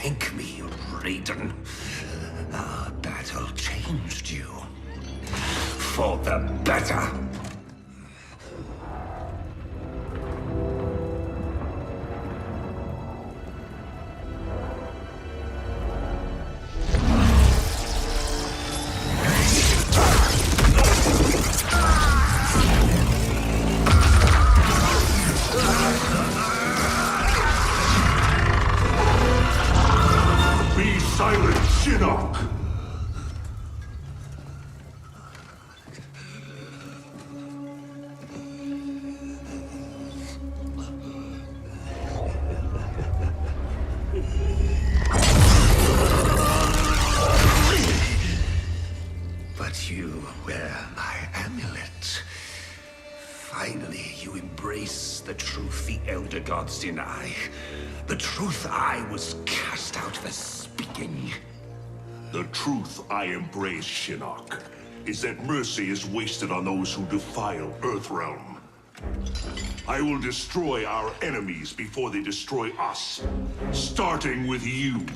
thank me, Raiden. Our battle changed you. For the better. Be silent, Shinnok! But you wear my amulet. Finally, you embrace the truth the Elder Gods deny. The truth I was cast out for speaking. The truth I embrace, Shinnok, is that mercy is wasted on those who defile Earthrealm. I will destroy our enemies before they destroy us, starting with you.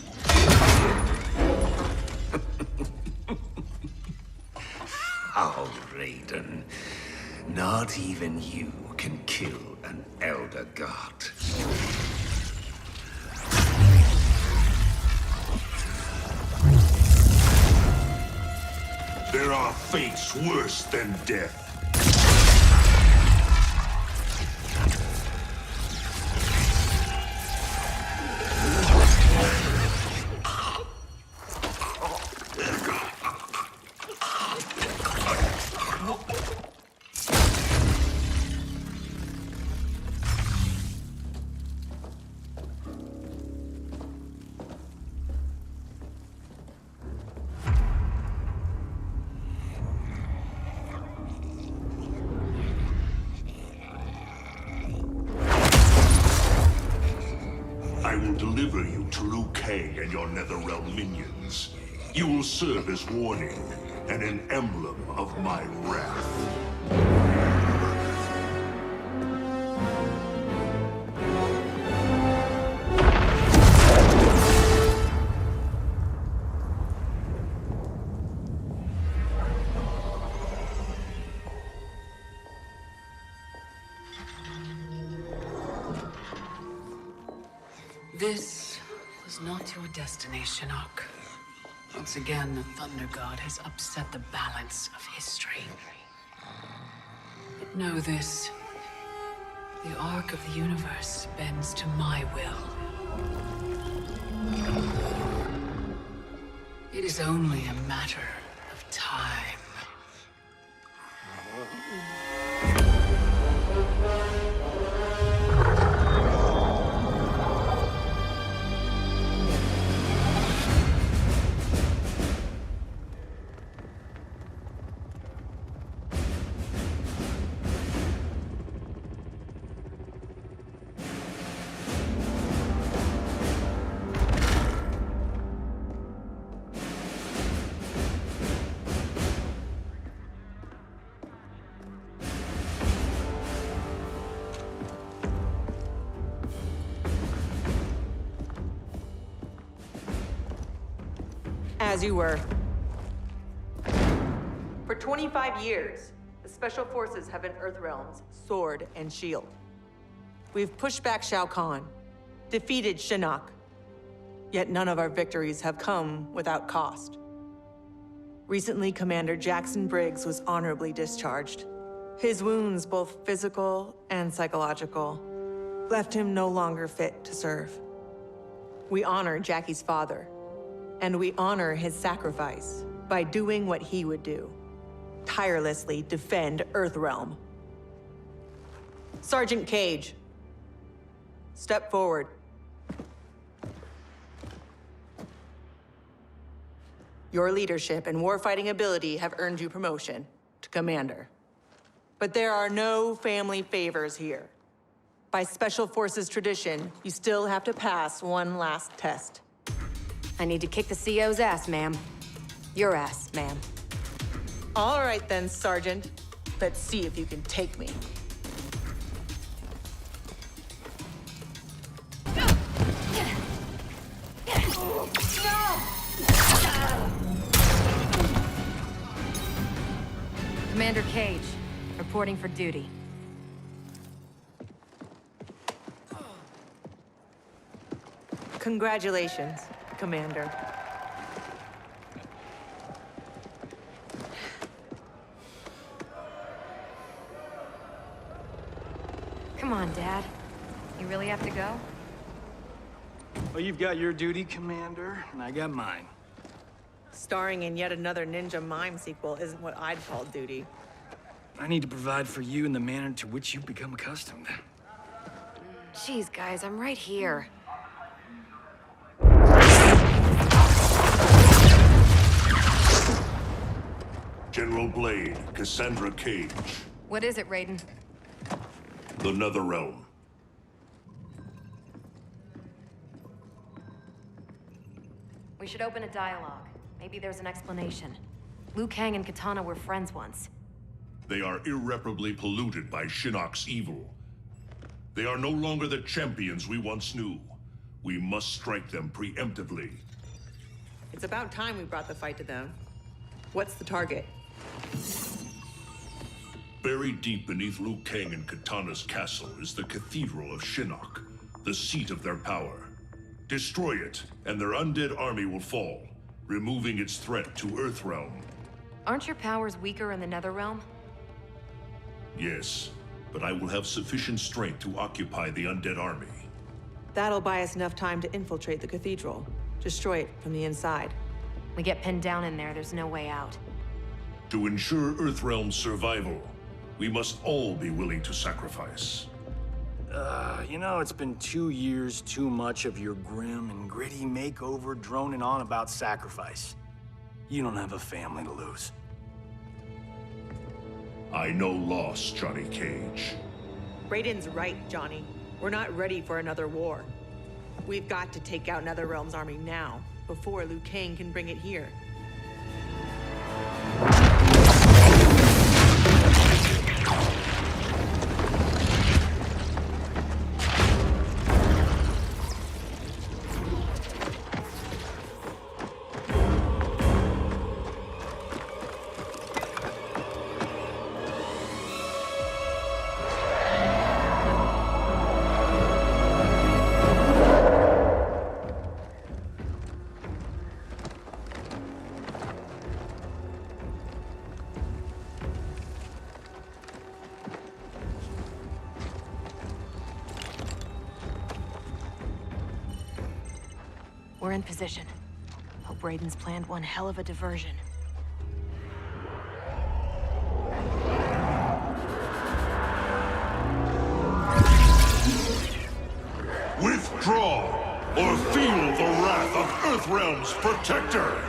Oh, Raiden. Not even you can kill an Elder God. There are fates worse than death. I will deliver you to Liu Kang and your Netherrealm minions. You will serve as warning and an emblem of my wrath. This was not your destiny, Shinnok. Once again, the Thunder God has upset the balance of history. But know this. The arc of the universe bends to my will. It is only a matter of time. As you were. For 25 years, the Special Forces have been Earthrealm's sword and shield. We've pushed back Shao Kahn, defeated Shinnok, yet none of our victories have come without cost. Recently, Commander Jackson Briggs was honorably discharged. His wounds, both physical and psychological, left him no longer fit to serve. We honor Jackie's father, and we honor his sacrifice by doing what he would do. Tirelessly defend Earthrealm. Sergeant Cage, step forward. Your leadership and warfighting ability have earned you promotion to commander. But there are no family favors here. By Special Forces tradition, you still have to pass one last test. I need to kick the CO's ass, ma'am. Your ass, ma'am. All right then, Sergeant. Let's see if you can take me. Commander Cage, reporting for duty. Congratulations, Commander. Come on, Dad. You really have to go? Well, you've got your duty, Commander, and I got mine. Starring in yet another Ninja Mime sequel isn't what I'd call duty. I need to provide for you in the manner to which you've become accustomed. Jeez, guys, I'm right here. General Blade, Cassandra Cage. What is it, Raiden? The Netherrealm. We should open a dialogue. Maybe there's an explanation. Liu Kang and Katana were friends once. They are irreparably polluted by Shinnok's evil. They are no longer the champions we once knew. We must strike them preemptively. It's about time we brought the fight to them. What's the target? Buried deep beneath Liu Kang and Katana's castle is the Cathedral of Shinnok, the seat of their power. Destroy it, and their undead army will fall, removing its threat to Earthrealm. Aren't your powers weaker in the Netherrealm? Yes, but I will have sufficient strength to occupy the undead army. That'll buy us enough time to infiltrate the cathedral. Destroy it from the inside. We get pinned down in there, there's no way out. To ensure Earthrealm's survival, we must all be willing to sacrifice. You know, it's been 2 years too much of your grim and gritty makeover droning on about sacrifice. You don't have a family to lose. I know loss, Johnny Cage. Raiden's right, Johnny. We're not ready for another war. We've got to take out Netherrealm's army now, before Liu Kang can bring it here. We're in position. Hope Raiden's planned one hell of a diversion. Withdraw, or feel the wrath of Earthrealm's protector!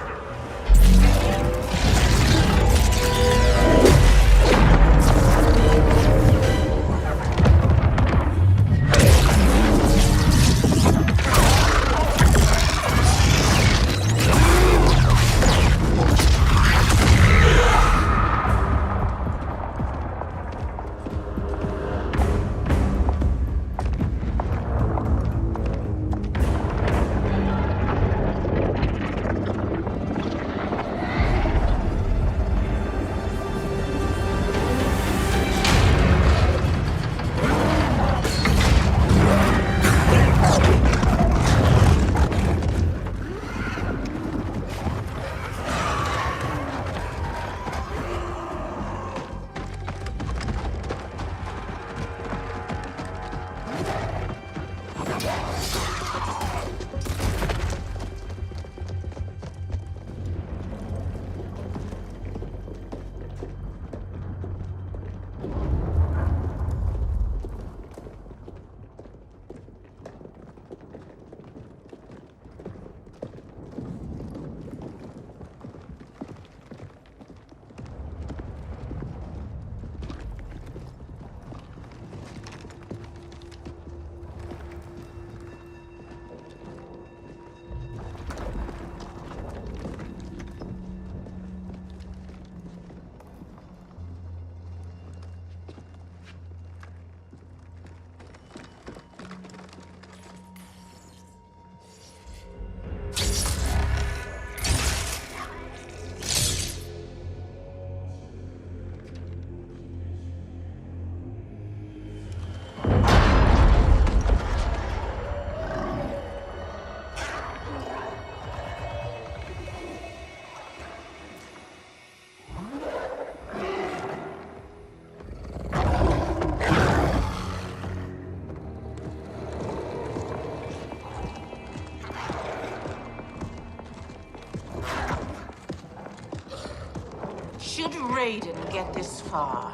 Raiden get this far?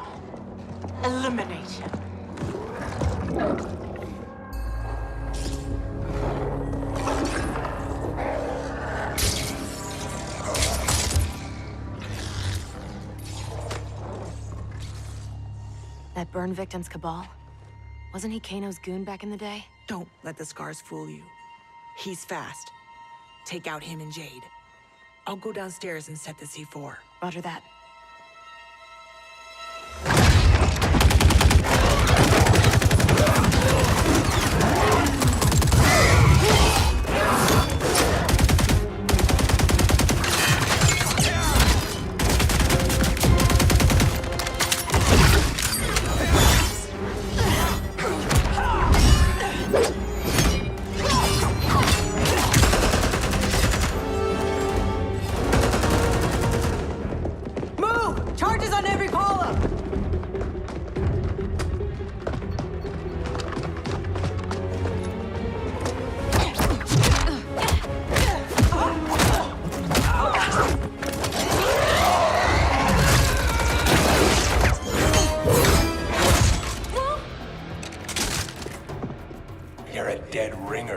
Eliminate him. That burn victim's Cabal? Wasn't he Kano's goon back in the day? Don't let the scars fool you. He's fast. Take out him and Jade. I'll go downstairs and set the C4. Roger that.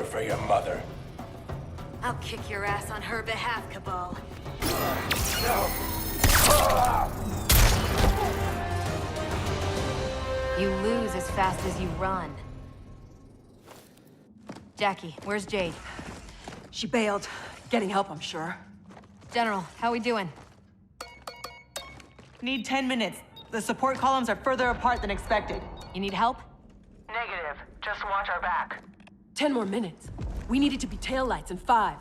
For your mother. I'll kick your ass on her behalf, Cabal. You lose as fast as you run. Jackie, where's Jade? She bailed. Getting help, I'm sure. General, how we doing? Need 10 minutes. The support columns are further apart than expected. You need help? Negative. Just watch our back. 10 more minutes. We needed to be taillights in 5.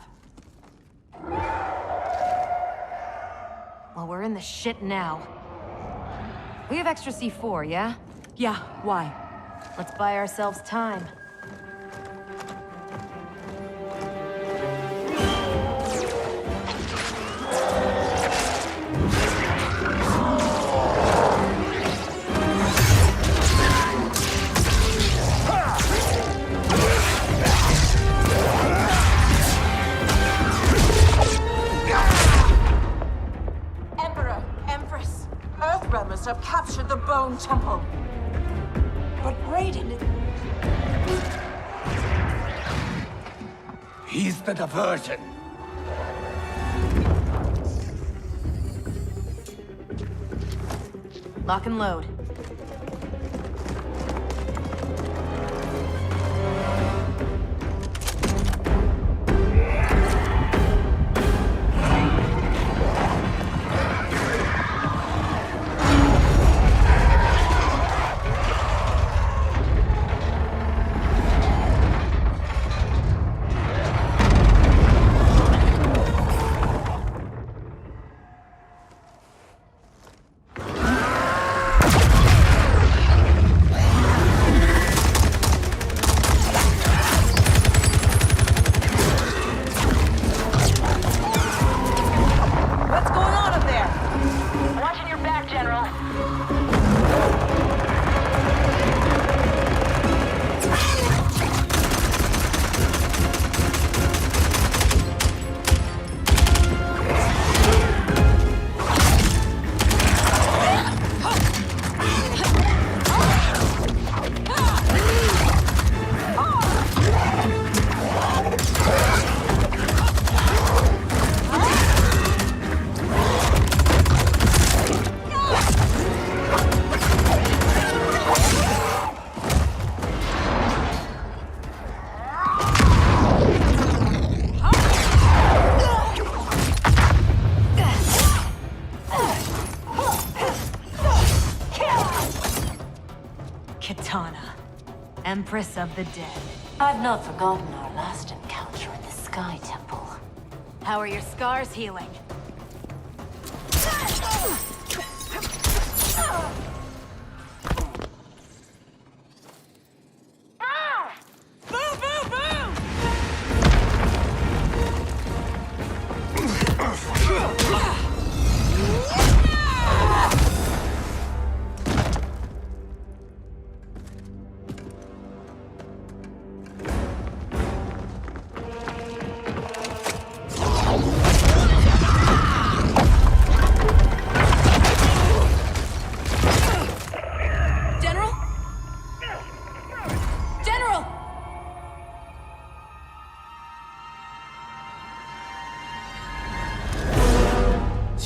Well, we're in the shit now. We have extra C4, yeah? Yeah, why? Let's buy ourselves time. Have captured the Bone Temple. But Raiden... He's the diversion. Lock and load. Empress of the Dead. I've not forgotten our last encounter in the Sky Temple. How are your scars healing?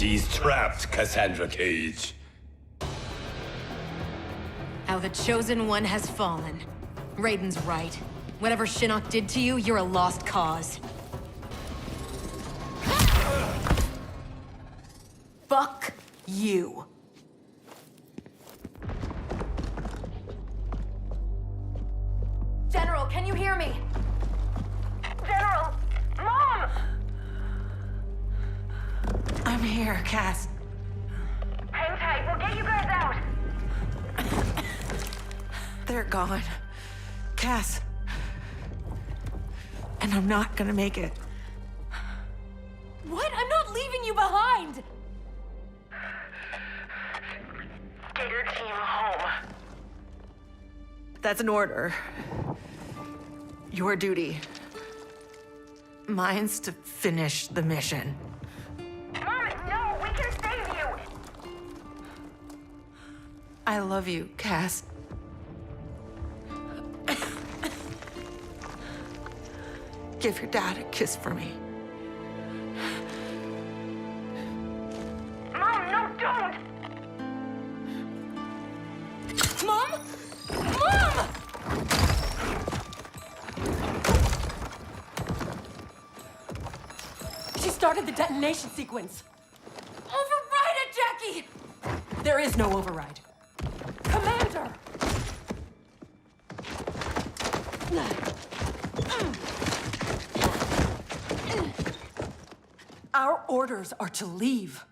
She's trapped, Cassandra Cage. How the Chosen One has fallen. Raiden's right. Whatever Shinnok did to you, you're a lost cause. Fuck you. General, can you hear me? General! Mom! I'm here, Cass. Hang tight, we'll get you guys out! They're gone. Cass. And I'm not gonna make it. What? I'm not leaving you behind! Get your team home. That's an order. Your duty. Mine's to finish the mission. Mom, no, we can save you! I love you, Cass. Give your dad a kiss for me. Mom, no, don't! Mom? Mom! She started the detonation sequence. Override it, Jackie! There is no override. Commander! Our orders are to leave.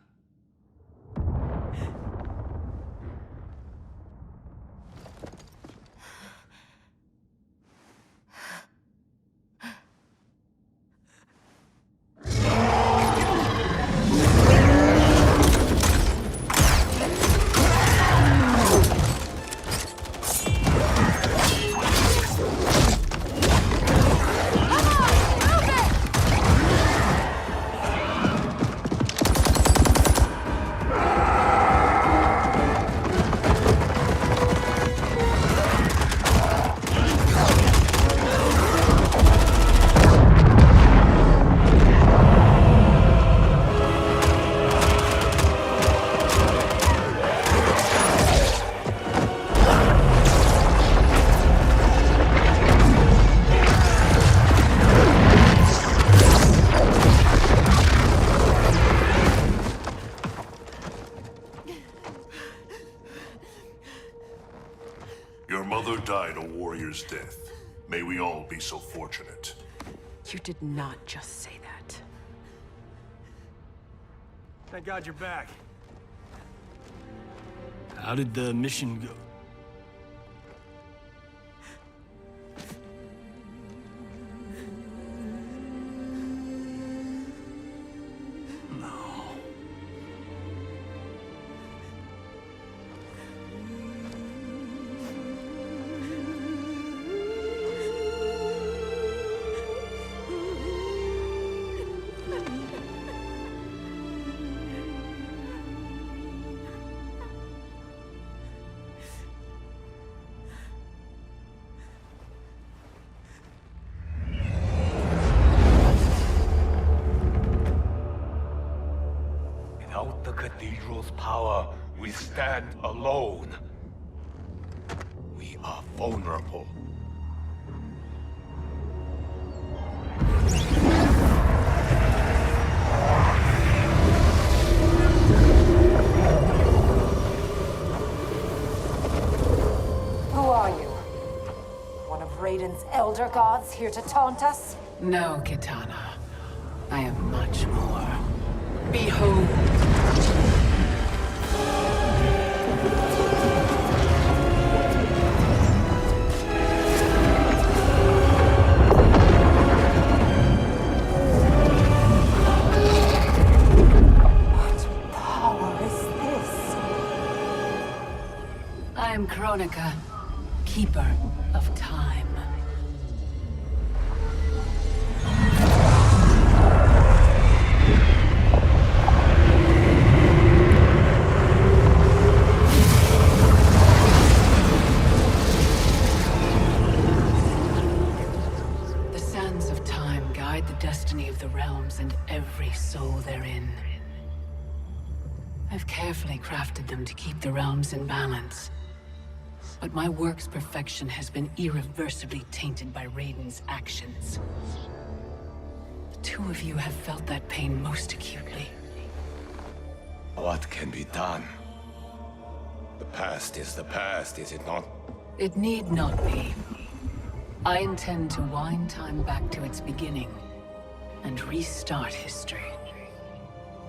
Your mother died a warrior's death. May we all be so fortunate. You did not just say that. Thank God you're back. How did the mission go? Without the cathedral's power, we stand alone. We are vulnerable. Who are you? One of Raiden's elder gods here to taunt us? No, Kitana. I am much more. Behold. What power is this? I am Kronika, keeper of time. The sands of time guide the destiny of the realms and every soul therein. I've carefully crafted them to keep the realms in balance. But my work's perfection has been irreversibly tainted by Raiden's actions. The two of you have felt that pain most acutely. What can be done? The past is the past, is it not? It need not be. I intend to wind time back to its beginning and restart history.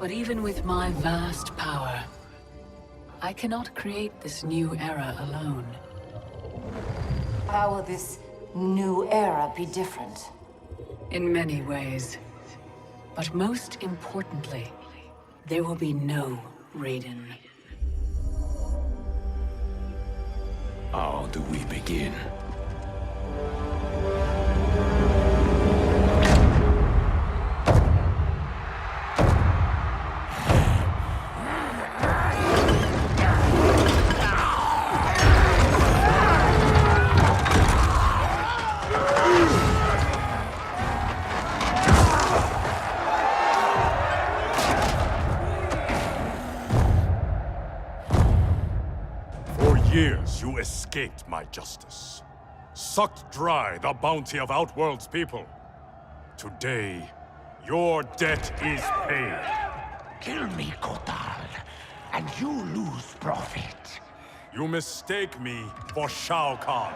But even with my vast power, I cannot create this new era alone. How will this new era be different? In many ways. But most importantly, there will be no Raiden. How do we begin? Years you escaped my justice, sucked dry the bounty of Outworld's people. Today, your debt is paid. Kill me, Kotal, and you lose profit. You mistake me for Shao Kahn.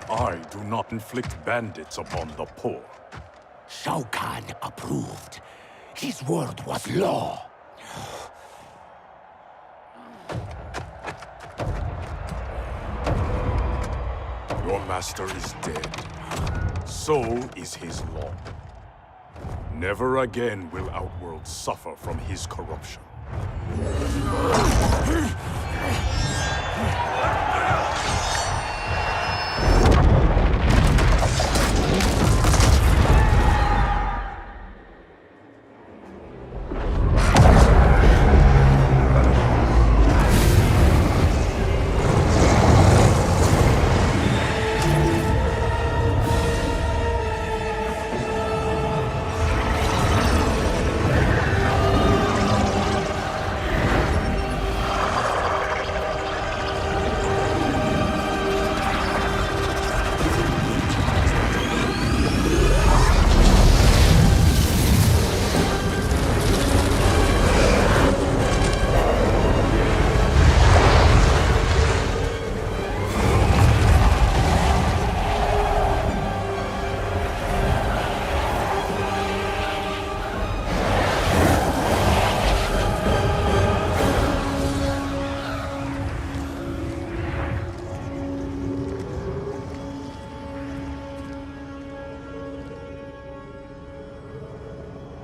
I do not inflict bandits upon the poor. Shao Kahn approved. His word was law. Your master is dead. So is his law. Never again will Outworld suffer from his corruption.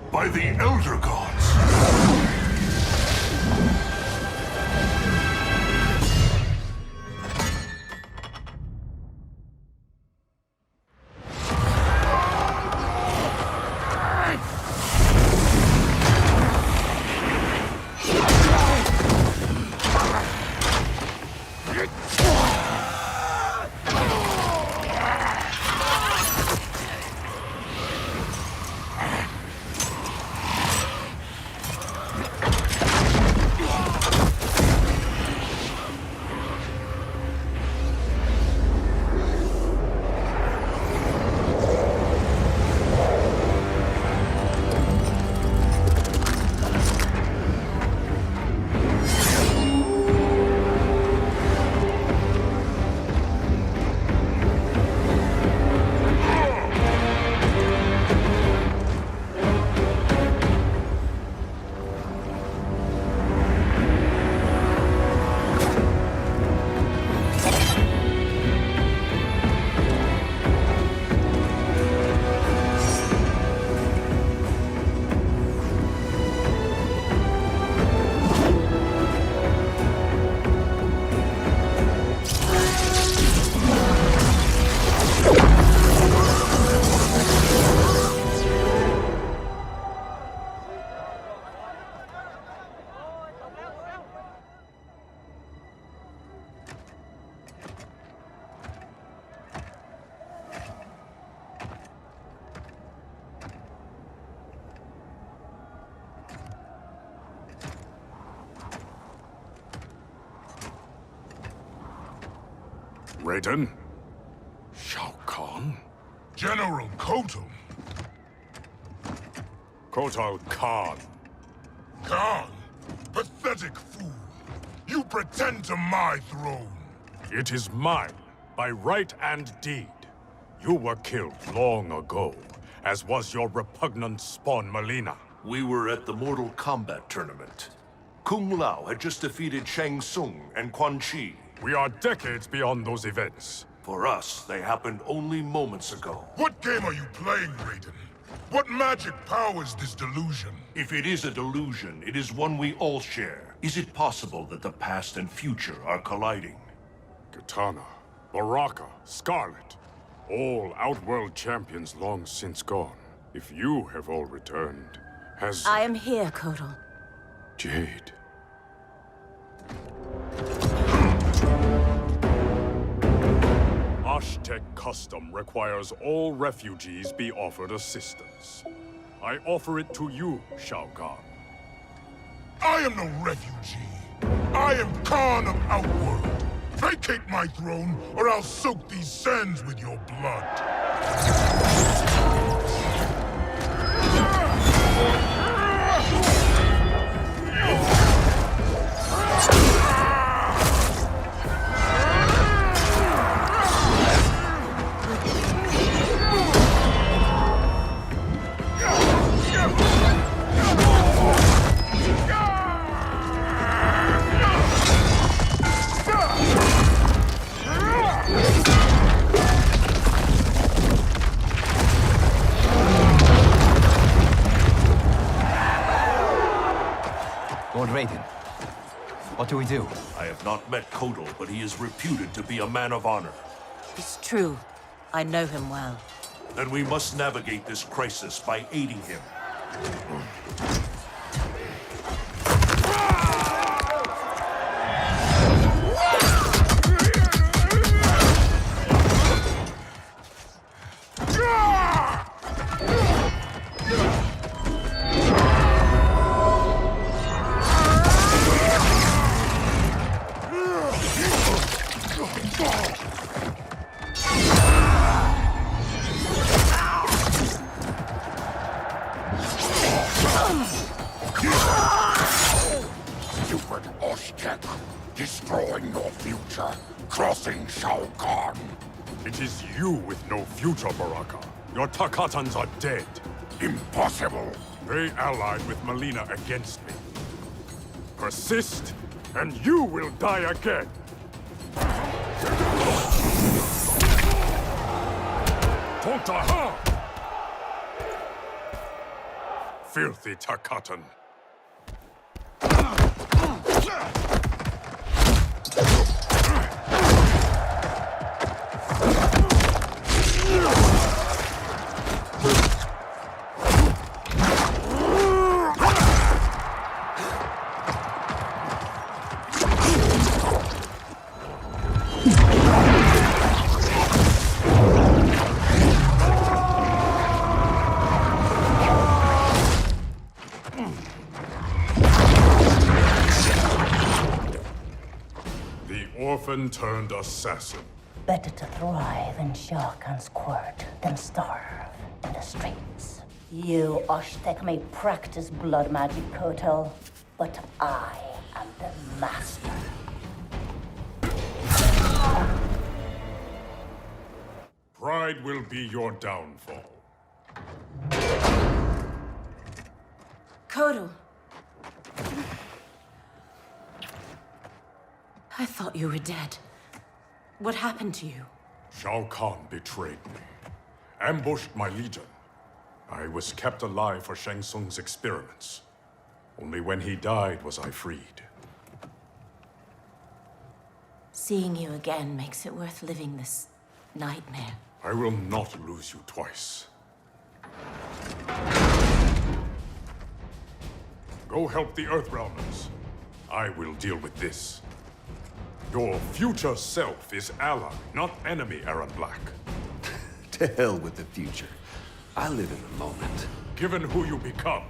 By the Elder Gods! Raiden? Shao Kahn? General Kotal. Kotal Kahn. Khan? Pathetic fool. You pretend to my throne. It is mine, by right and deed. You were killed long ago, as was your repugnant spawn Melina. We were at the Mortal Kombat tournament. Kung Lao had just defeated Shang Tsung and Quan Chi. We are decades beyond those events. For us, they happened only moments ago. What game are you playing, Raiden? What magic powers this delusion? If it is a delusion, it is one we all share. Is it possible that the past and future are colliding? Kitana, Baraka, Scarlet, all Outworld champions long since gone. If you have all returned, has... I am here, Kotal. Jade. Aztec custom requires all refugees be offered assistance. I offer it to you, Shao Kahn. I am no refugee. I am Khan of Outworld. Vacate my throne, or I'll soak these sands with your blood. Lord Raiden, what do we do? I have not met Kotal, but he is reputed to be a man of honor. It's true. I know him well. Then we must navigate this crisis by aiding him. Stupid Aztec, destroying your future, crossing Shao Kahn. It is you with no future, Baraka. Your Takatans are dead. Impossible. They allied with Melina against me. Persist, and you will die again. Tontaha! Filthy Takatan. Orphan-turned assassin. Better to thrive in Shao Kahn's court than starve in the streets. You Aztec may practice blood magic, Kotal, but I am the master. Pride will be your downfall. Kotal. I thought you were dead. What happened to you? Shao Kahn betrayed me. Ambushed my legion. I was kept alive for Shang Tsung's experiments. Only when he died was I freed. Seeing you again makes it worth living this nightmare. I will not lose you twice. Go help the Earthrealmers. I will deal with this. Your future self is ally, not enemy, Aaron Black. To hell with the future. I live in the moment. Given who you become,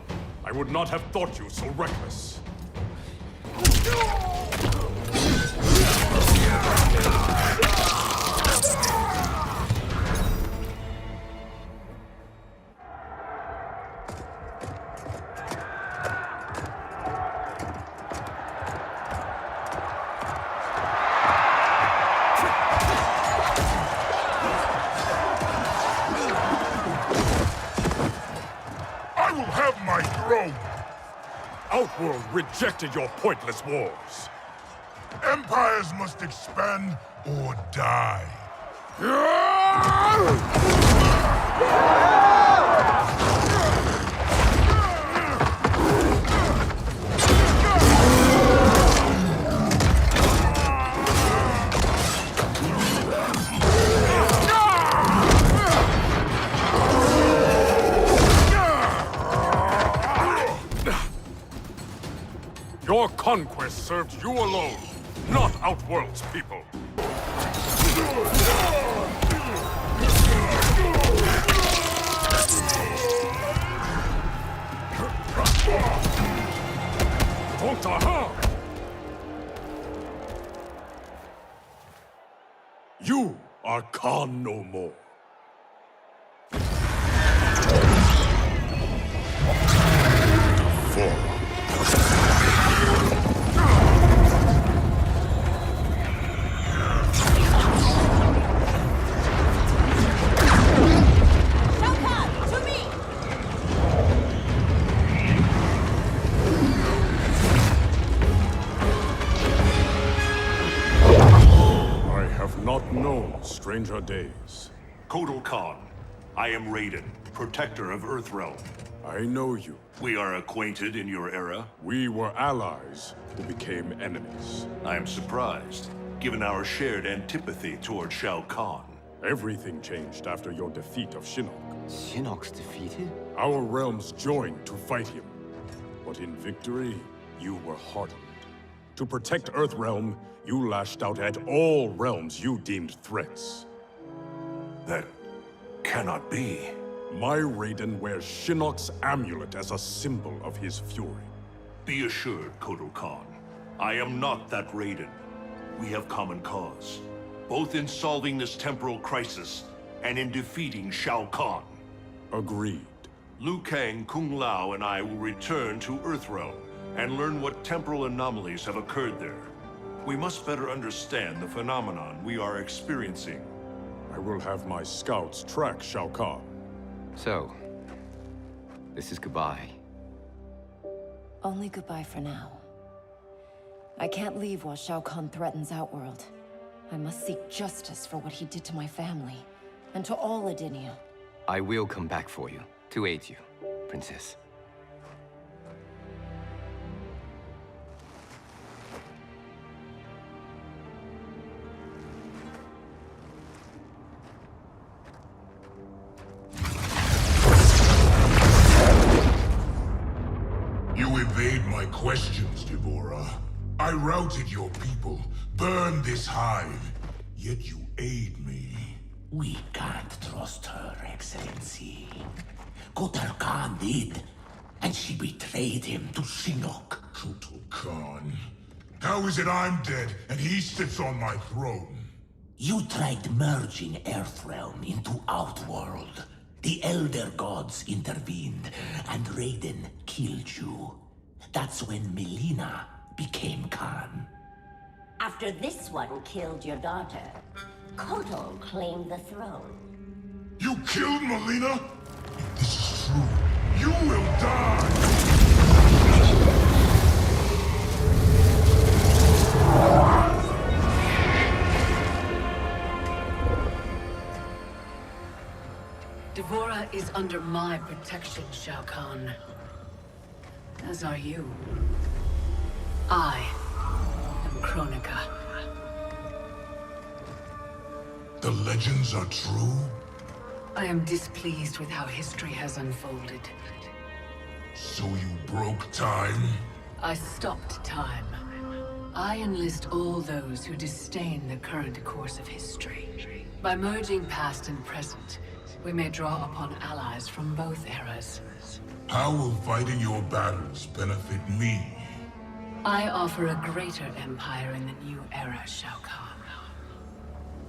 I would not have thought you so reckless. Outworld rejected your pointless wars. Empires must expand or die. Your conquest served you alone, not Outworld's people. You are Khan no more. Not known stranger days. Kotal Khan, I am Raiden, protector of Earthrealm. I know you. We are acquainted in your era. We were allies who became enemies. I am surprised, given our shared antipathy toward Shao Kahn. Everything changed after your defeat of Shinnok. Shinnok's defeated? Our realms joined to fight him. But in victory, you were hardened. To protect Earthrealm, you lashed out at all realms you deemed threats. That cannot be. My Raiden wears Shinnok's amulet as a symbol of his fury. Be assured, Kotal Khan, I am not that Raiden. We have common cause, both in solving this temporal crisis and in defeating Shao Kahn. Agreed. Liu Kang, Kung Lao, and I will return to Earthrealm and learn what temporal anomalies have occurred there. We must better understand the phenomenon we are experiencing. I will have my scouts track Shao Kahn. So, this is goodbye. Only goodbye for now. I can't leave while Shao Kahn threatens Outworld. I must seek justice for what he did to my family, and to all Edinia. I will come back for you, to aid you, Princess. Evade my questions, Devorah. I routed your people, burned this hive, yet you aid me. We can't trust her, Excellency. Kotal Khan did, and she betrayed him to Shinnok. Kotal Khan? How is it I'm dead, and he sits on my throne? You tried merging Earthrealm into Outworld. The Elder Gods intervened, and Raiden killed you. That's when Melina became Khan. After this one killed your daughter, Kotal claimed the throne. You killed Melina? If this is true, you will die! Devorah is under my protection, Shao Kahn. As are you. I am Kronika. The legends are true? I am displeased with how history has unfolded. So you broke time? I stopped time. I enlist all those who disdain the current course of history. By merging past and present, we may draw upon allies from both eras. How will fighting your battles benefit me? I offer a greater empire in the new era, Shao Kahn.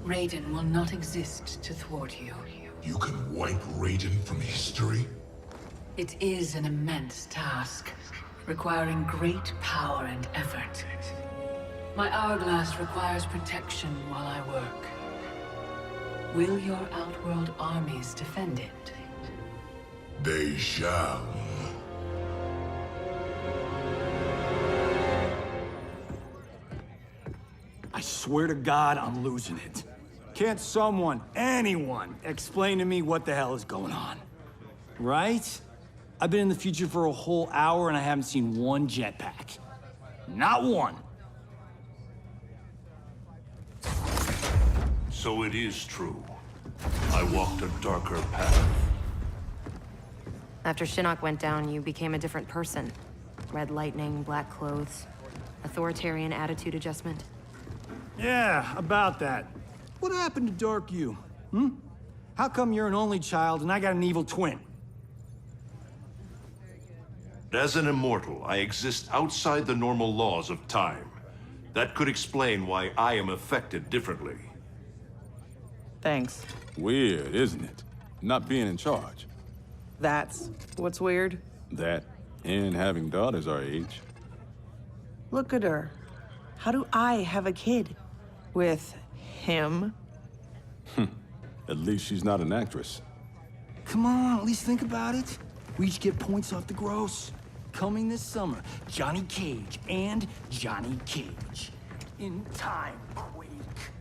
Raiden will not exist to thwart you. You can wipe Raiden from history? It is an immense task, requiring great power and effort. My hourglass requires protection while I work. Will your Outworld armies defend it? They shall. swear to God, I'm losing it. Can't someone, anyone, explain to me what the hell is going on? Right? I've been in the future for a whole hour and I haven't seen one jetpack. Not one. So it is true. I walked a darker path. After Shinnok went down, you became a different person. Red lightning, black clothes, authoritarian attitude adjustment. Yeah, about that. What happened to Dark You? How come you're an only child and I got an evil twin? As an immortal, I exist outside the normal laws of time. That could explain why I am affected differently. Thanks. Weird, isn't it? Not being in charge. That's what's weird. That, and having daughters our age. Look at her. How do I have a kid? With him? At least she's not an actress. Come on, at least think about it. We each get points off the gross. Coming this summer, Johnny Cage and Johnny Cage. In time, Quake.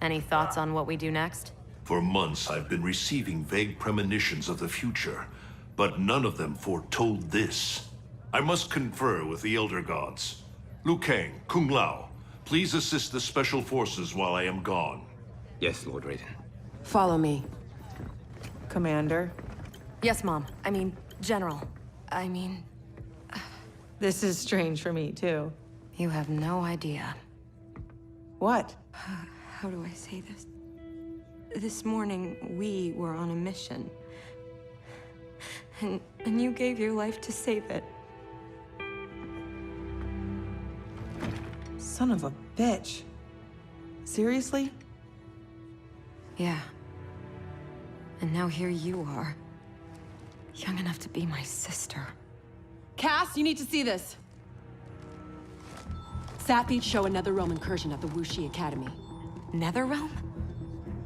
Any thoughts on what we do next? For months, I've been receiving vague premonitions of the future, but none of them foretold this. I must confer with the Elder Gods. Liu Kang, Kung Lao, please assist the Special Forces while I am gone. Yes, Lord Raiden. Follow me. Commander? Yes, Mom. I mean, General. I mean... This is strange for me, too. You have no idea. What? How do I say this? This morning, we were on a mission. And you gave your life to save it. Son of a bitch. Seriously? Yeah. And now here you are. Young enough to be my sister. Cass, you need to see this. Satbeats show a Netherrealm incursion at the Wuxi Academy. Netherrealm?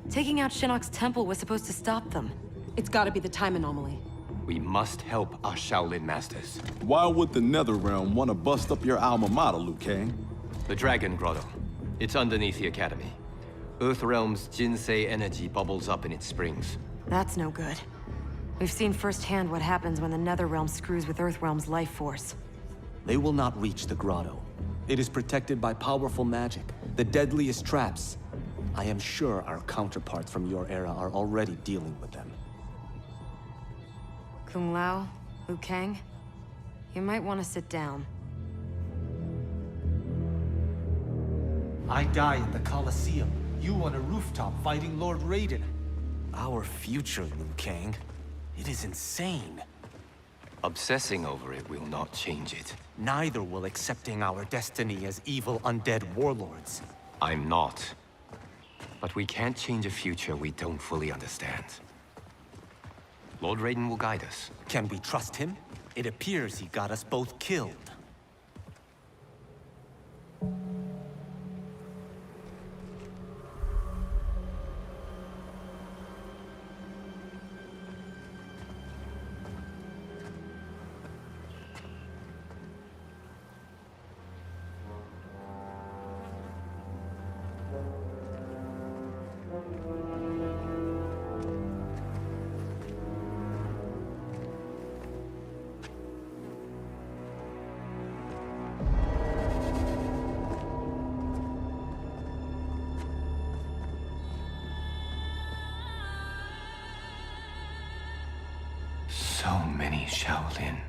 Taking out Shinnok's temple was supposed to stop them. It's gotta be the time anomaly. We must help our Shaolin masters. Why would the Netherrealm want to bust up your alma mater, Liu Kang? The Dragon Grotto. It's underneath the Academy. Earthrealm's Jinsei energy bubbles up in its springs. That's no good. We've seen firsthand what happens when the Netherrealm screws with Earthrealm's life force. They will not reach the grotto. It is protected by powerful magic, the deadliest traps. I am sure our counterparts from your era are already dealing with them. Kung Lao, Liu Kang, you might want to sit down. I die in the Colosseum. You on a rooftop fighting Lord Raiden. Our future, Liu Kang. It is insane. Obsessing over it will not change it. Neither will accepting our destiny as evil undead warlords. I'm not. But we can't change a future we don't fully understand. Lord Raiden will guide us. Can we trust him? It appears he got us both killed. So many Shaolin.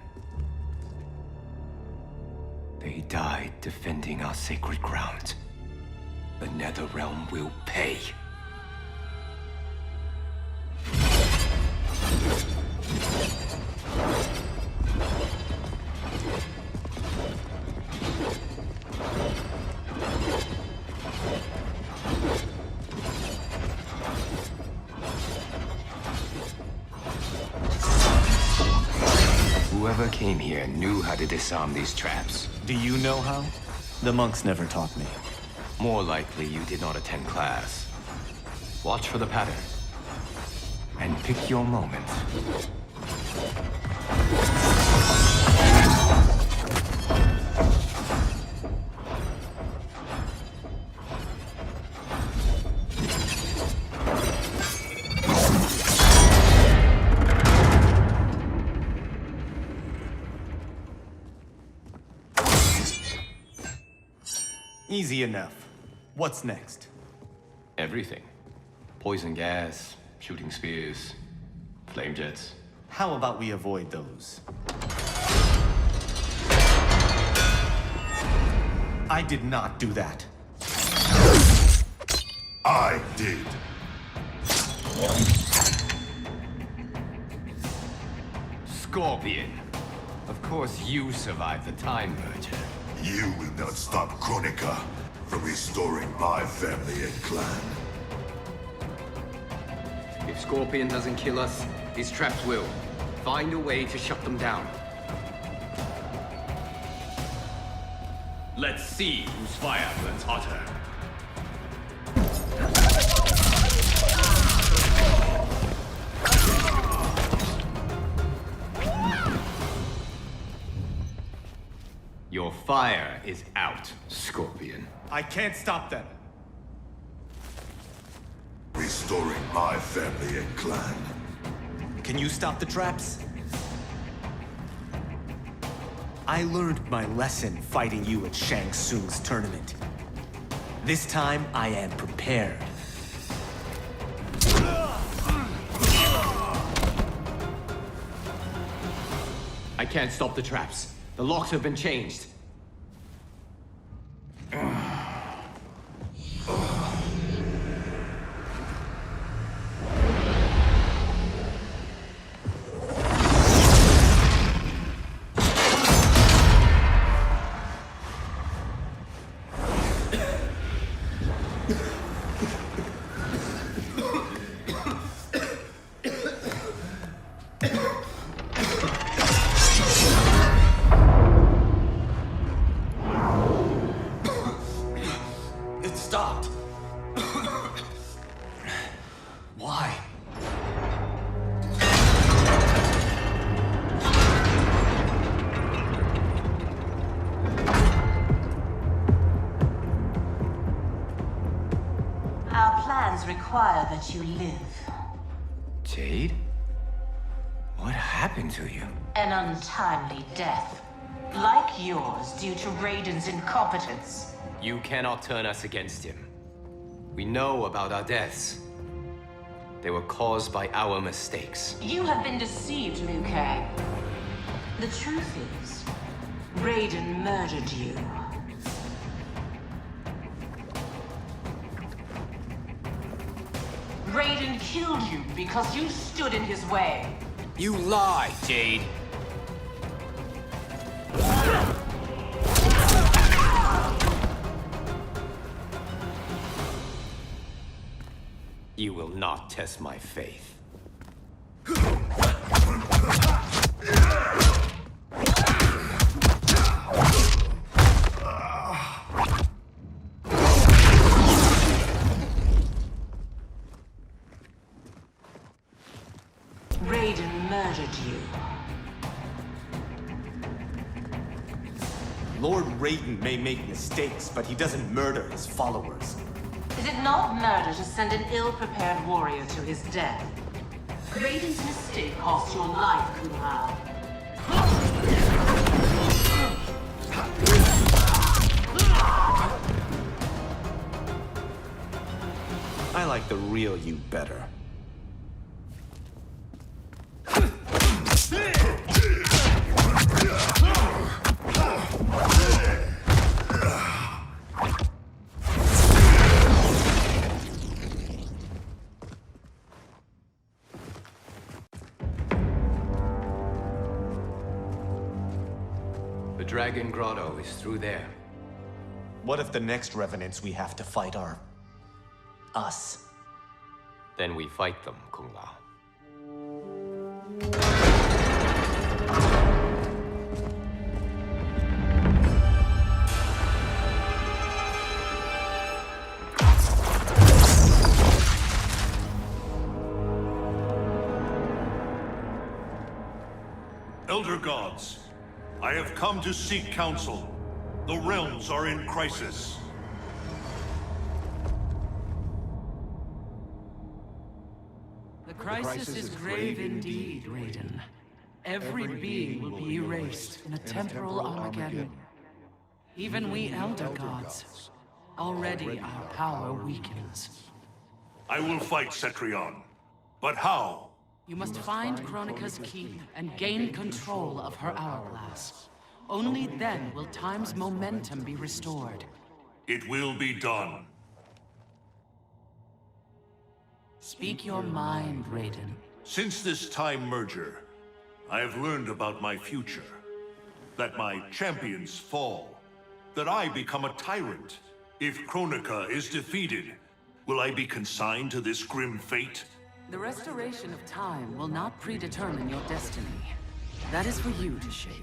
They died defending our sacred ground. The Netherrealm will pay. Whoever came here knew how to disarm these traps. Do you know how? The monks never taught me. More likely you did not attend class. Watch for the pattern. And pick your moment. Easy enough. What's next? Everything. Poison gas, shooting spears, flame jets. How about we avoid those? I did not do that. I did. Scorpion. Of course you survived the Time Merger. You will not stop Chronica from restoring my family and clan. If Scorpion doesn't kill us, these traps will. Find a way to shut them down. Let's see whose fire burns hotter. Your fire is out, Scorpion. I can't stop them. Restoring my family and clan. Can you stop the traps? I learned my lesson fighting you at Shang Tsung's tournament. This time, I am prepared. I can't stop the traps. The locks have been changed. Stopped. Why? Our plans require that you live. Jade? What happened to you? An untimely death. Like yours, due to Raiden's incompetence. You cannot turn us against him. We know about our deaths. They were caused by our mistakes. You have been deceived, Liu Kang. The truth is, Raiden murdered you. Raiden killed you because you stood in his way. You lie, Jade. You will not test my faith. Raiden murdered you. Lord Raiden may make mistakes, but he doesn't murder his followers. Is it not murder to send an ill-prepared warrior to his death? Raiden's mistake cost your life, Kung Lao. I like the real you better. The Dragon Grotto is through there. What if the next revenants we have to fight are... us? Then we fight them, Kung Lao. Elder Gods, I have come to seek counsel. The realms are in crisis. The crisis is grave indeed, Raiden. Every being will be erased in a temporal Armageddon. Even we Elder Gods. Already our power weakens. I will fight Cetrion. But how? You must find Kronika's keep and gain control of her hourglass. Only then will time's momentum be restored. It will be done. Speak your mind, Raiden. Since this time merger, I have learned about my future. That my champions fall. That I become a tyrant. If Kronika is defeated, will I be consigned to this grim fate? The restoration of time will not predetermine your destiny. That is for you to shape.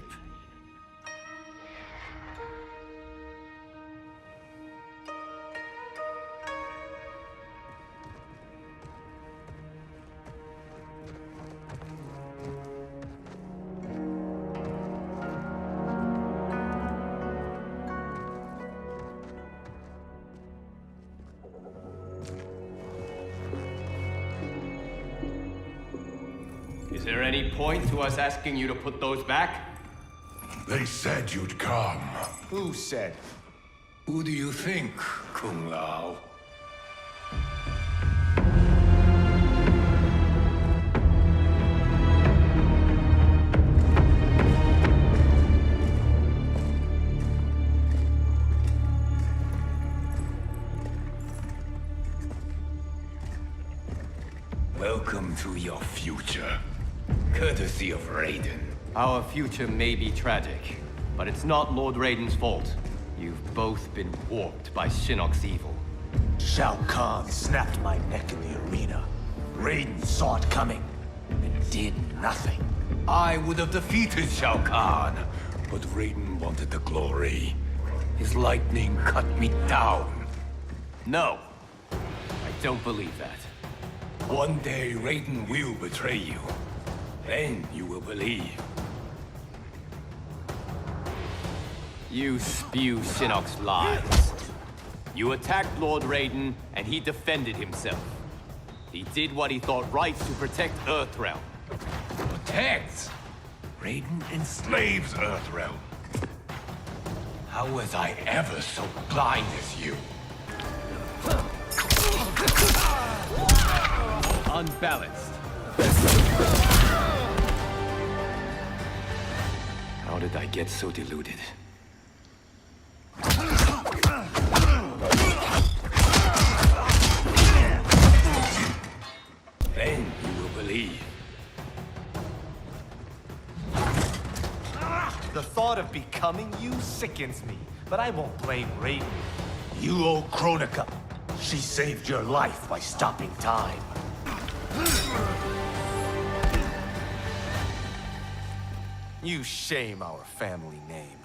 Is there any point to us asking you to put those back? They said you'd come. Who said? Who do you think, Kung Lao? Welcome to your future. Courtesy of Raiden. Our future may be tragic, but it's not Lord Raiden's fault. You've both been warped by Shinnok's evil. Shao Kahn snapped my neck in the arena. Raiden saw it coming and did nothing. I would have defeated Shao Kahn, but Raiden wanted the glory. His lightning cut me down. No, I don't believe that. One day Raiden will betray you. Then you will believe. You spew Shinnok's lies. You attacked Lord Raiden, and he defended himself. He did what he thought right to protect Earthrealm. Protects? Raiden enslaves Earthrealm. How was I ever so blind as you? Unbalanced. How did I get so deluded? Then you will believe. The thought of becoming you sickens me, but I won't blame Raiden. You owe Kronika. She saved your life by stopping time. You shame our family name.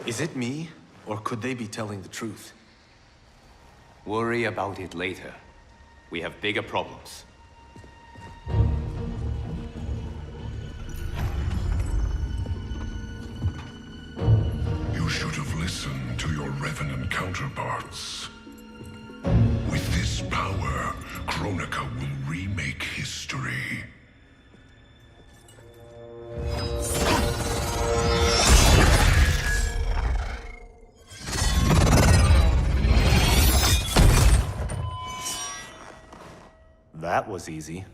Is it me, or could they be telling the truth? Worry about it later. We have bigger problems. You should have listened to your Revenant counterparts. With this power, Kronika will remake history. That was easy.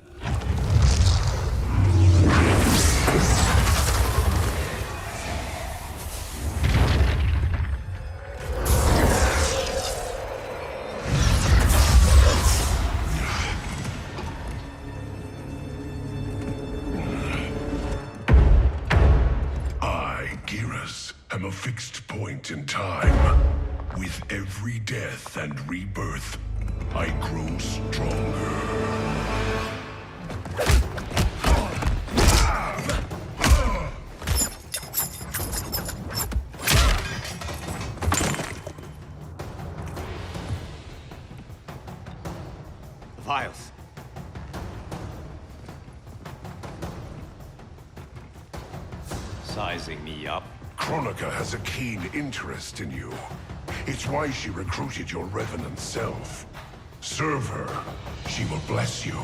am a fixed point in time. With every death and rebirth, I grow stronger. Vials. Sizing me up. Kronika has a keen interest in you. It's why she recruited your Revenant self. Serve her. She will bless you.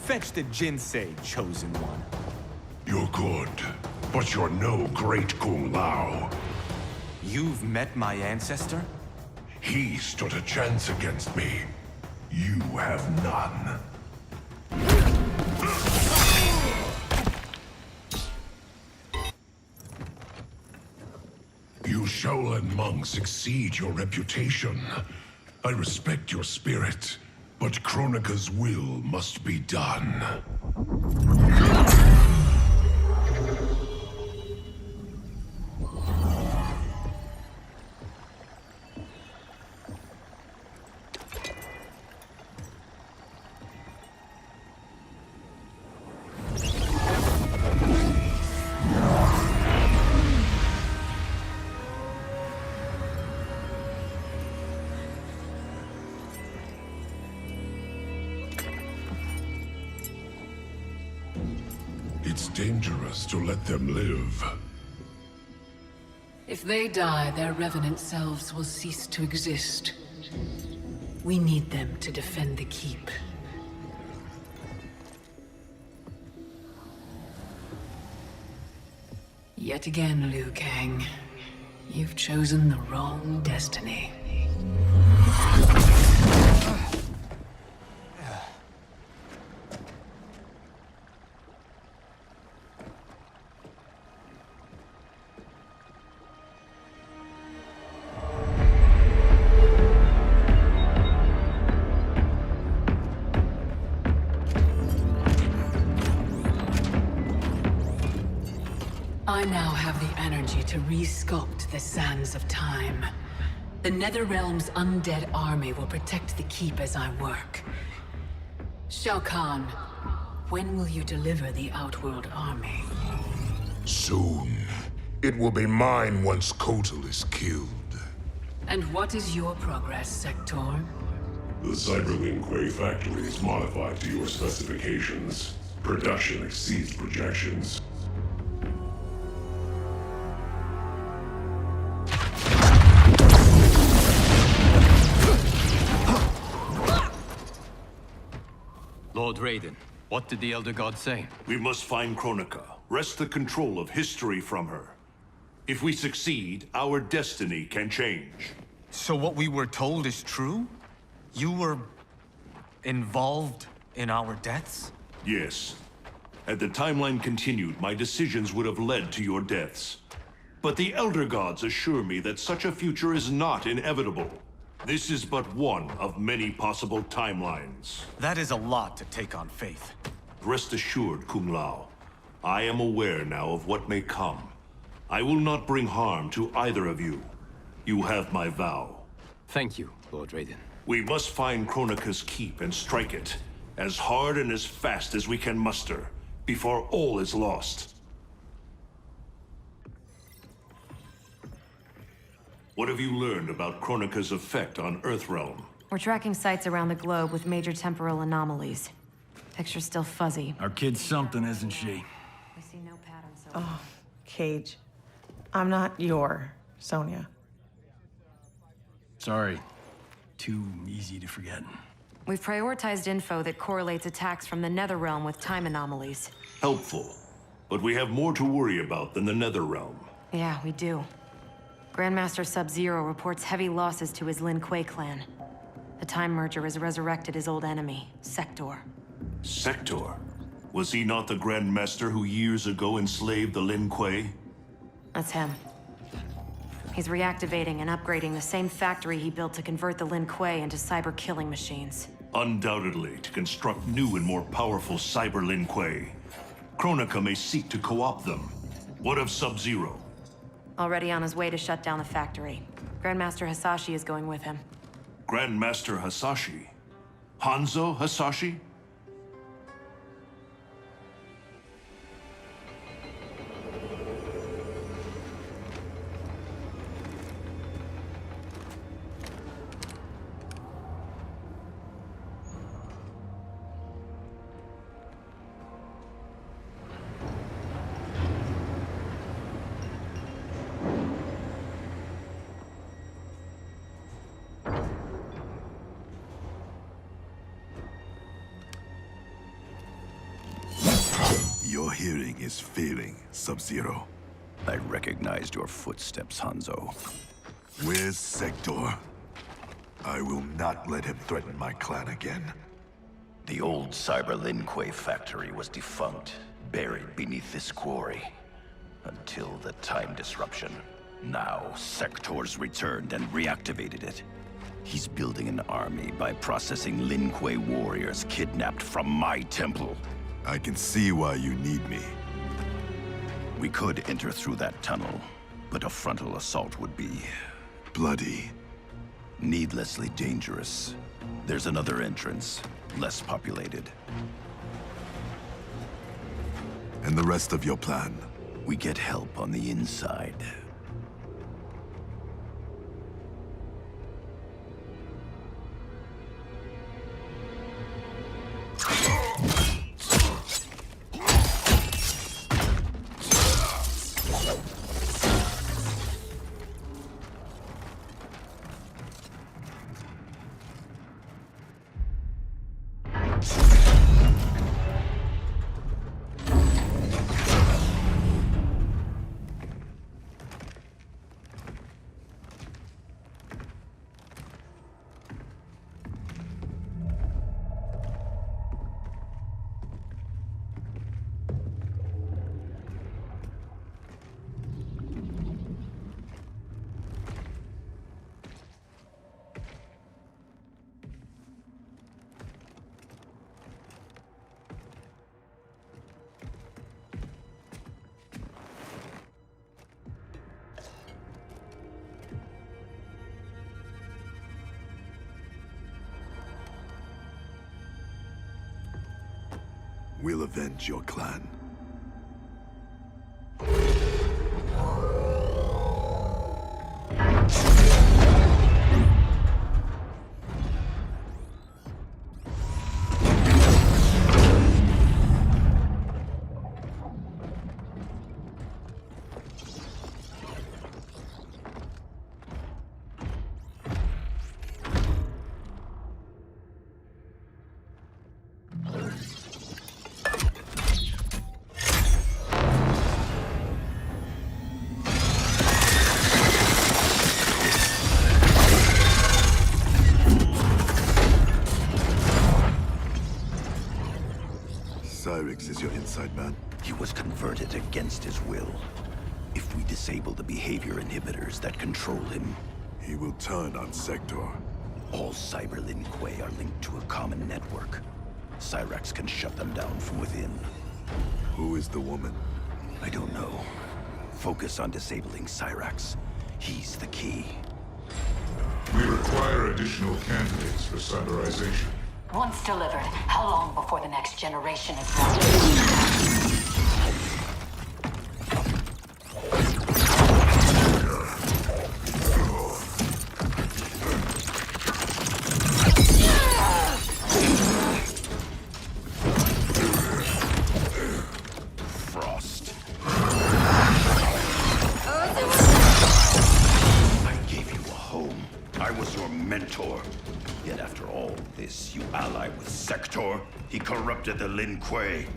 Fetch the Jinsei, Chosen One. You're good, but you're no great Kung Lao. You've met my ancestor? He stood a chance against me. You have none. You Shaolin monks exceed your reputation. I respect your spirit, but Kronika's will must be done. It's dangerous to let them live. If they die, their revenant selves will cease to exist. We need them to defend the keep. Yet again, Liu Kang. You've chosen the wrong destiny. I now have the energy to re-sculpt the sands of time. The Netherrealm's undead army will protect the keep as I work. Shao Kahn, when will you deliver the Outworld army? Soon. It will be mine once Kotal is killed. And what is your progress, Sector? The Cyberlink Quay factory is modified to your specifications. Production exceeds projections. Lord Raiden, what did the Elder God say? We must find Kronika, wrest the control of history from her. If we succeed, our destiny can change. So what we were told is true? You were involved in our deaths? Yes. Had the timeline continued, my decisions would have led to your deaths. But the Elder Gods assure me that such a future is not inevitable. This is but one of many possible timelines. That is a lot to take on faith. Rest assured, Kung Lao. I am aware now of what may come. I will not bring harm to either of you. You have my vow. Thank you, Lord Raiden. We must find Kronika's keep and strike it, as hard and as fast as we can muster, before all is lost. What have you learned about Kronika's effect on Earthrealm? We're tracking sites around the globe with major temporal anomalies. Picture's still fuzzy. Our kid's something, isn't she? We see no patterns so Oh, Cage. I'm not your Sonya. Sorry. Too easy to forget. We've prioritized info that correlates attacks from the Netherrealm with time anomalies. Helpful. But we have more to worry about than the Netherrealm. Yeah, we do. Grandmaster Sub-Zero reports heavy losses to his Lin Kuei clan. The Time Merger has resurrected his old enemy, Sector. Sector? Was he not the Grandmaster who years ago enslaved the Lin Kuei? That's him. He's reactivating and upgrading the same factory he built to convert the Lin Kuei into cyber-killing machines. Undoubtedly, to construct new and more powerful cyber Lin Kuei. Kronika may seek to co-opt them. What of Sub-Zero? Already on his way to shut down the factory. Grandmaster Hasashi is going with him. Grandmaster Hasashi? Hanzo Hasashi? hearing is failing, Sub-Zero. I recognized your footsteps, Hanzo. Where's Sector? I will not let him threaten my clan again. The old Cyber Lin Kuei factory was defunct, buried beneath this quarry. Until the time disruption. Now, Sector's returned and reactivated it. He's building an army by processing Lin Kuei warriors kidnapped from my temple. I can see why you need me. We could enter through that tunnel, but a frontal assault would be... bloody. Needlessly dangerous. There's another entrance, less populated. And the rest of your plan? We get help on the inside. We'll avenge your clan. Cyrix is your inside man? He was converted against his will. If we disable the behavior inhibitors that control him... he will turn on Sector. All Cyber Lin Kuei are linked to a common network. Cyrax can shut them down from within. Who is the woman? I don't know. Focus on disabling Cyrax. He's the key. We require additional candidates for cyberization. Once delivered, how long before the next generation is ready? Frost. I gave you a home. I was your mentor. Yet after all this, you ally with Sector? He corrupted the Lin Kuei.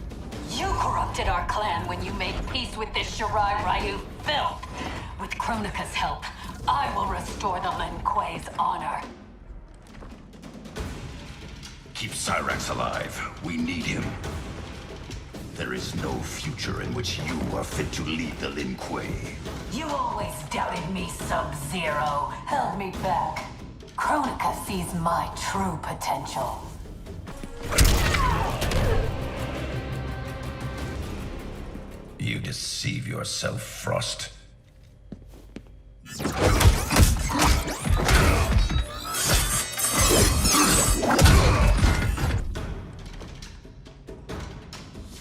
You corrupted our clan when you made peace with this Shirai Ryu filth. With Kronika's help, I will restore the Lin Kuei's honor. Keep Cyrax alive. We need him. There is no future in which you are fit to lead the Lin Kuei. You always doubted me, Sub-Zero. Held me back. Kronika sees my true potential. You deceive yourself, Frost.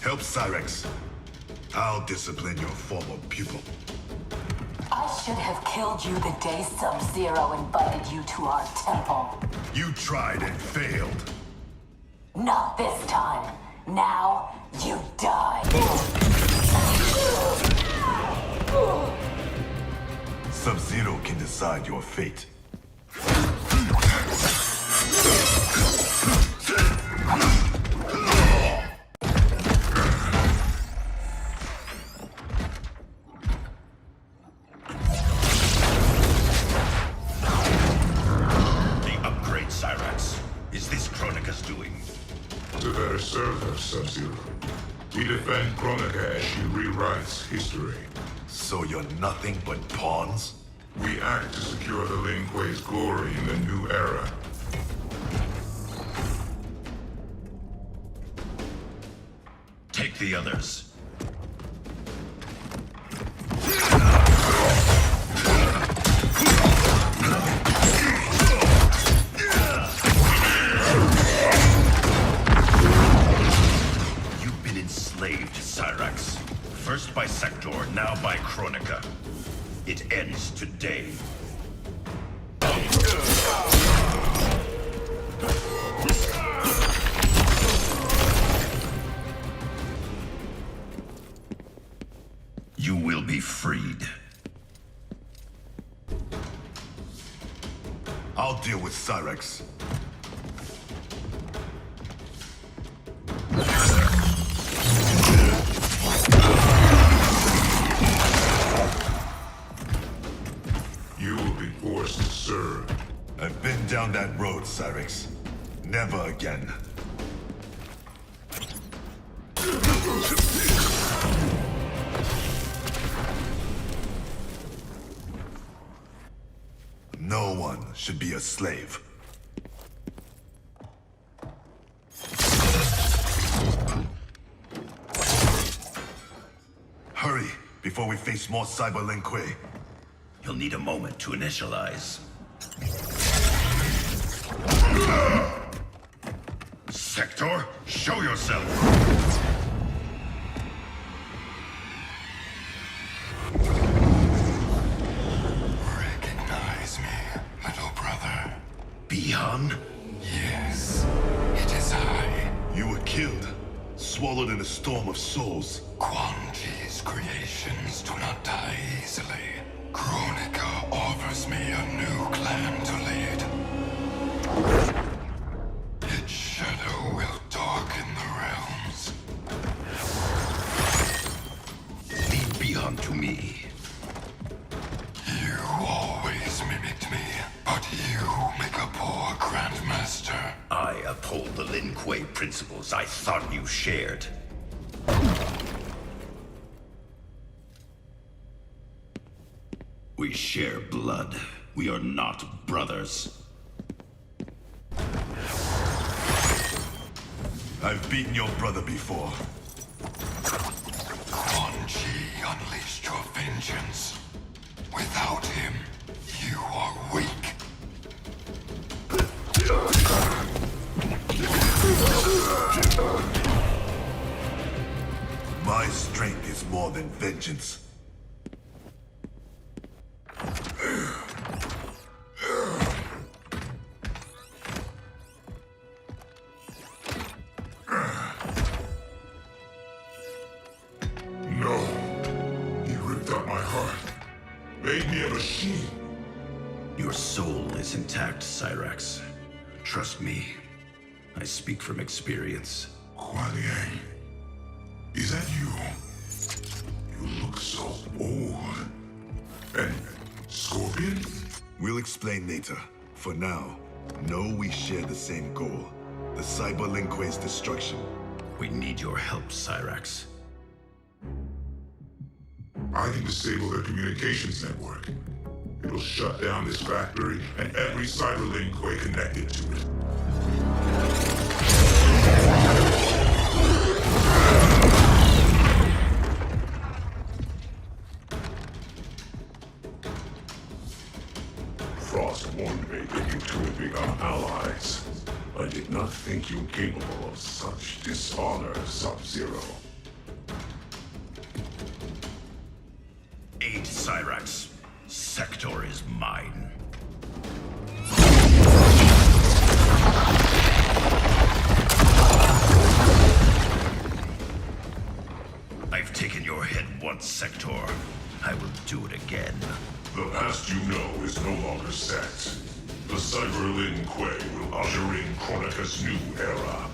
Help Cyrax. I'll discipline your former pupil. I should have killed you the day Sub-Zero invited you to our temple. You tried and failed. Not this time. Now, you die. Sub-Zero can decide your fate. better serve her, Sub-Zero. We defend Kronika as she rewrites history. So you're nothing but pawns? We act to secure the Lin Kuei's glory in the new era. Take the others. You've been enslaved, Cyrax. First by Sector, now by Kronika. It ends today. You will be freed. I'll deal with Cyrax. You will be forced to serve. I've been down that road, Cyrax. Never again. No one should be a slave. Hurry, before we face more Cyber Lin Kuei. You'll need a moment to initialize. Sector, show yourself! Recognize me, little brother. Bihan? Yes, it is I. You were killed, swallowed in a storm of souls. Quan Chi's creations do not die easily. Kronika offers me a new clan to lead. Its shadow will darken the realms. Lead Bihan to me. You always mimicked me, but you make a poor Grandmaster. I uphold the Lin Kuei principles I thought you shared. We share blood. We are not brothers. I've beaten your brother before. Quan Chi unleashed your vengeance. Without him, you are weak. My strength is more than vengeance. No. He ripped out my heart. Made me a machine. Your soul is intact, Cyrax. Trust me. I speak from experience. Kuai Liang. Is that you? You look so old. And Scorpion? We'll explain later. For now, know we share the same goal. The Cyber Lin Kuei's destruction. We need your help, Cyrax. I can disable their communications network. It'll shut down this factory and every Cyber Lin Kuei connected to it. Frost warned me that you two would become allies. I did not think you capable of such dishonor, Sub-Zero. Aid Cyrax. Sector is mine. I've taken your head once, Sector. I will do it again. The past you know is no longer set. The Cyber Lin Kuei will usher in Kronika's new era.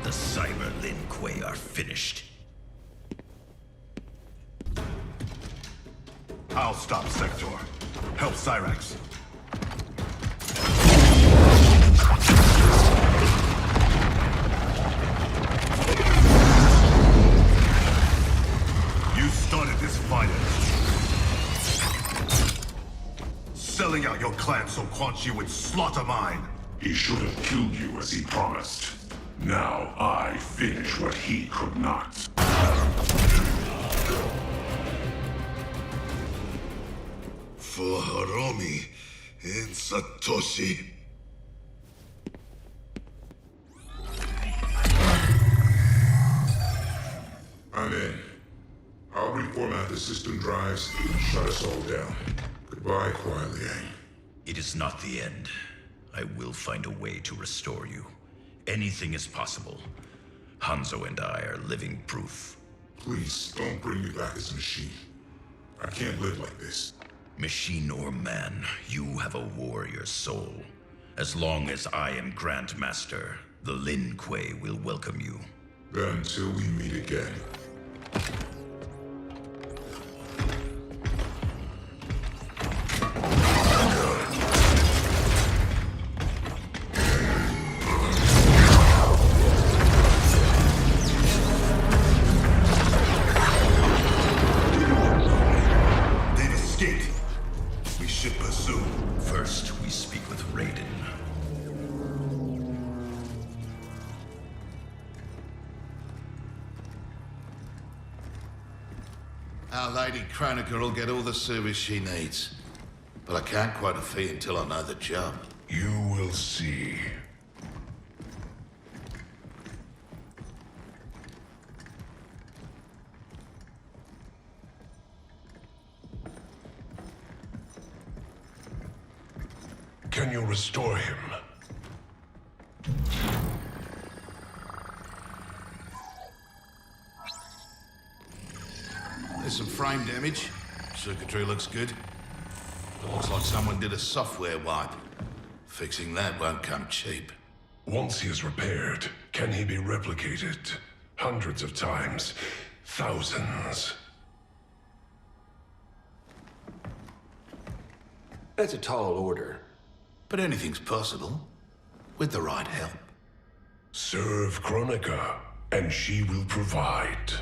The Cyber Lin Kuei are finished. I'll stop Sector. Help Cyrax. Quan Chi would slaughter mine. He should have killed you as he promised. Now I finish what he could not. For Hiromi and Satoshi. I'm in. I'll reformat the system drives and shut us all down. Goodbye, Kuai Liang. It is not the end. I will find a way to restore you. Anything is possible. Hanzo and I are living proof. Please, don't bring me back as a machine. I can't live like this. Machine or man, you have a warrior soul. As long as I am Grand Master, the Lin Kuei will welcome you. Then until we meet again. They've escaped. We should pursue. First, we speak with Raiden. Our Lady Kronika will get all the service she needs. But I can't quote a fee until I know the job. You will see. Can you restore him? There's some frame damage. Circuitry looks good. It looks like someone did a software wipe. Fixing that won't come cheap. Once he is repaired, can he be replicated? Hundreds of times. Thousands. That's a tall order. But anything's possible. With the right help. Serve Kronika, and she will provide.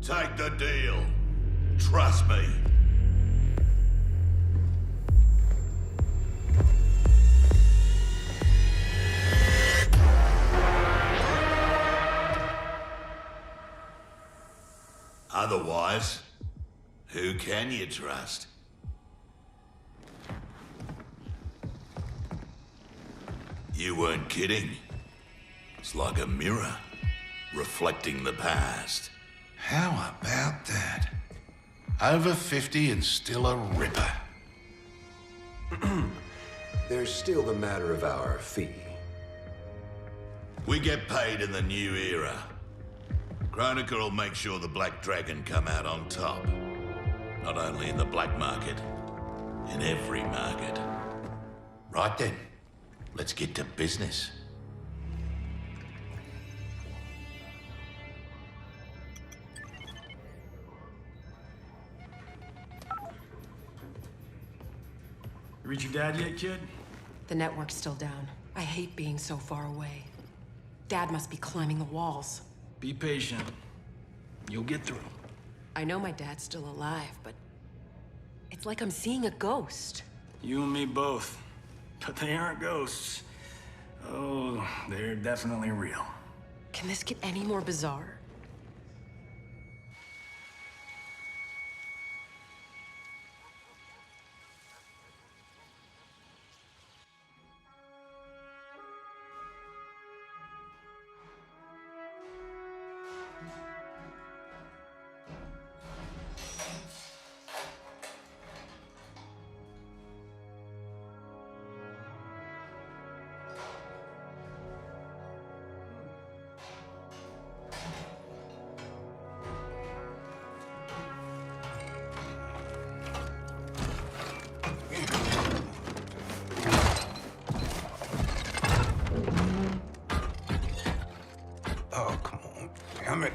Take the deal. Trust me. Otherwise, who can you trust? You weren't kidding. It's like a mirror, reflecting the past. How about that? Over 50 and still a ripper. There's still the matter of our fee. We get paid in the new era. Kronika will make sure the Black Dragon come out on top. Not only in the black market, in every market. Right then, let's get to business. You reach your dad yet, kid? The network's still down. I hate being so far away. Dad must be climbing the walls. Be patient. You'll get through. I know my dad's still alive, but it's like I'm seeing a ghost. You and me both. But they aren't ghosts. Oh, they're definitely real. Can this get any more bizarre? Oh, come on. Damn it.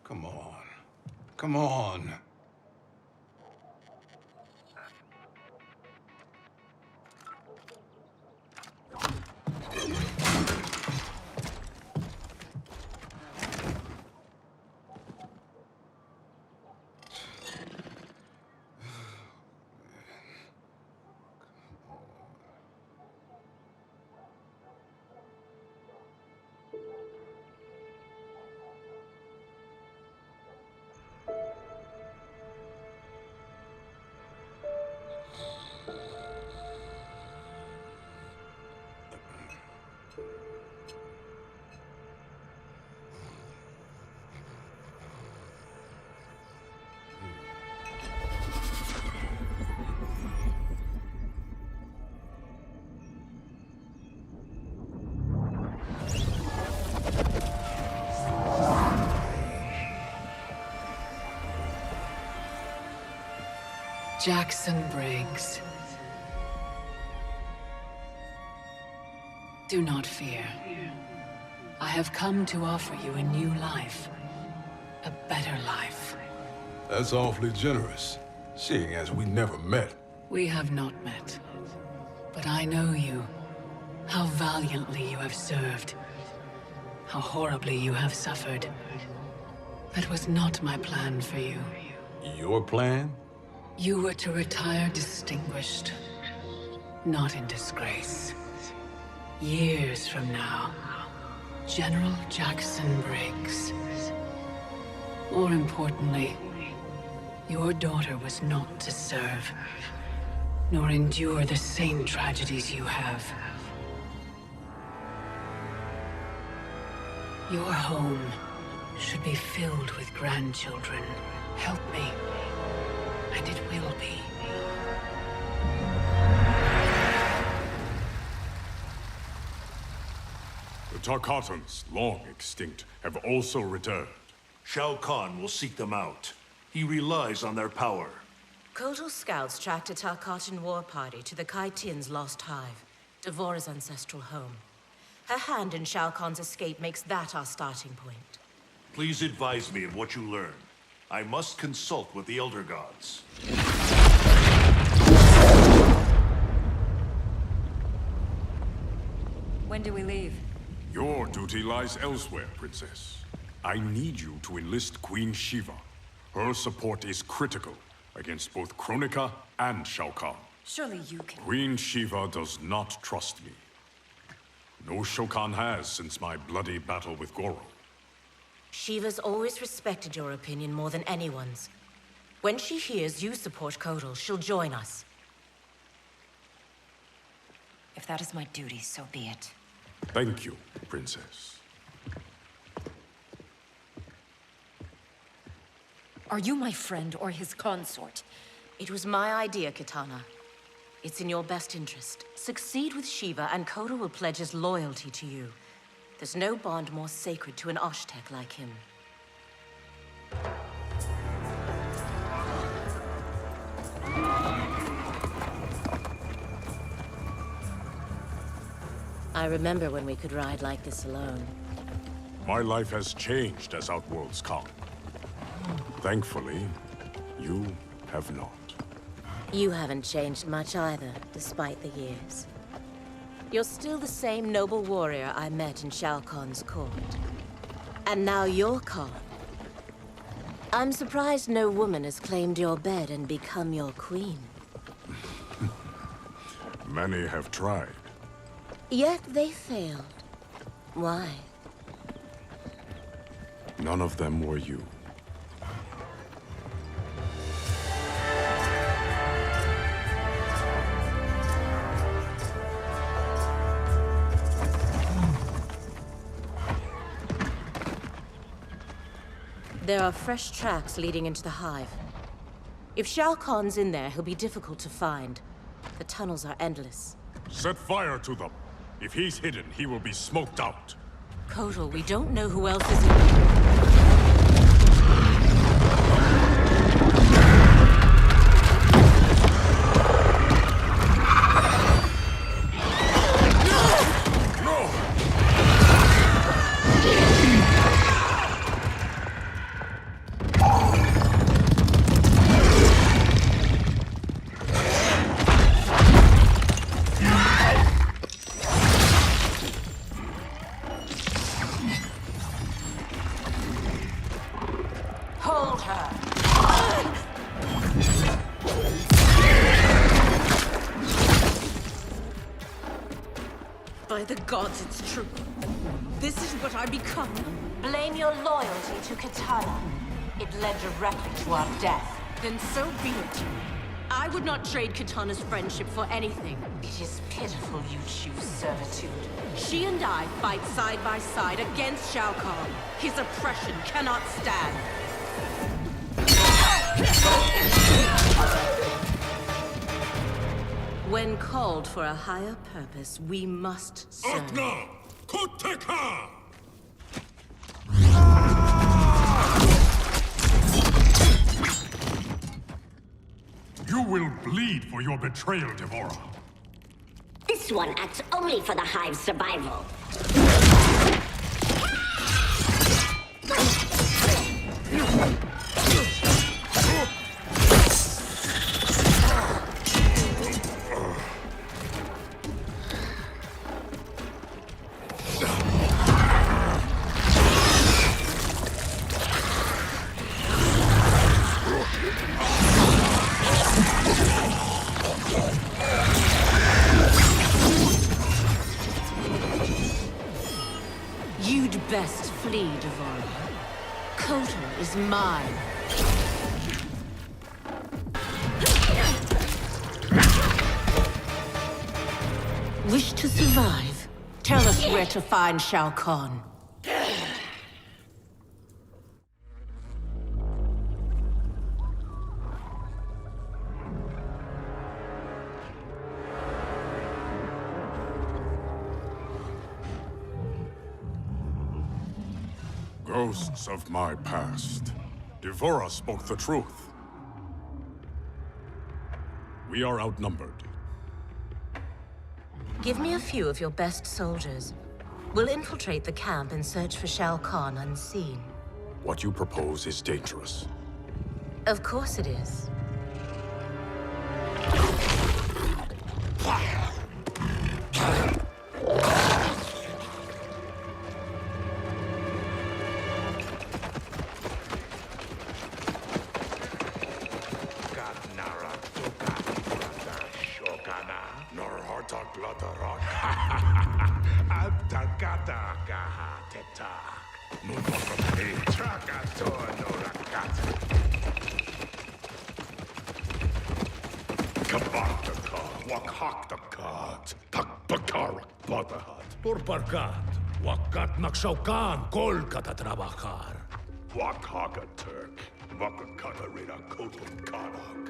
Come on. Come on. Jackson Briggs. Do not fear. I have come to offer you a new life. A better life. That's awfully generous, seeing as we never met. We have not met. But I know you. How valiantly you have served. How horribly you have suffered. That was not my plan for you. Your plan? You were to retire distinguished, not in disgrace. Years from now, General Jackson Briggs. More importantly, your daughter was not to serve, nor endure the same tragedies you have. Your home should be filled with grandchildren. Help me, and it will be. The Tarkatans, long extinct, have also returned. Shao Kahn will seek them out. He relies on their power. Kotal's scouts tracked a Tarkatan war party to the Kai Tin's lost hive, Devora's ancestral home. Her hand in Shao Kahn's escape makes that our starting point. Please advise me of what you learn. I must consult with the Elder Gods. When do we leave? Your duty lies elsewhere, Princess. I need you to enlist Queen Shiva. Her support is critical against both Kronika and Shao Kahn. Surely you can... Queen Shiva does not trust me. No Shao Kahn has since my bloody battle with Goro. Shiva's always respected your opinion more than anyone's. When she hears you support Kotal, she'll join us. If that is my duty, so be it. Thank you, Princess. Are you my friend or his consort? It was my idea, Kitana. It's in your best interest. Succeed with Shiva, and Kotal will pledge his loyalty to you. There's no bond more sacred to an Oshtek like him. I remember when we could ride like this alone. My life has changed as Outworlds come. Thankfully, you have not. You haven't changed much either, despite the years. You're still the same noble warrior I met in Shao Kahn's court. And now you're Khan. I'm surprised no woman has claimed your bed and become your queen. Many have tried. Yet they failed. Why? None of them were you. There are fresh tracks leading into the hive. If Shao Kahn's in there, he'll be difficult to find. The tunnels are endless. Set fire to them. If he's hidden, he will be smoked out. Kotal, we don't know who else is in By the gods, it's true. This is what I become. Blame your loyalty to Kitana. It led directly to our death. Then so be it. I would not trade Kitana's friendship for anything. It is pitiful you choose servitude. She and I fight side by side against Shao Kahn. His oppression cannot stand. When called for a higher purpose, we must serve. Akna! Koteka! You will bleed for your betrayal, Devora. This one acts only for the Hive's survival. You'd best flee, Devora. Kotal is mine. Wish to survive? Tell us where to find Shao Kahn. Ghosts of my past. Devora spoke the truth. We are outnumbered. Give me a few of your best soldiers. We'll infiltrate the camp and search for Shao Kahn unseen. What you propose is dangerous. Of course it is. Purparkat, wakat nagsaukan, kolkata trabajar. Wakhaka Turk, Wakakata Reda Kotal Kanak.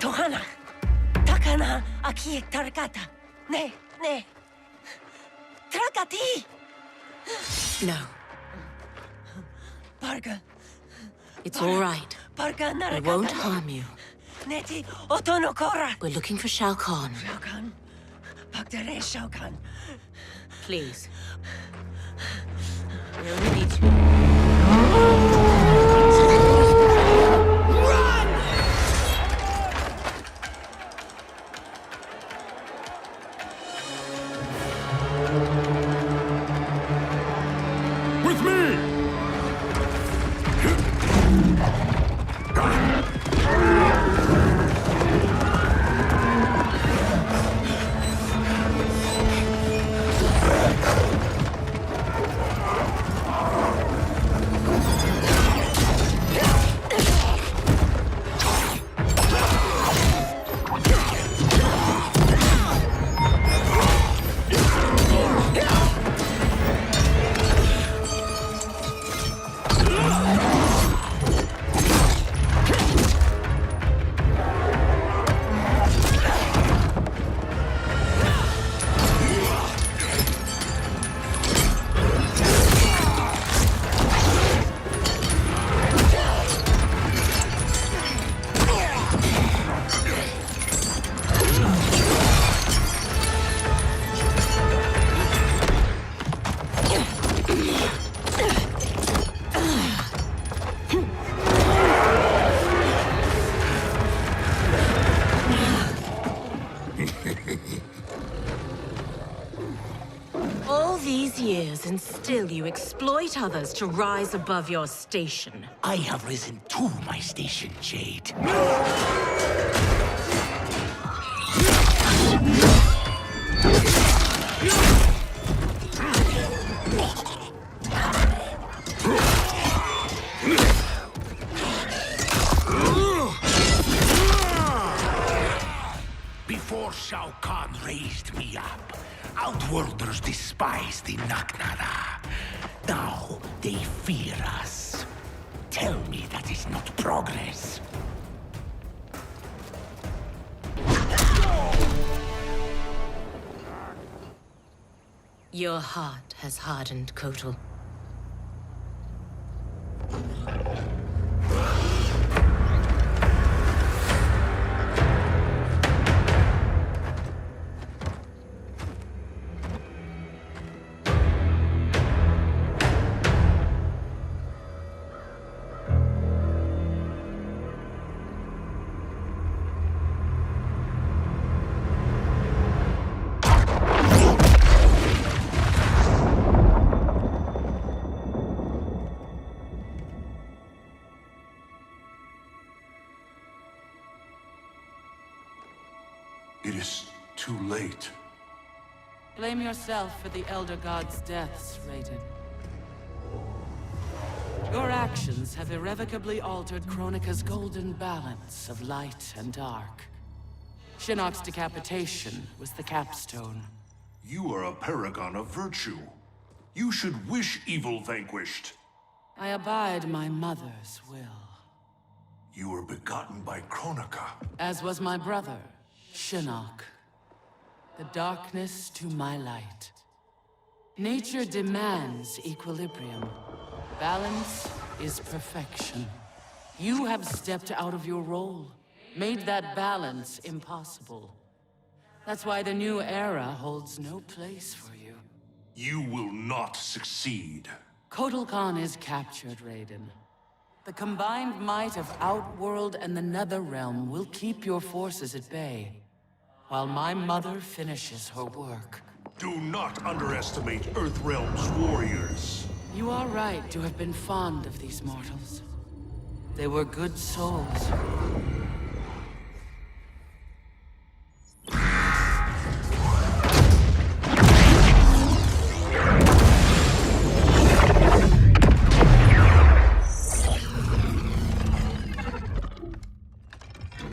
Tohana, takana aki tarkata. Ne. Trakati. No. Parga. It's all right. Parga We won't harm you. Neti otonokora. We're looking for Shao Kahn. Shao Kahn. Pagdere Shao Kahn. Please. We only need you. With me! All these years, and still you exploit others to rise above your station. I have risen to my station, Jade. Before Shao Kahn raised me up, Outworlders despised the Naknada. Now they fear us. Tell me that is not progress. Your heart has hardened, Kotal. too late. Blame yourself for the Elder God's deaths, Raiden. Your actions have irrevocably altered Kronika's golden balance of light and dark. Shinnok's decapitation was the capstone. You are a paragon of virtue. You should wish evil vanquished. I abide my mother's will. You were begotten by Kronika. As was my brother, Shinnok. The darkness to my light. Nature demands equilibrium. Balance is perfection. You have stepped out of your role, made that balance impossible. That's why the new era holds no place for you. You will not succeed. Kotal Khan is captured, Raiden. The combined might of Outworld and the Netherrealm will keep your forces at bay, while my mother finishes her work. Do not underestimate Earthrealm's warriors. You are right to have been fond of these mortals. They were good souls.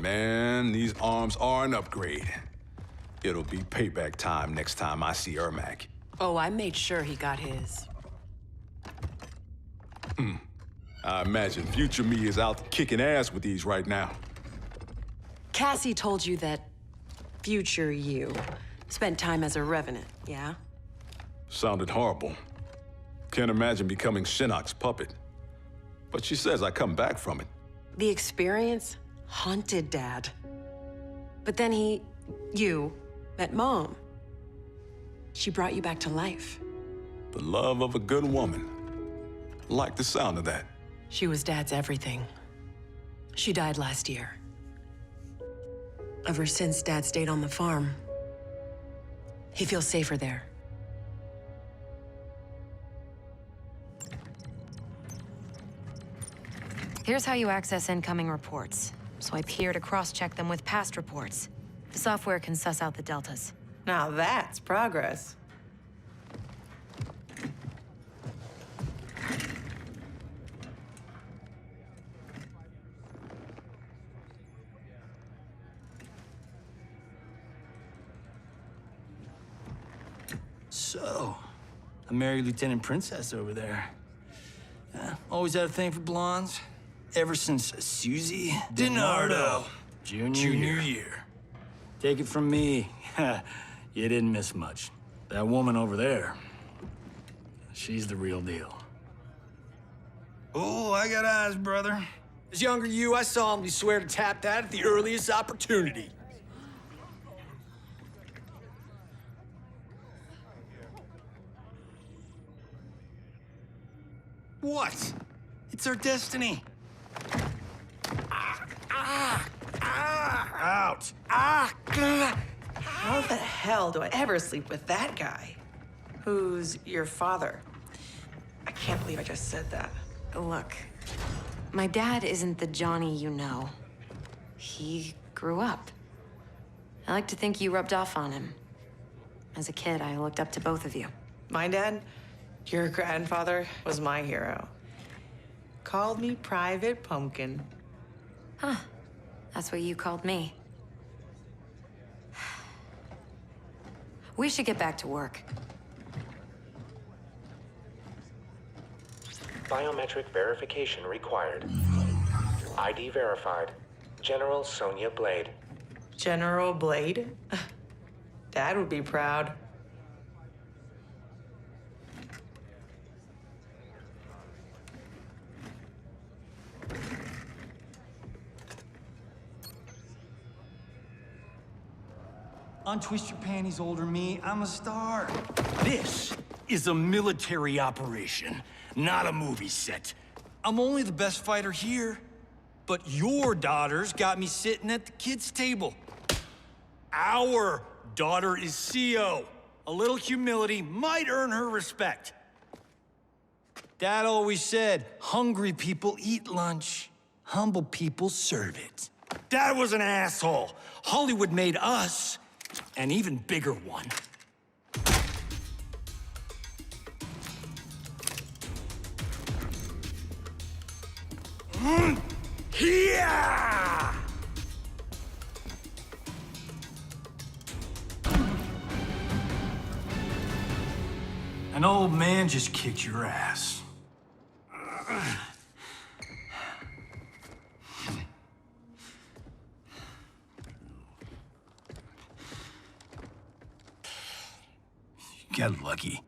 Man, these arms are an upgrade. It'll be payback time next time I see Ermac. Oh, I made sure he got his. I imagine future me is out kicking ass with these right now. Cassie told you that future you spent time as a revenant, yeah? Sounded horrible. Can't imagine becoming Shinnok's puppet. But she says I come back from it. The experience haunted Dad. But then you, met Mom. She brought you back to life. The love of a good woman. Like the sound of that. She was Dad's everything. She died last year. Ever since Dad stayed on the farm, he feels safer there. Here's how you access incoming reports. Swipe here to cross-check them with past reports. The software can suss out the deltas. Now that's progress. So, I married Lieutenant Princess over there. Always had a thing for blondes. Ever since Susie DiNardo, junior year. Take it from me, you didn't miss much. That woman over there, she's the real deal. Oh, I got eyes, brother. As younger you, I solemnly swear to tap that at the earliest opportunity. What? It's our destiny. Out. How the hell do I ever sleep with that guy? Who's your father? I can't believe I just said that. Look, my dad isn't the Johnny you know. He grew up. I like to think you rubbed off on him. As a kid, I looked up to both of you. My dad, your grandfather, was my hero. Called me Private Pumpkin. Huh. That's what you called me. We should get back to work. Biometric verification required. ID verified. General Sonia Blade. General Blade? Dad would be proud. Untwist your panties, older me. I'm a star. This is a military operation, not a movie set. I'm only the best fighter here, but your daughters got me sitting at the kids' table. Our daughter is CO. A little humility might earn her respect. Dad always said, hungry people eat lunch, humble people serve it. Dad was an asshole. Hollywood made us. An even bigger one. Yeah! An old man just kicked your ass. You got lucky.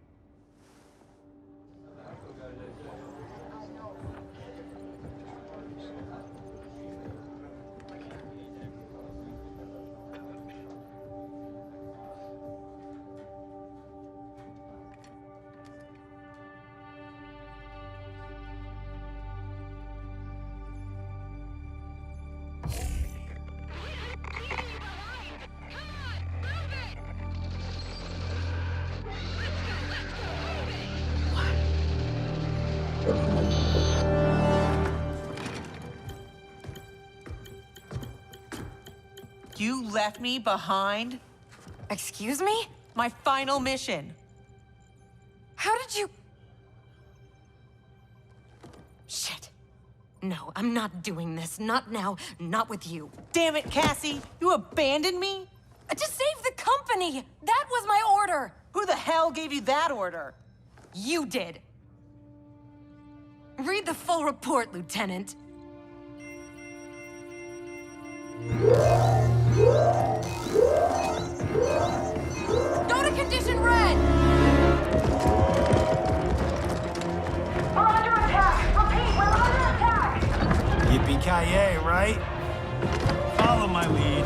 You left me behind? Excuse me? My final mission. How did you... Shit. No, I'm not doing this. Not now. Not with you. Damn it, Cassie! You abandoned me? To save the company! That was my order! Who the hell gave you that order? You did. Read the full report, Lieutenant. Go to Condition Red! We're under attack! Repeat, we're under attack! Yippee-ki-yay, right? Follow my lead.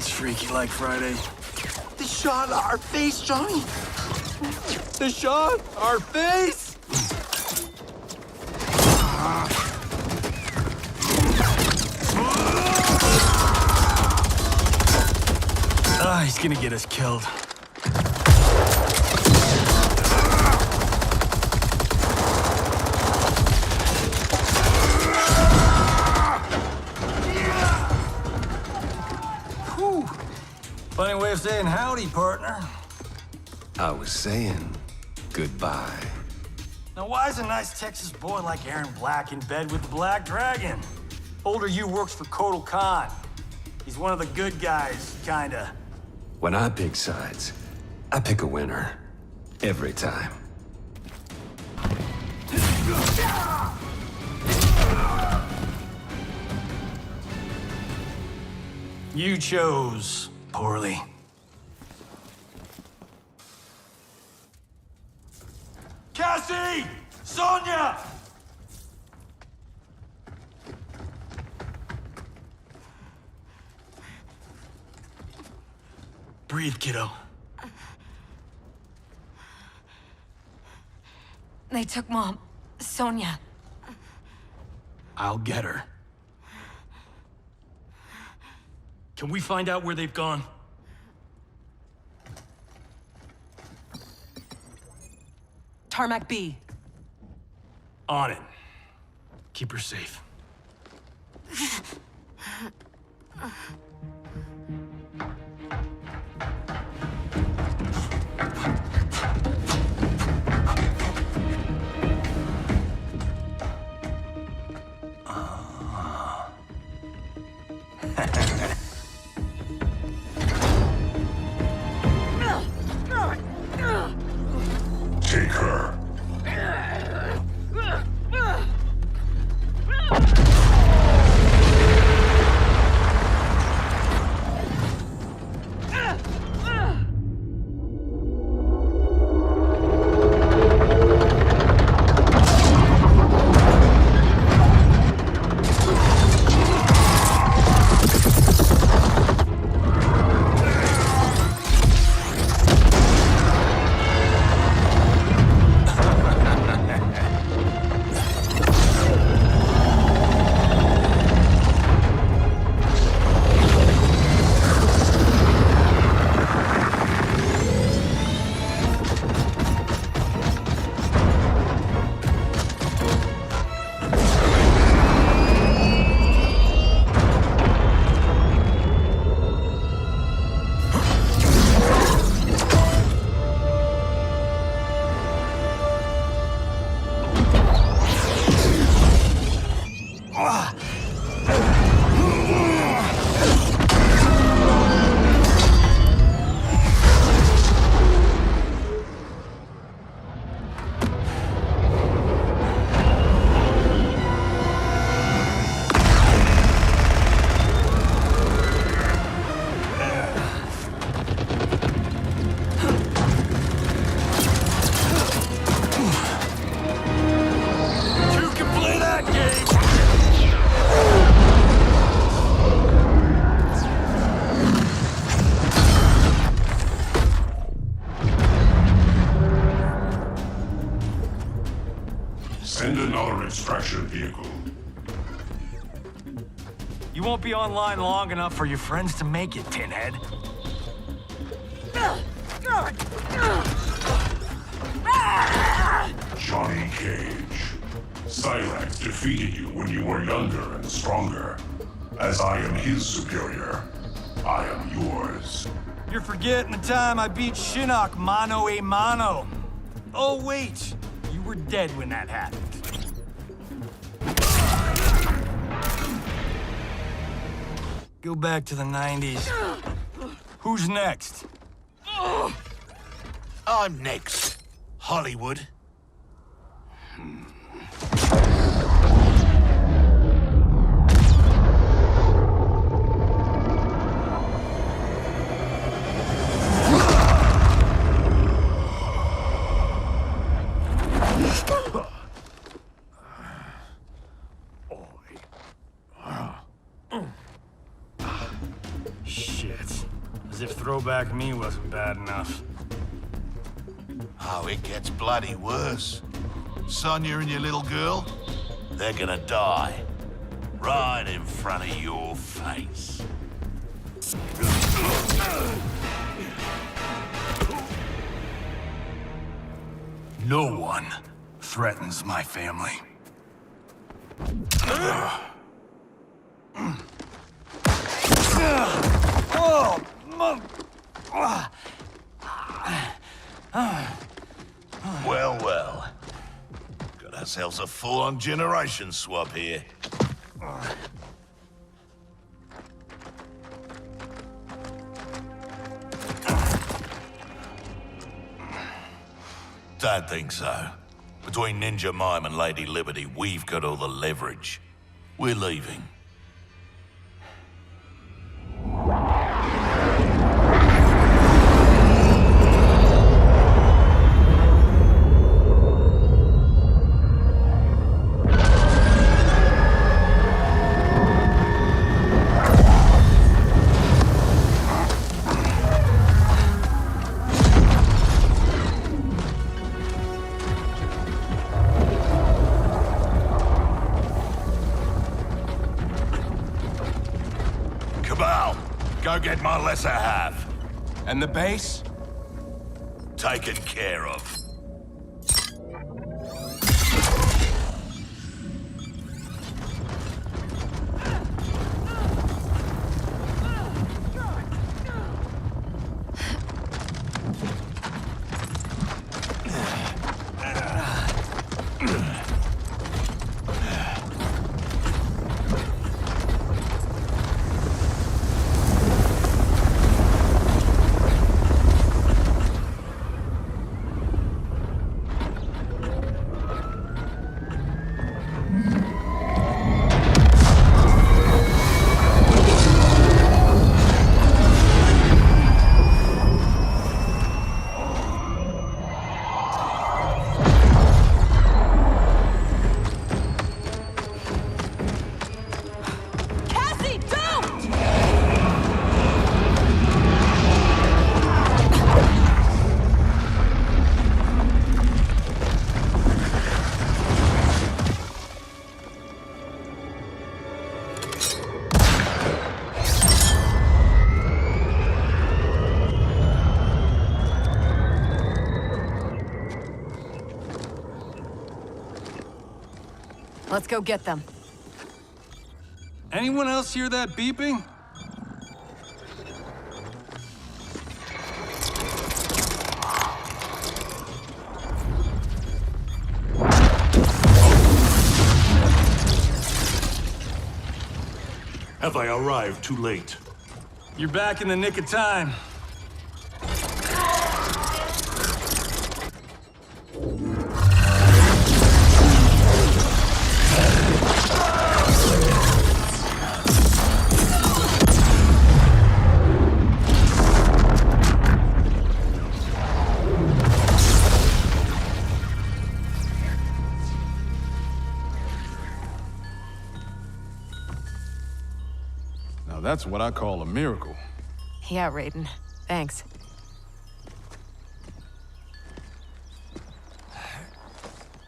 Freaky like Friday. They shot our face, Johnny. They shot our face. He's gonna get us killed. Funny way of saying howdy, partner. I was saying goodbye. Now, why is a nice Texas boy like Aaron Black in bed with the Black Dragon? Older you works for Kotal Khan. He's one of the good guys, kinda. When I pick sides, I pick a winner. Every time. You chose poorly. Cassie! Sonia! Breathe, kiddo. They took Mom. Sonia. I'll get her. Can we find out where they've gone? Tarmac B. On it. Keep her safe. Take her. Send another extraction vehicle. You won't be online long enough for your friends to make it, Pinhead. Johnny Cage. Cyrax defeated you when you were younger and stronger. As I am his superior, I am yours. You're forgetting the time I beat Shinnok mano a mano. Oh, wait. You were dead when that happened. Go back to the 90s. Who's next? I'm next. Hollywood. Shit. As if throwback me wasn't bad enough. Oh, it gets bloody worse. Sonya and your little girl, they're gonna die. Right in front of your face. No one threatens my family. Well, well. Got ourselves a full-on generation swap here. Don't think so. Between Ninja Mime and Lady Liberty, we've got all the leverage. We're leaving. Go get my lesser half. And the base? Taken care of. Let's go get them. Anyone else hear that beeping? Have I arrived too late? You're back in the nick of time. Now that's what I call a miracle. Yeah, Raiden. Thanks.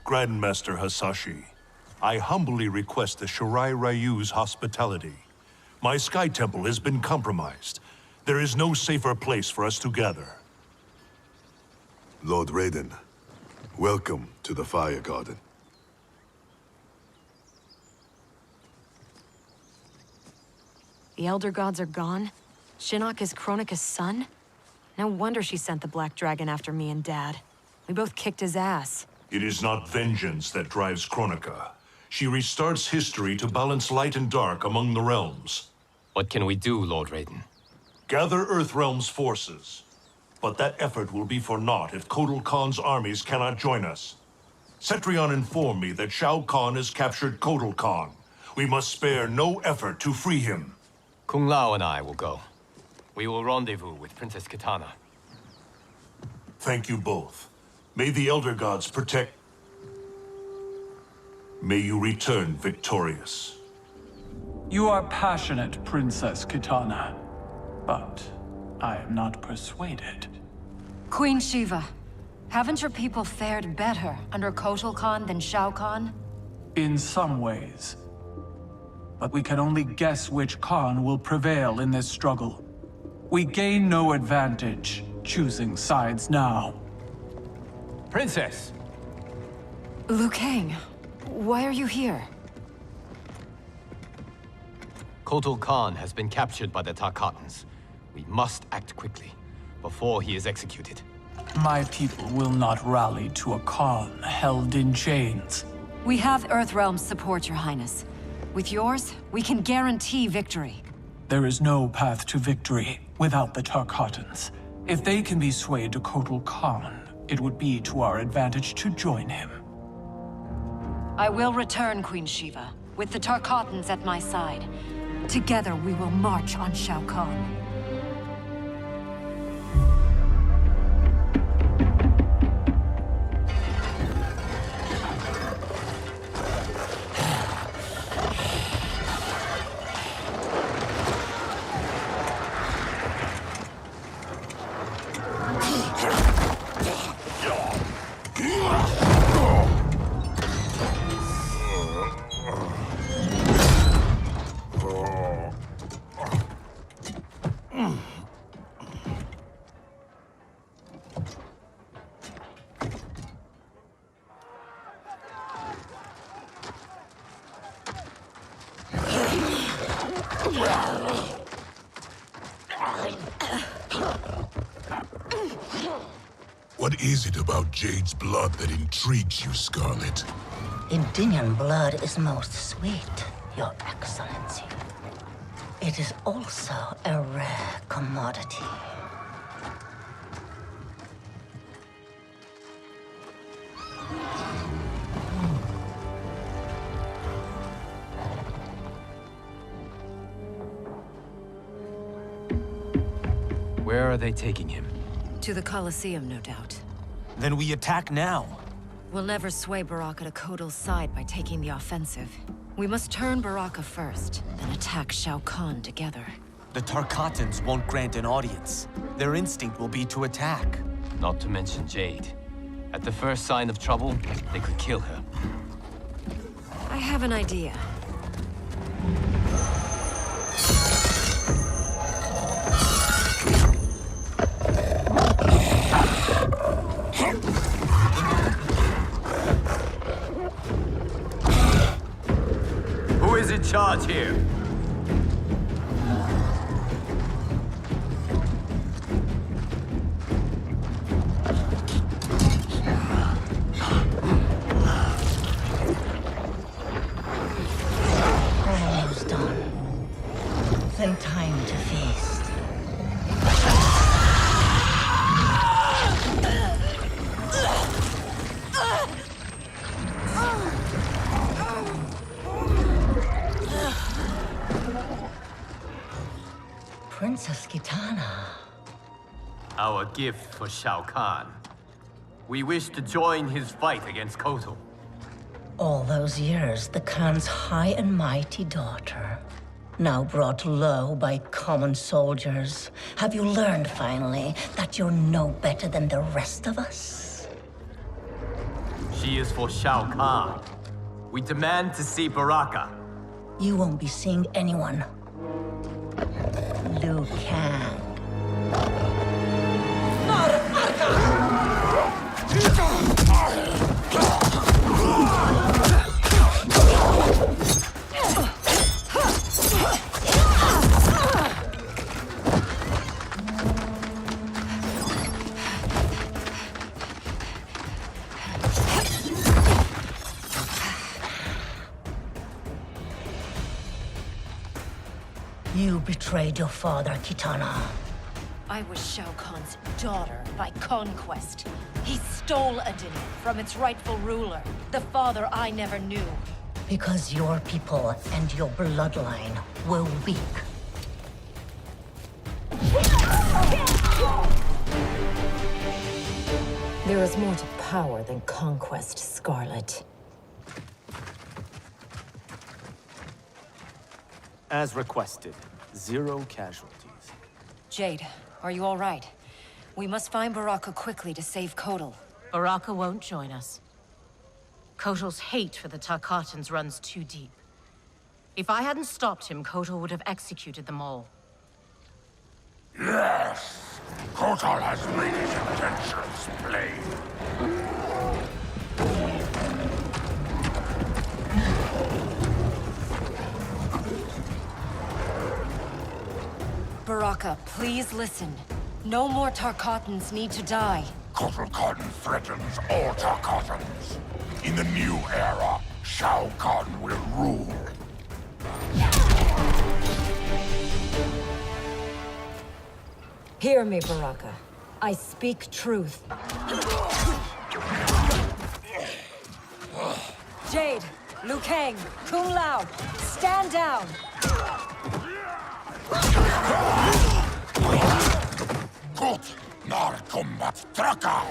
Grandmaster Hasashi, I humbly request the Shirai Ryu's hospitality. My Sky Temple has been compromised. There is no safer place for us to gather. Lord Raiden, welcome to the Fire Garden. The Elder Gods are gone? Shinnok is Kronika's son? No wonder she sent the Black Dragon after me and Dad. We both kicked his ass. It is not vengeance that drives Kronika. She restarts history to balance light and dark among the realms. What can we do, Lord Raiden? Gather Earthrealm's forces. But that effort will be for naught if Kotal Khan's armies cannot join us. Cetrion informed me that Shao Kahn has captured Kotal Khan. We must spare no effort to free him. Kung Lao and I will go. We will rendezvous with Princess Kitana. Thank you both. May the Elder Gods protect... May you return victorious. You are passionate, Princess Kitana, but I am not persuaded. Queen Shiva, haven't your people fared better under Kotal Khan than Shao Kahn? In some ways. But we can only guess which Khan will prevail in this struggle. We gain no advantage choosing sides now. Princess! Liu Kang, why are you here? Kotal Khan has been captured by the Tarkatans. We must act quickly, before he is executed. My people will not rally to a Khan held in chains. We have Earthrealm's support, Your Highness. With yours, we can guarantee victory. There is no path to victory without the Tarkatans. If they can be swayed to Kotal Khan, it would be to our advantage to join him. I will return, Queen Shiva, with the Tarkatans at my side. Together we will march on Shao Kahn. What is it about Jade's blood that intrigues you, Scarlet? Indian blood is most sweet, Your Excellency. It is also a rare commodity. Where are they taking him? To the Colosseum, no doubt. Then we attack now. We'll never sway Baraka to Kotal's side by taking the offensive. We must turn Baraka first, then attack Shao Kahn together. The Tarkatans won't grant an audience. Their instinct will be to attack. Not to mention Jade. At the first sign of trouble, they could kill her. I have an idea. Princess Kitana. Our gift for Shao Kahn. We wish to join his fight against Kotal. All those years, the Khan's high and mighty daughter. Now brought low by common soldiers. Have you learned, finally, that you're no better than the rest of us? She is for Shao Kahn. We demand to see Baraka. You won't be seeing anyone. Liu Kang. You betrayed your father, Kitana. I was Shao Kahn's daughter by conquest. He stole Adin from its rightful ruler, the father I never knew. Because your people and your bloodline were weak. There is more to power than conquest, Scarlet. As requested, 0 casualties. Jade, are you all right? We must find Baraka quickly to save Kotal. Baraka won't join us. Kotal's hate for the Tarkatans runs too deep. If I hadn't stopped him, Kotal would have executed them all. Yes! Kotal has made his intentions plain. Baraka, please listen. No more Tarkatans need to die. Kotal Khan threatens all Tarkatans. In the new era, Shao Kahn will rule. Hear me, Baraka. I speak truth. Jade, Liu Kang, Kung Lao, stand down! Gut, nar KOMBAT traka!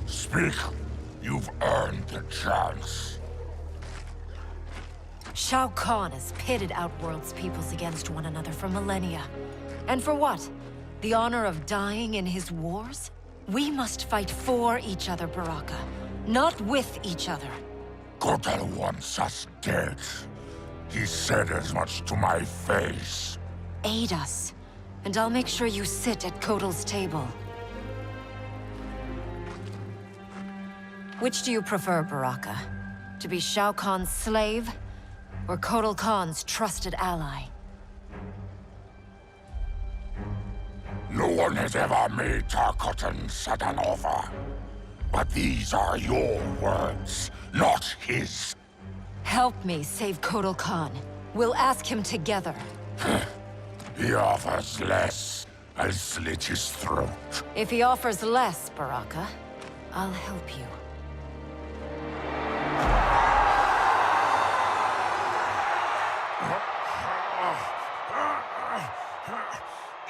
Speak. You've earned the chance. Shao Kahn has pitted Outworld's peoples against one another for millennia. And for what? The honor of dying in his wars? We must fight for each other, Baraka, not with each other. Kotal wants us dead. He said as much to my face. Aid us, and I'll make sure you sit at Kotal's table. Which do you prefer, Baraka? To be Shao Kahn's slave, or Kotal Khan's trusted ally? No one has ever made Tarkatan such an offer. But these are your words, not his. Help me save Kotal Khan. We'll ask him together. He offers less. I'll slit his throat. If he offers less, Baraka, I'll help you.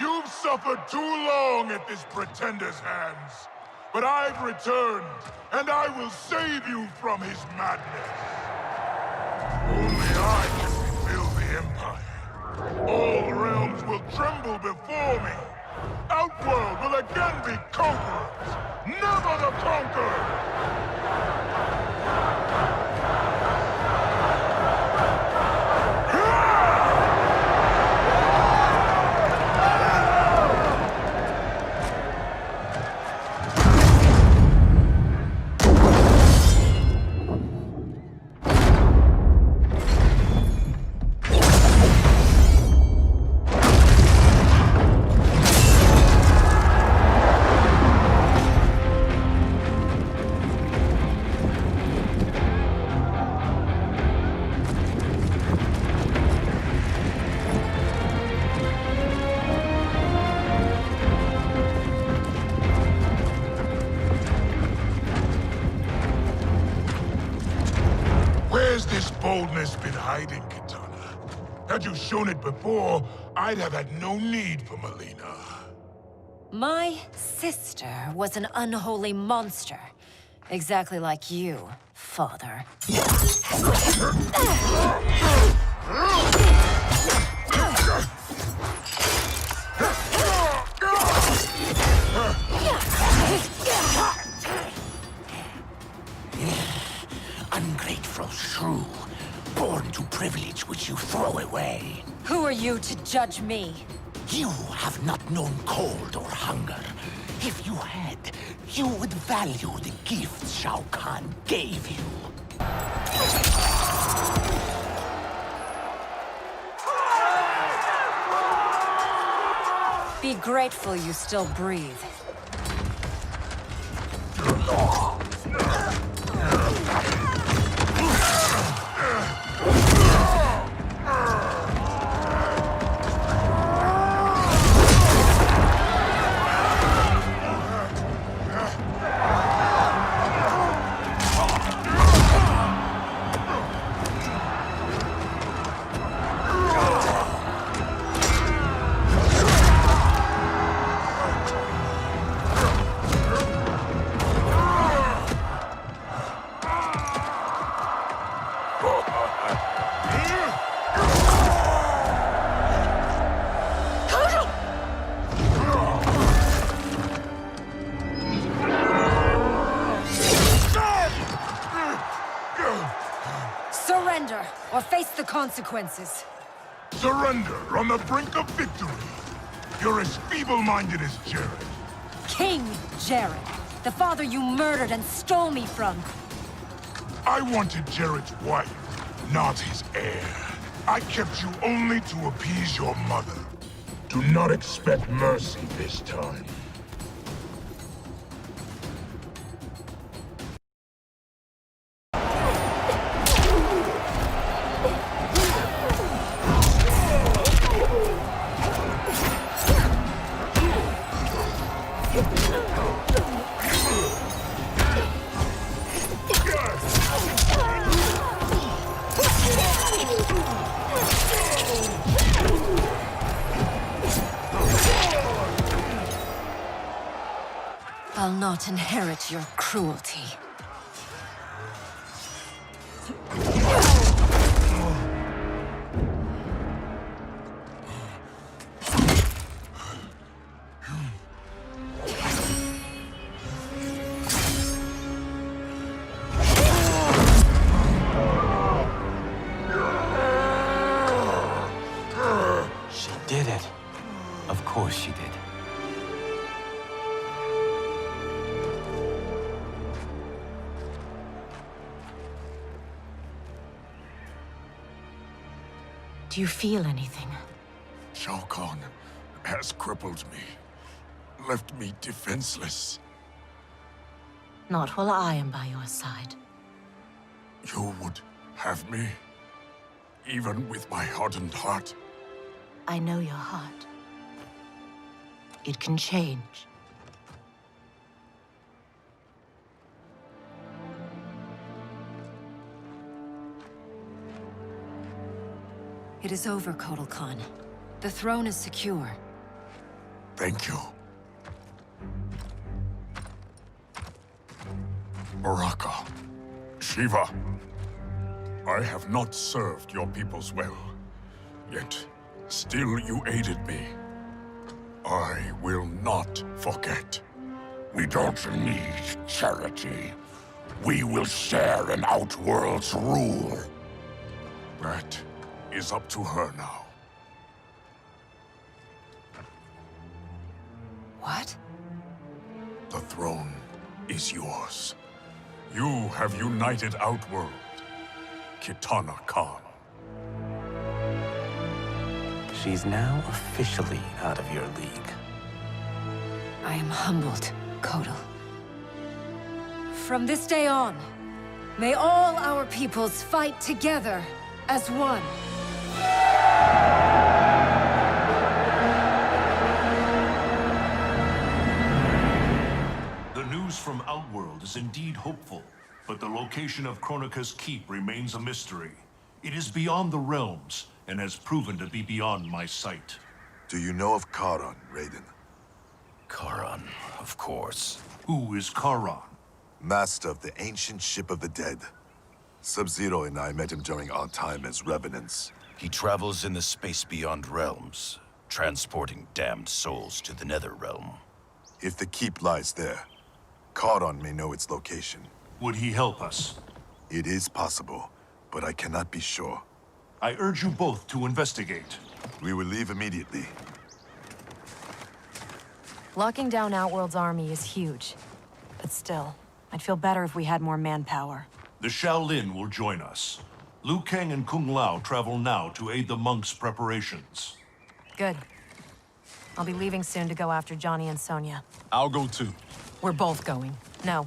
You've suffered too long at this pretender's hands. But I've returned, and I will save you from his madness. Only I can rebuild the Empire. All realms will tremble before me. Outworld will again be conquerors, never the conquered! this boldness been hiding, Kitana? Had you shown it before, I'd have had no need for Melina. My sister was an unholy monster. Exactly like you, father. Ungrateful shrew, born to privilege which you throw away. Who are you to judge me? You have not known cold or hunger. If you had, you would value the gifts Shao Kahn gave you. Be grateful you still breathe. Surrender, or face the consequences. Surrender on the brink of victory. You're as feeble-minded as Jared. King Jared, the father you murdered and stole me from. I wanted Jared's wife, not his heir. I kept you only to appease your mother. Do not expect mercy this time. I'll not inherit your cruelty. She did it. Of course she did. Do you feel anything? Shao Kahn has crippled me, left me defenseless. Not while I am by your side. You would have me, even with my hardened heart. I know your heart. It can change. It is over, Kotal Khan. The throne is secure. Thank you. Baraka, Shiva, I have not served your peoples well, yet still you aided me. I will not forget. We don't need charity. We will share in Outworld's rule. That is up to her now. What? The throne is yours. You have united Outworld, Kitana Khan. She's now officially out of your league. I am humbled, Kotal. From this day on, may all our peoples fight together as one. The news from Outworld is indeed hopeful. but the location of Kronika's keep remains a mystery. It is beyond the realms, and has proven to be beyond my sight. Do you know of Charon, Raiden? Charon, of course. Who is Charon? Master of the ancient ship of the dead. Sub-Zero and I met him during our time as revenants. He travels in the space beyond realms, transporting damned souls to the nether realm. If the keep lies there, Charon may know its location. Would he help us? It is possible, but I cannot be sure. I urge you both to investigate. We will leave immediately. Locking down Outworld's army is huge. But still, I'd feel better if we had more manpower. The Shaolin will join us. Liu Kang and Kung Lao travel now to aid the monks' preparations. Good. I'll be leaving soon to go after Johnny and Sonya. I'll go too. We're both going. No.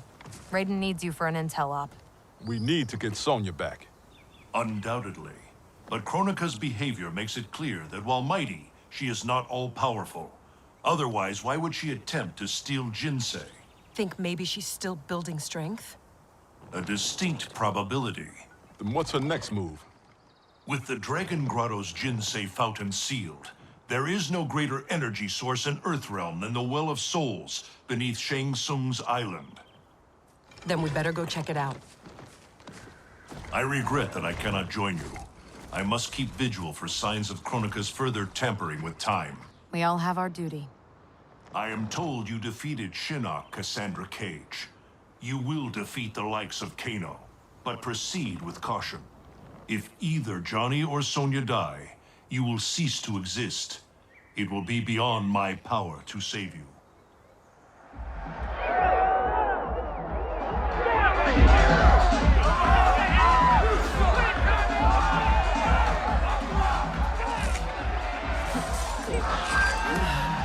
Raiden needs you for an intel op. We need to get Sonya back. Undoubtedly. But Kronika's behavior makes it clear that while mighty, she is not all-powerful. Otherwise, why would she attempt to steal Jinsei? Think maybe she's still building strength? A distinct probability. Then what's her next move? With the Dragon Grotto's Jinsei fountain sealed, there is no greater energy source in Earthrealm than the Well of Souls beneath Shang Tsung's island. Then we better go check it out. I regret that I cannot join you. I must keep vigil for signs of Kronika's further tampering with time. We all have our duty. I am told you defeated Shinnok, Cassandra Cage. You will defeat the likes of Kano, but proceed with caution. If either Johnny or Sonya die, you will cease to exist. It will be beyond my power to save you.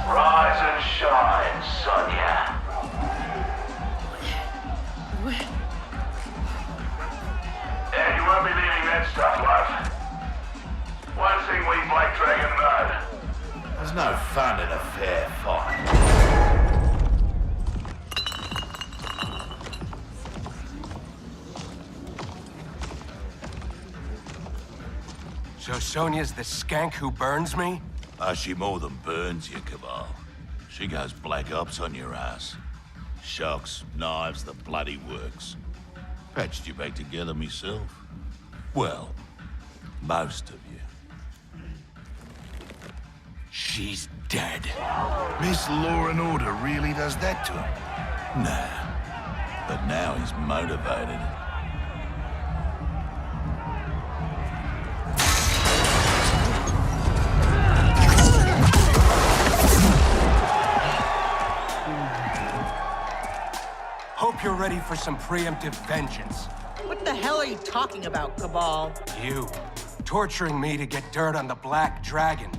Rise and shine, Sonya. Yeah, you won't be leaving that stuff, love. One thing we Black Dragon know. There's no fun in a fair fight. So Sonya's the skank who burns me? She more than burns you, Cabal. She goes black ops on your ass. Shocks, knives, the bloody works. Patched you back together myself. Well, most of you. She's dead. Miss Law and Order really does that to him? Nah. But now he's motivated. Hope you're ready for some preemptive vengeance. What the hell are you talking about, Cabal? You, torturing me to get dirt on the Black Dragon.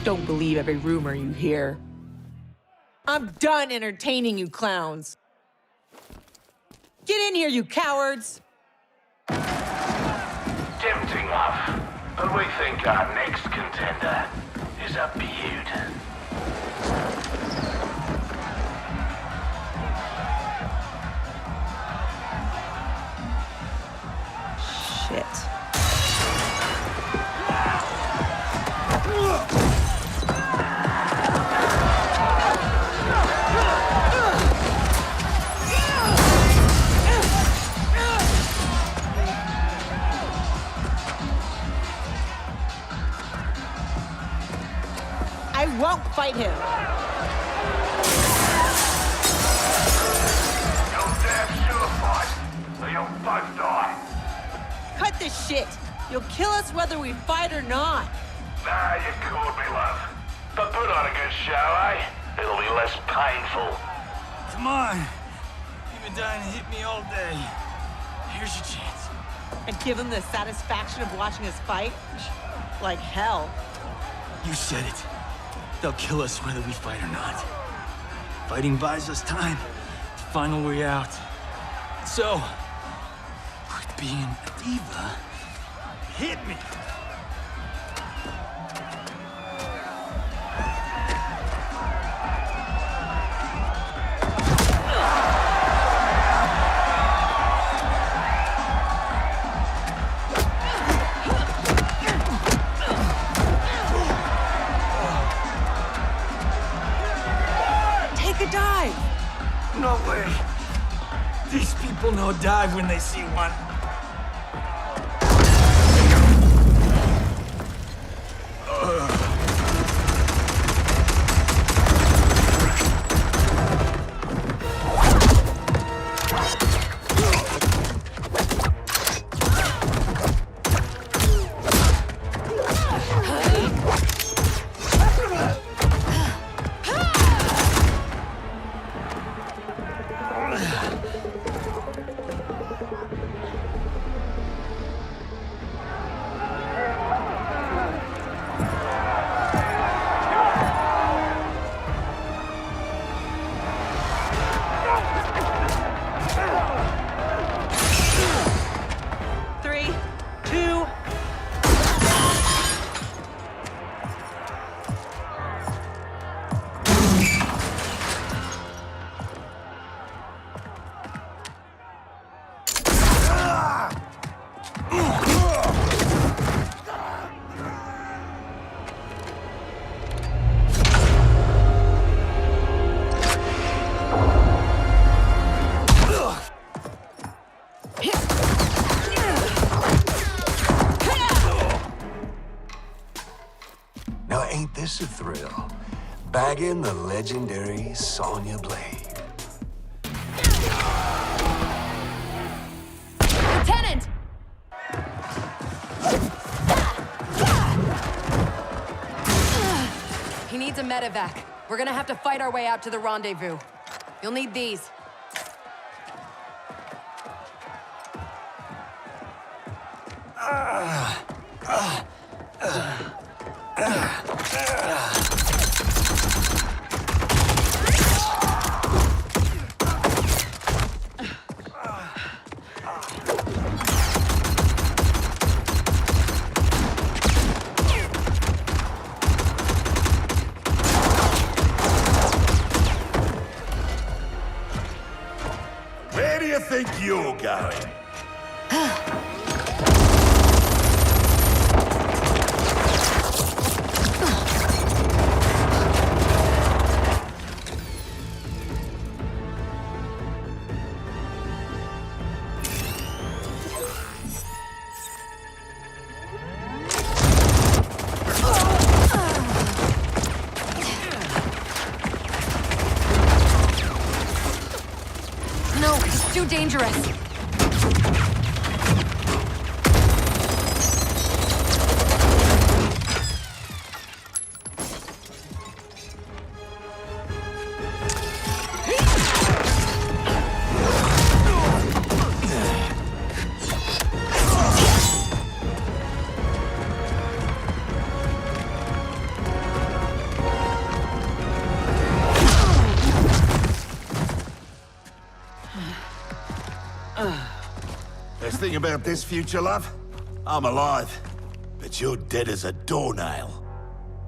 Don't believe every rumor you hear. I'm done entertaining you clowns. Get in here, you cowards! Tempting, love. But we think our next contender is a beaut. Shit. I won't fight him. You'll damn sure fight, or you'll both die. Cut this shit. You'll kill us whether we fight or not. Nah, you caught me, love. But put on a good show, eh? It'll be less painful. Come on. You've been dying to hit me all day. Here's your chance. And give him the satisfaction of watching us fight? Like hell. You said it. They'll kill us whether we fight or not. Fighting buys us time to find a way out. So, quit being a diva. Hit me. take a dive. No way. These people know dive when they see one. Ain't this a thrill? Bagging the legendary Sonya Blade. Lieutenant! He needs a medevac. We're gonna have to fight our way out to the rendezvous. You'll need these. Where do you think you're going? No, it's too dangerous. Best thing about this future, love? I'm alive, but you're dead as a doornail.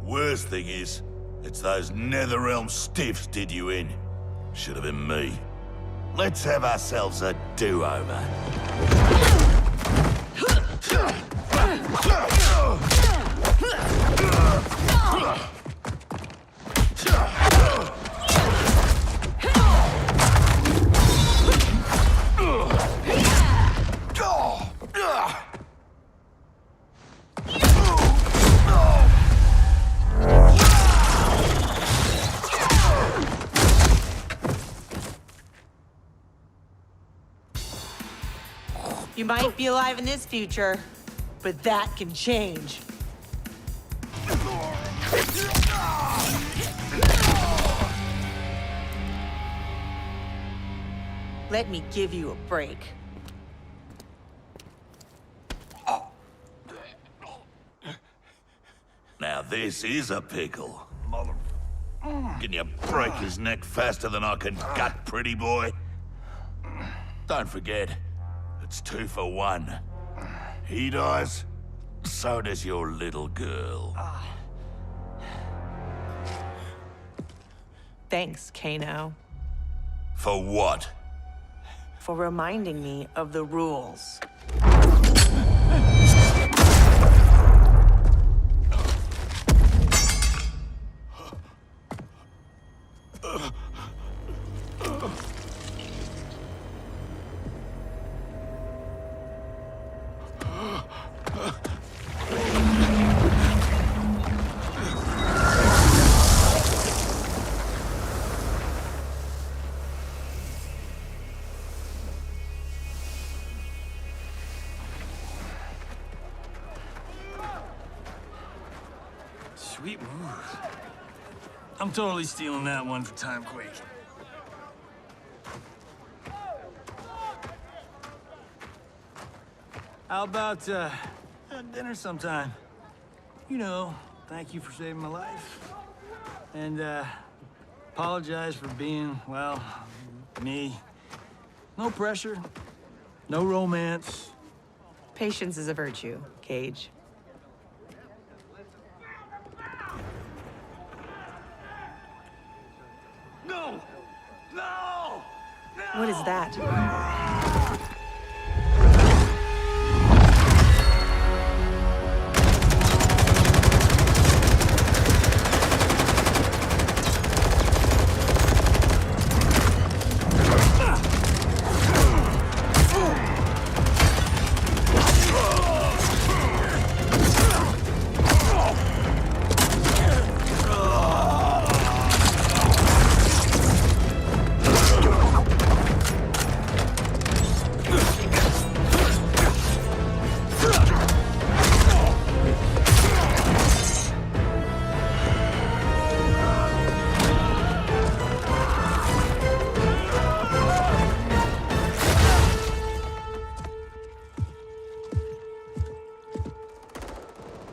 Worst thing is, it's those Netherrealm stiffs did you in. Should have been me. Let's have ourselves a do-over. You might be alive in this future, but that can change. Let me give you a break. Now this is a pickle. Can you break his neck faster than I can gut, pretty boy? Don't forget, it's 2 for 1. He dies, so does your little girl. Thanks, Kano. For what? For reminding me of the rules. Sweet move. I'm totally stealing that one for Timequake. How about, dinner sometime? You know, thank you for saving my life. And, apologize for being, well, me. No pressure, no romance. Patience is a virtue, Cage. No! No! No! What is that?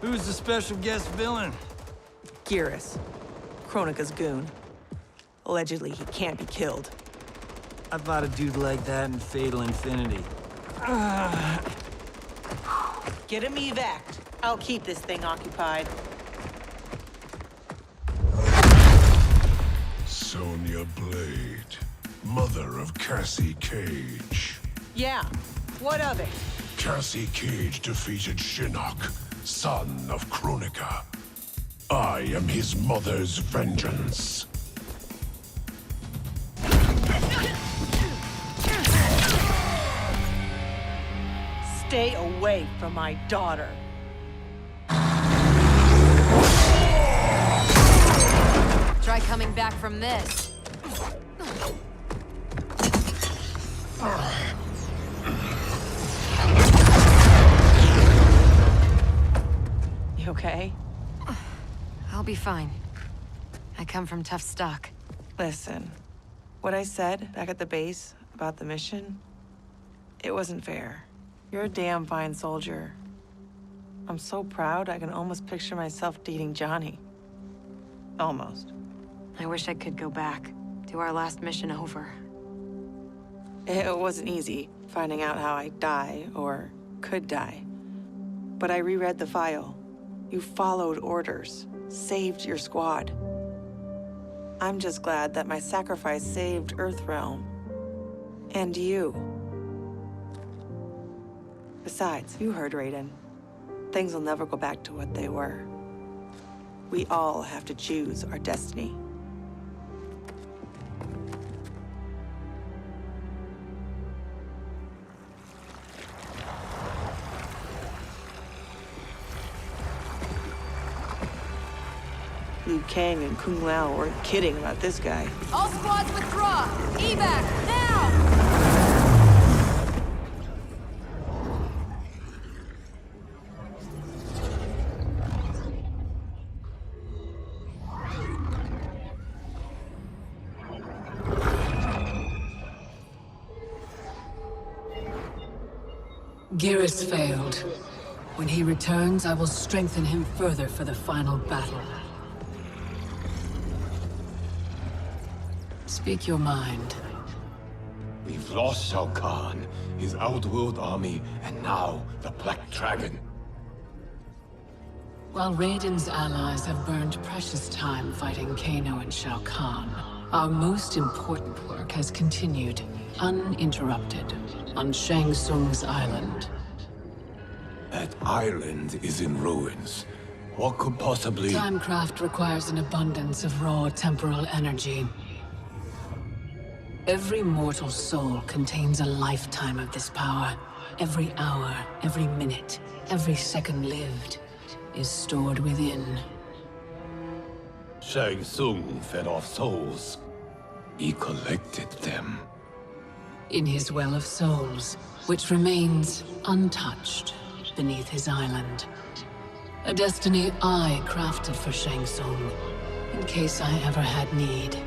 Who's the special guest villain? Geras, Kronika's goon. Allegedly, he can't be killed. I fought a dude like that in Fatal Infinity. Get him evac'd. I'll keep this thing occupied. Sonya Blade, mother of Cassie Cage. Yeah, what of it? Cassie Cage defeated Shinnok, son of Kronika. I am his mother's vengeance. Stay away from my daughter. Try coming back from this. You okay? I'll be fine. I come from tough stock. Listen, what I said back at the base about the mission, it wasn't fair. You're a damn fine soldier. I'm so proud I can almost picture myself dating Johnny. Almost. I wish I could go back. Do our last mission over. It wasn't easy finding out how I'd die, or could die. But I reread the file. You followed orders, saved your squad. I'm just glad that my sacrifice saved Earthrealm. And you. Besides, you heard Raiden. Things will never go back to what they were. We all have to choose our destiny. Liu Kang and Kung Lao weren't kidding about this guy. All squads withdraw! Evac, now! Geras failed. When he returns, I will strengthen him further for the final battle. Speak your mind. We've lost Shao Kahn, his Outworld army, and now the Black Dragon. While Raiden's allies have burned precious time fighting Kano and Shao Kahn, our most important work has continued, uninterrupted, on Shang Tsung's island. That island is in ruins. What could possibly... Timecraft requires an abundance of raw temporal energy. Every mortal soul contains a lifetime of this power. Every hour, every minute, every second lived is stored within. Shang Tsung fed off souls. He collected them. In his well of souls, which remains untouched beneath his island. A destiny I crafted for Shang Tsung, in case I ever had need.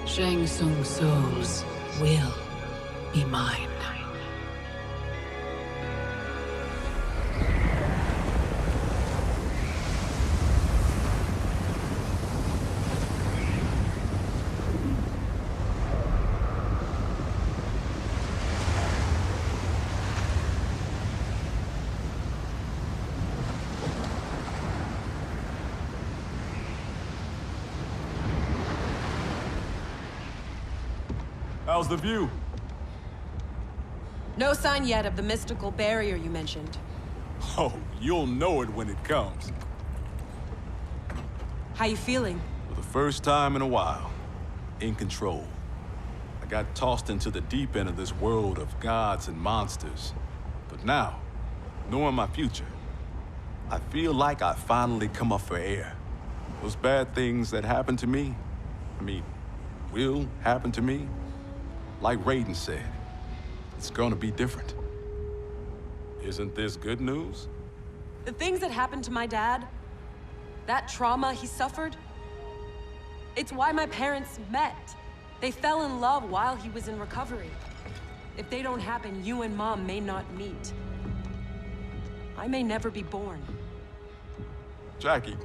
Shang Tsung's souls will be mine. How's the view? No sign yet of the mystical barrier you mentioned. Oh, you'll know it when it comes. How you feeling? For the first time in a while, in control. I got tossed into the deep end of this world of gods and monsters. But now, knowing my future, I feel like I finally come up for air. Those bad things that happened to me, will happen to me. Like Raiden said, it's gonna be different. Isn't this good news? The things that happened to my dad, that trauma he suffered, it's why my parents met. They fell in love while he was in recovery. If they don't happen, you and Mom may not meet. I may never be born. Jackie,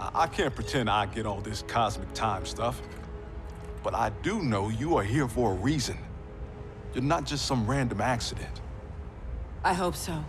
I can't pretend I get all this cosmic time stuff. But I do know you are here for a reason. You're not just some random accident. I hope so.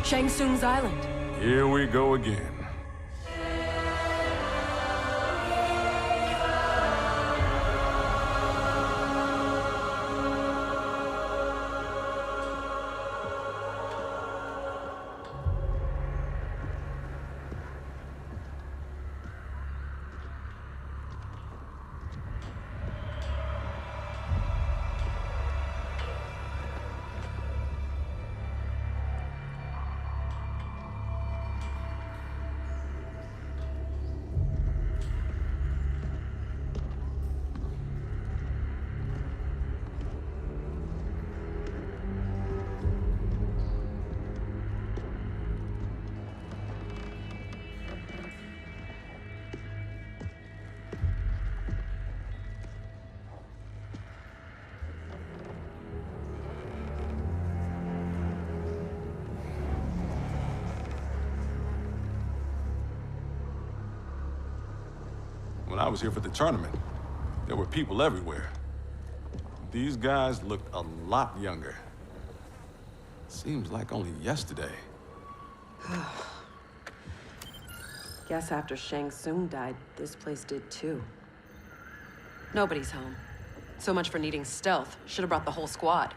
Shang Tsung's island. Here we go again. When I was here for the tournament, there were people everywhere. These guys looked a lot younger. Seems like only yesterday. Guess after Shang Tsung died, this place did too. Nobody's home. So much for needing stealth. Should have brought the whole squad.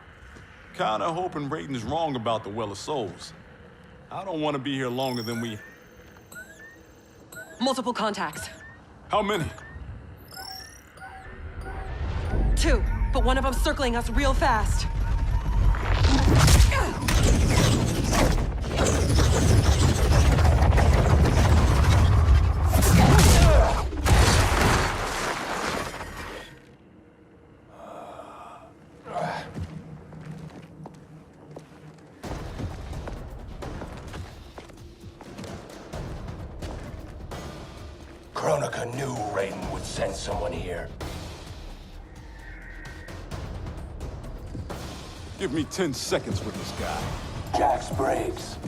Kinda hoping Raiden's wrong about the Well of Souls. I don't want to be here longer than we... Multiple contacts. How many? 2, but one of them's circling us real fast. Kronika knew Raiden would send someone here. Give me 10 seconds with this guy. Jax Briggs.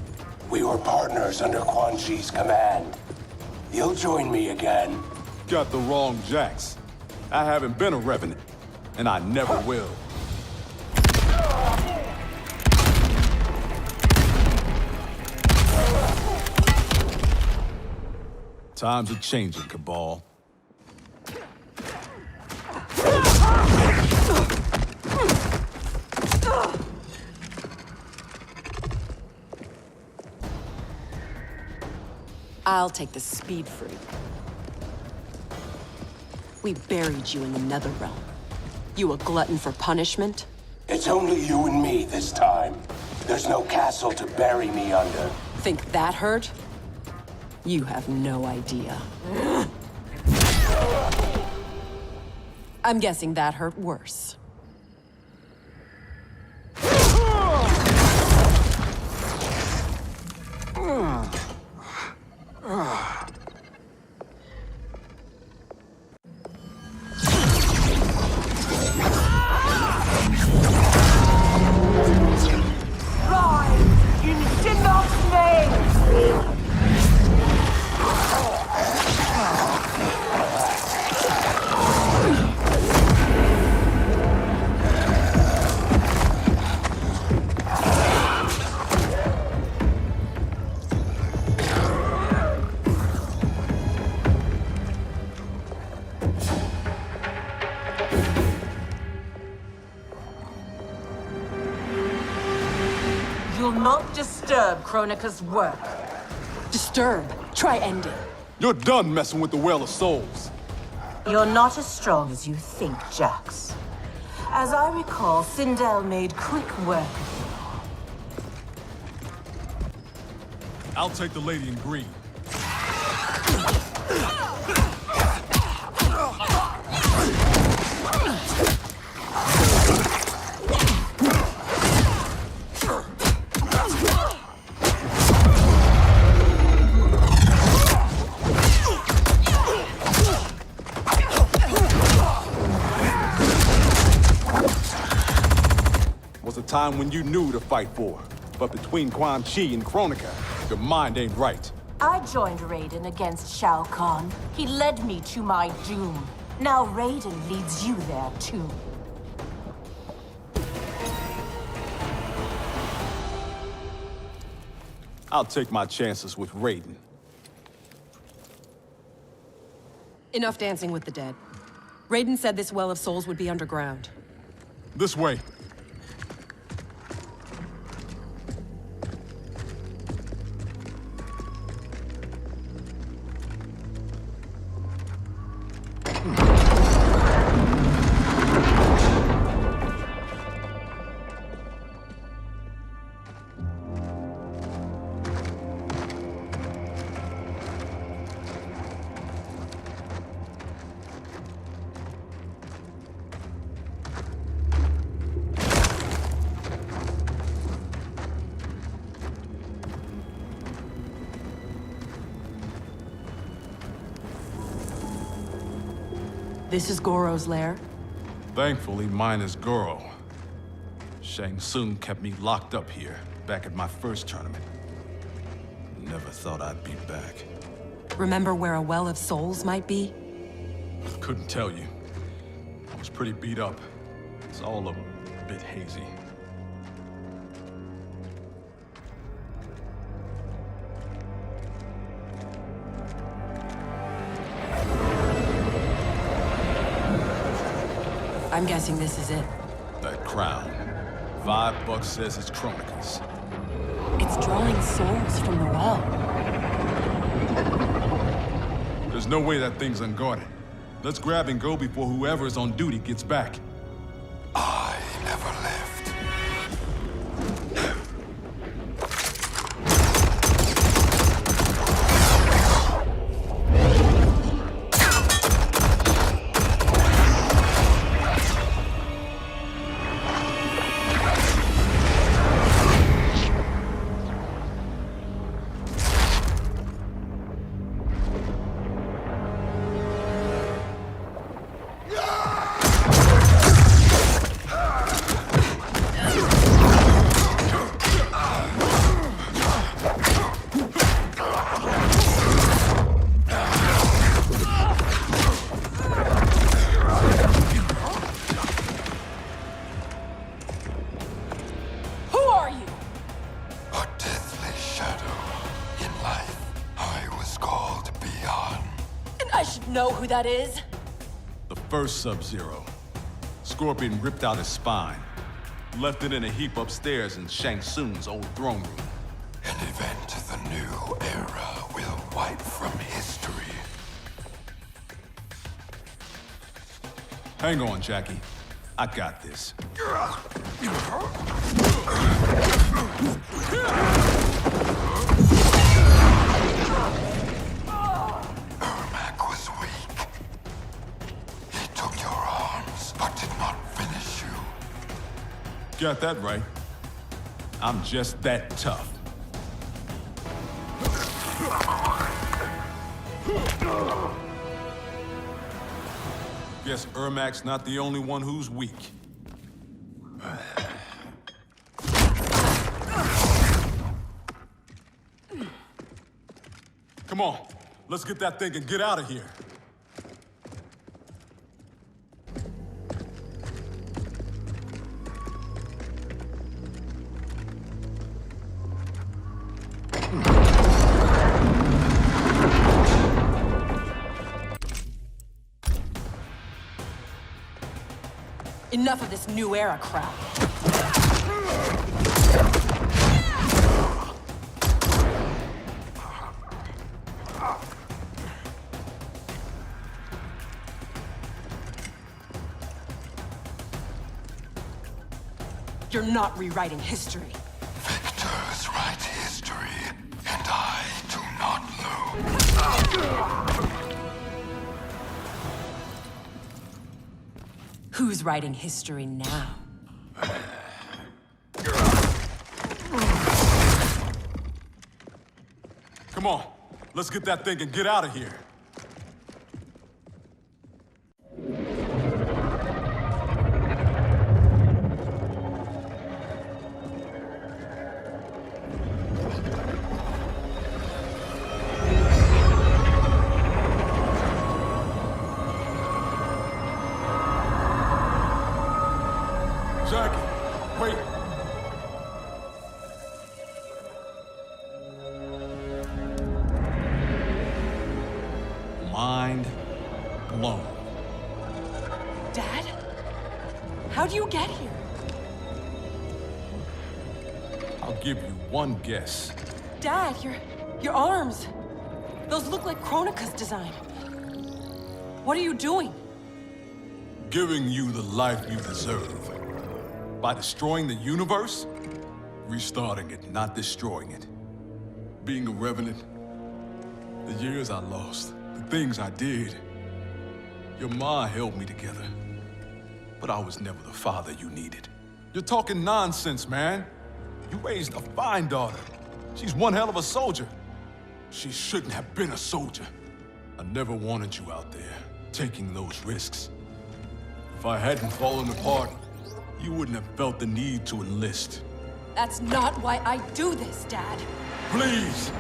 We were partners under Quan Chi's command. You'll join me again. Got the wrong Jax. I haven't been a Revenant, and I never will. Times are changing, Cabal. I'll take the speed freak. We buried you in the Netherrealm. You a glutton for punishment? It's only you and me this time. There's no castle to bury me under. Think that hurt? You have no idea. I'm guessing that hurt worse. You'll not disturb Kronika's work. Disturb. Try ending. You're done messing with the Well of Souls. You're not as strong as you think, Jax. As I recall, Sindel made quick work of you. I'll take the lady in green. Time when you knew to fight for. But between Quan Chi and Kronika, your mind ain't right. I joined Raiden against Shao Kahn. He led me to my doom. Now Raiden leads you there, too. I'll take my chances with Raiden. Enough dancing with the dead. Raiden said this Well of Souls would be underground. This way. This is Goro's lair? Thankfully, mine is Goro. Shang Tsung kept me locked up here, back at my first tournament. Never thought I'd be back. Remember where a Well of Souls might be? Couldn't tell you. I was pretty beat up. It's all a bit hazy. I'm guessing this is it. That crown. $5 says it's Kronika's. It's drawing souls from the well. There's no way that thing's unguarded. Let's grab and go before whoever's on duty gets back. I never left. I should know who that is. The first Sub-Zero. Scorpion ripped out his spine, left it in a heap upstairs in Shang Tsung's old throne room. An event the new era will wipe from history. Hang on, Jackie. I got this. Ermac was weak. He took your arms, but did not finish you. Got that right. I'm just that tough. Guess Ermac's not the only one who's weak. Come on, let's get that thing and get out of here. Enough of this new era crap. You're not rewriting history. Victors write history, and I do not lose. Who's writing history now? Come on, let's get that thing and get out of here. Jackie, wait. Mind blown. Dad? How'd you get here? I'll give you one guess. Dad, your arms. Those look like Kronika's design. What are you doing? Giving you the life you deserve. By destroying the universe, restarting it, not destroying it. Being a revenant, the years I lost, the things I did. Your ma held me together, but I was never the father you needed. You're talking nonsense, man. You raised a fine daughter. She's one hell of a soldier. She shouldn't have been a soldier. I never wanted you out there, taking those risks. If I hadn't fallen apart, you wouldn't have felt the need to enlist. That's not why I do this, Dad. Please!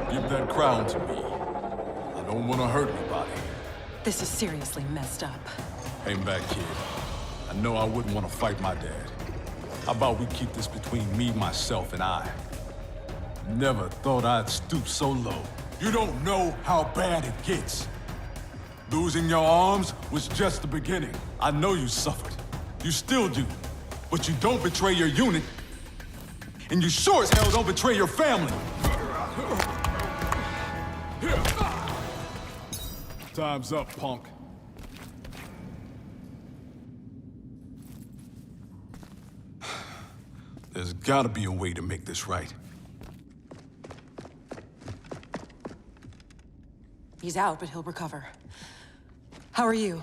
Give that crown to me. I don't want to hurt anybody. This is seriously messed up. Hang back, kid. I know I wouldn't want to fight my dad. How about we keep this between me, myself, and I? Never thought I'd stoop so low. You don't know how bad it gets. Losing your arms was just the beginning. I know you suffered. You still do. But you don't betray your unit. And you sure as hell don't betray your family. Time's up, punk. There's gotta be a way to make this right. He's out, but he'll recover. How are you?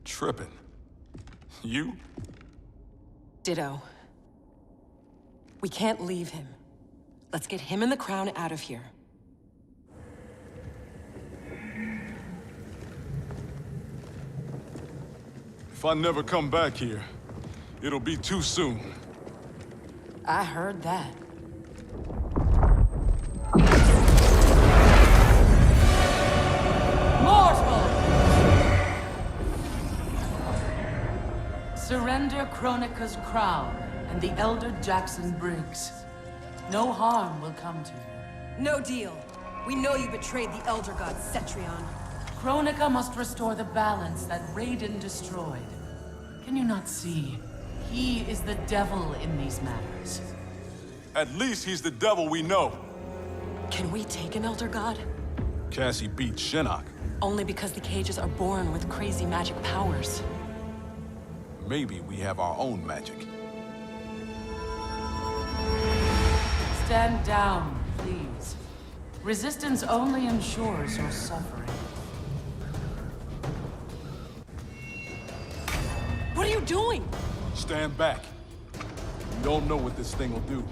Tripping. You? Ditto. We can't leave him. Let's get him and the crown out of here. If I never come back here, it'll be too soon. I heard that. Surrender Kronika's crown and the Elder Jackson Briggs. No harm will come to you. No deal. We know you betrayed the Elder God, Cetrion. Kronika must restore the balance that Raiden destroyed. Can you not see? He is the devil in these matters. At least he's the devil we know. Can we take an Elder God? Cassie beat Shinnok. Only because the cages are born with crazy magic powers. Maybe we have our own magic. Stand down, please. Resistance only ensures your suffering. What are you doing? Stand back. You don't know what this thing will do.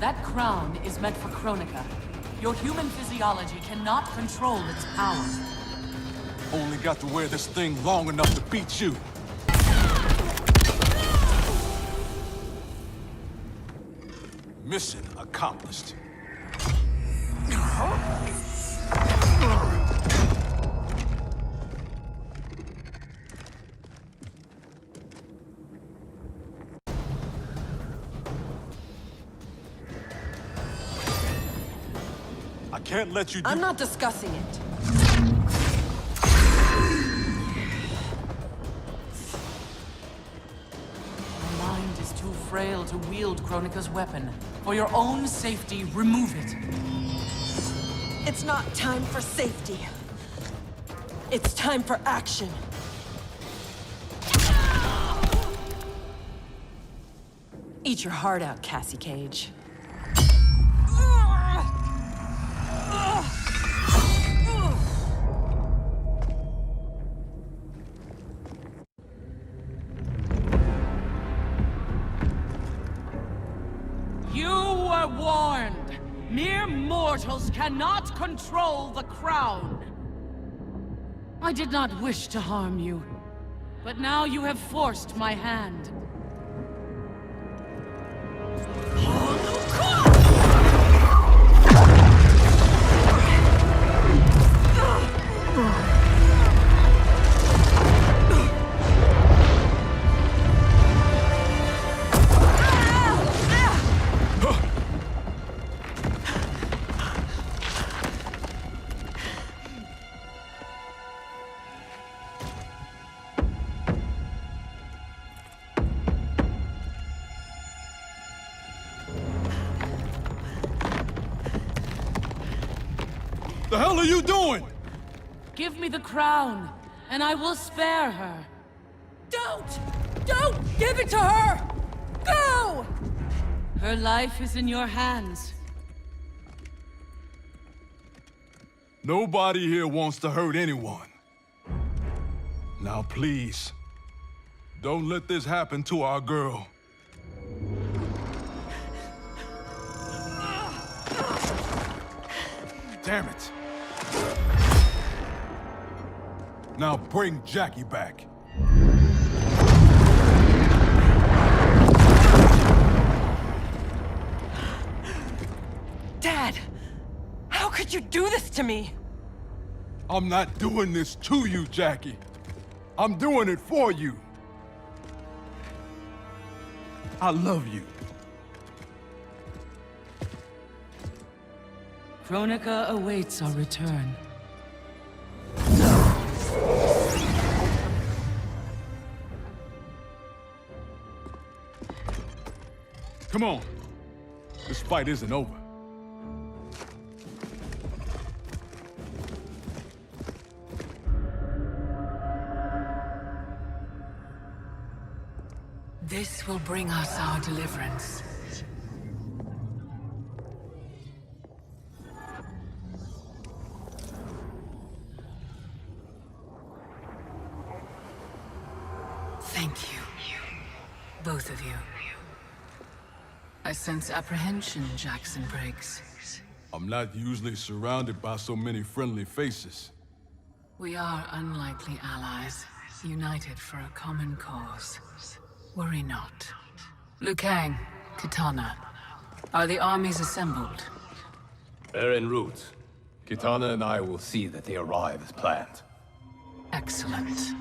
That crown is meant for Kronika. Your human physiology cannot control its power. Only got to wear this thing long enough to beat you. Mission accomplished. I can't let you do— I'm not discussing it. Your mind is too frail to wield Kronika's weapon. For your own safety, remove it. It's not time for safety. It's time for action. Eat your heart out, Cassie Cage. You were warned. Mere mortals cannot control the crown. I did not wish to harm you, but now you have forced my hand. The hell are you doing? Give me the crown, and I will spare her. Don't! Don't give it to her! Go! Her life is in your hands. Nobody here wants to hurt anyone. Now please, don't let this happen to our girl. Damn it. Now bring Jackie back. Dad! How could you do this to me? I'm not doing this to you, Jackie. I'm doing it for you. I love you. Kronika awaits our return. Come on. This fight isn't over. This will bring us our deliverance. Thank you. Both of you. I sense apprehension, Jackson Briggs. I'm not usually surrounded by so many friendly faces. We are unlikely allies, united for a common cause. Worry not. Liu Kang, Kitana, are the armies assembled? They're en route. Kitana and I will see that they arrive as planned. Excellent.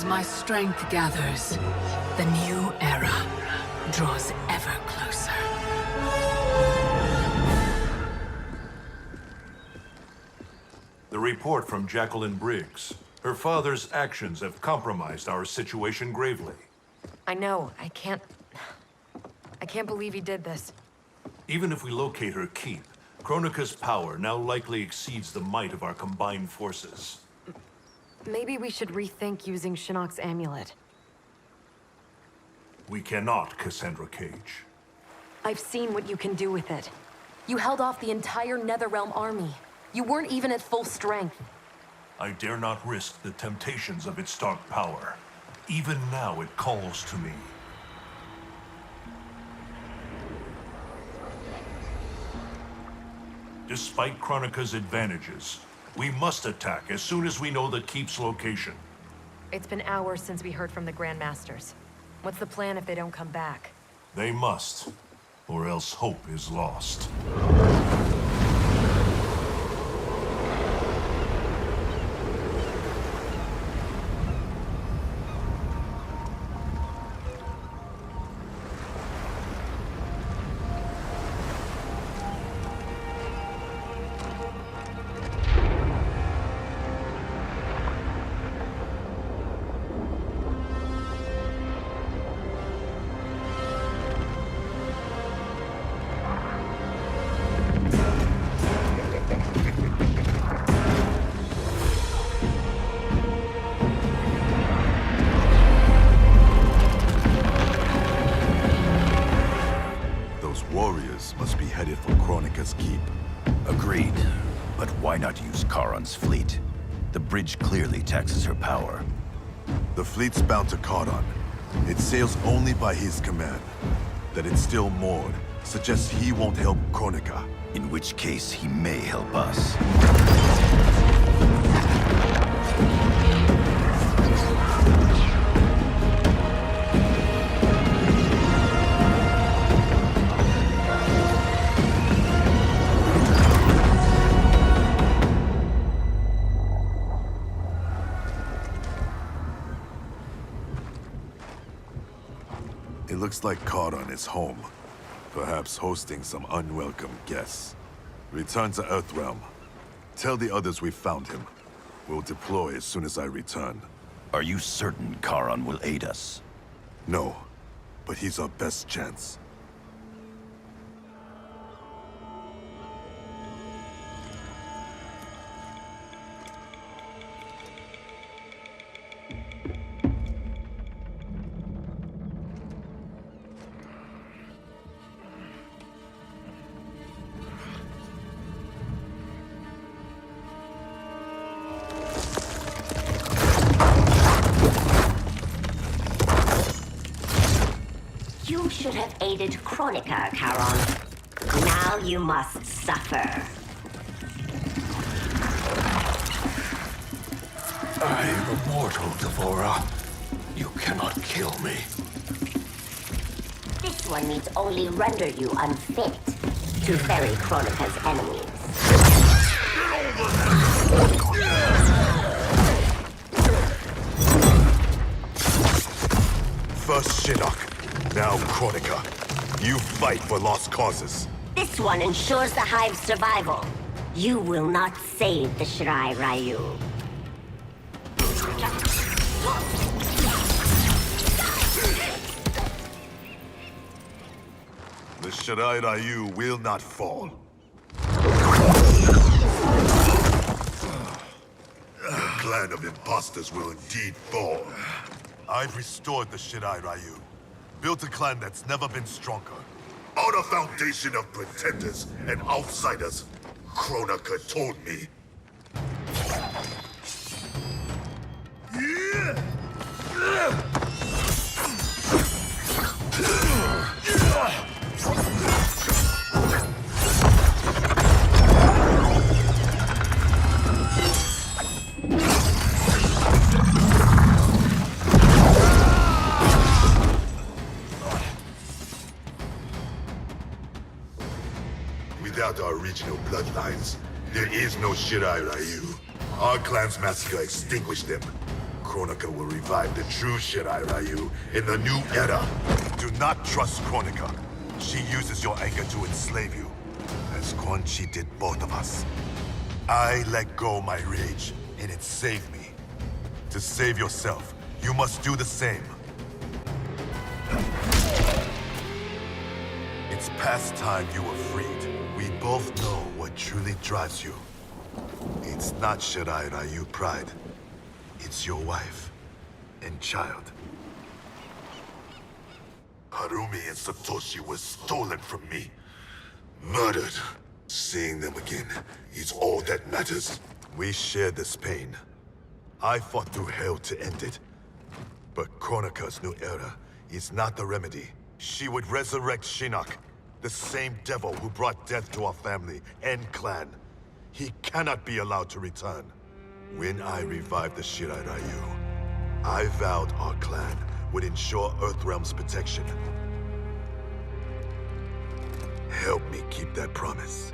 As my strength gathers, the new era draws ever closer. The report from Jacqueline Briggs. Her father's actions have compromised our situation gravely. I know. I can't believe he did this. Even if we locate her keep, Kronika's power now likely exceeds the might of our combined forces. Maybe we should rethink using Shinnok's amulet. We cannot, Cassandra Cage. I've seen what you can do with it. You held off the entire Netherrealm army. You weren't even at full strength. I dare not risk the temptations of its dark power. Even now it calls to me. Despite Kronika's advantages, we must attack as soon as we know the keep's location. It's been hours since we heard from the Grandmasters. What's the plan if they don't come back? They must, or else hope is lost. Warriors must be headed for Kronika's keep. Agreed. But why not use Charon's fleet? The bridge clearly taxes her power. The fleet's bound to Charon. It sails only by his command. That it's still moored suggests he won't help Kronika. In which case, he may help us. It looks like Charon is home. Perhaps hosting some unwelcome guests. Return to Earthrealm. Tell the others we found him. We'll deploy as soon as I return. Are you certain Charon will aid us? No, but he's our best chance. You should have aided Kronika, Charon. Now you must suffer. I am immortal, Devora. You cannot kill me. This one needs only render you unfit to ferry Kronika's enemies. First Shinnok, now Kronika. You fight for lost causes. This one ensures the Hive's survival. You will not save the Shirai Ryu. The Shirai Ryu will not fall. The clan of imposters will indeed fall. I've restored the Shirai Ryu. Built a clan that's never been stronger. On a foundation of pretenders and outsiders, Kronika told me. Without our original bloodlines, there is no Shirai Ryu. Our clan's massacre extinguished them. Kronika will revive the true Shirai Ryu in the new era. Do not trust Kronika. She uses your anger to enslave you, as Quan Chi did both of us. I let go my rage, and it saved me. To save yourself, you must do the same. It's past time you were freed. We both know what truly drives you. It's not Shirai Ryu pride. It's your wife and child. Harumi and Satoshi were stolen from me. Murdered. Seeing them again is all that matters. We share this pain. I fought through hell to end it. But Kronika's new era is not the remedy. She would resurrect Shinnok, the same devil who brought death to our family and clan. He cannot be allowed to return. When I revived the Shirai Ryu, I vowed our clan would ensure Earthrealm's protection. Help me keep that promise.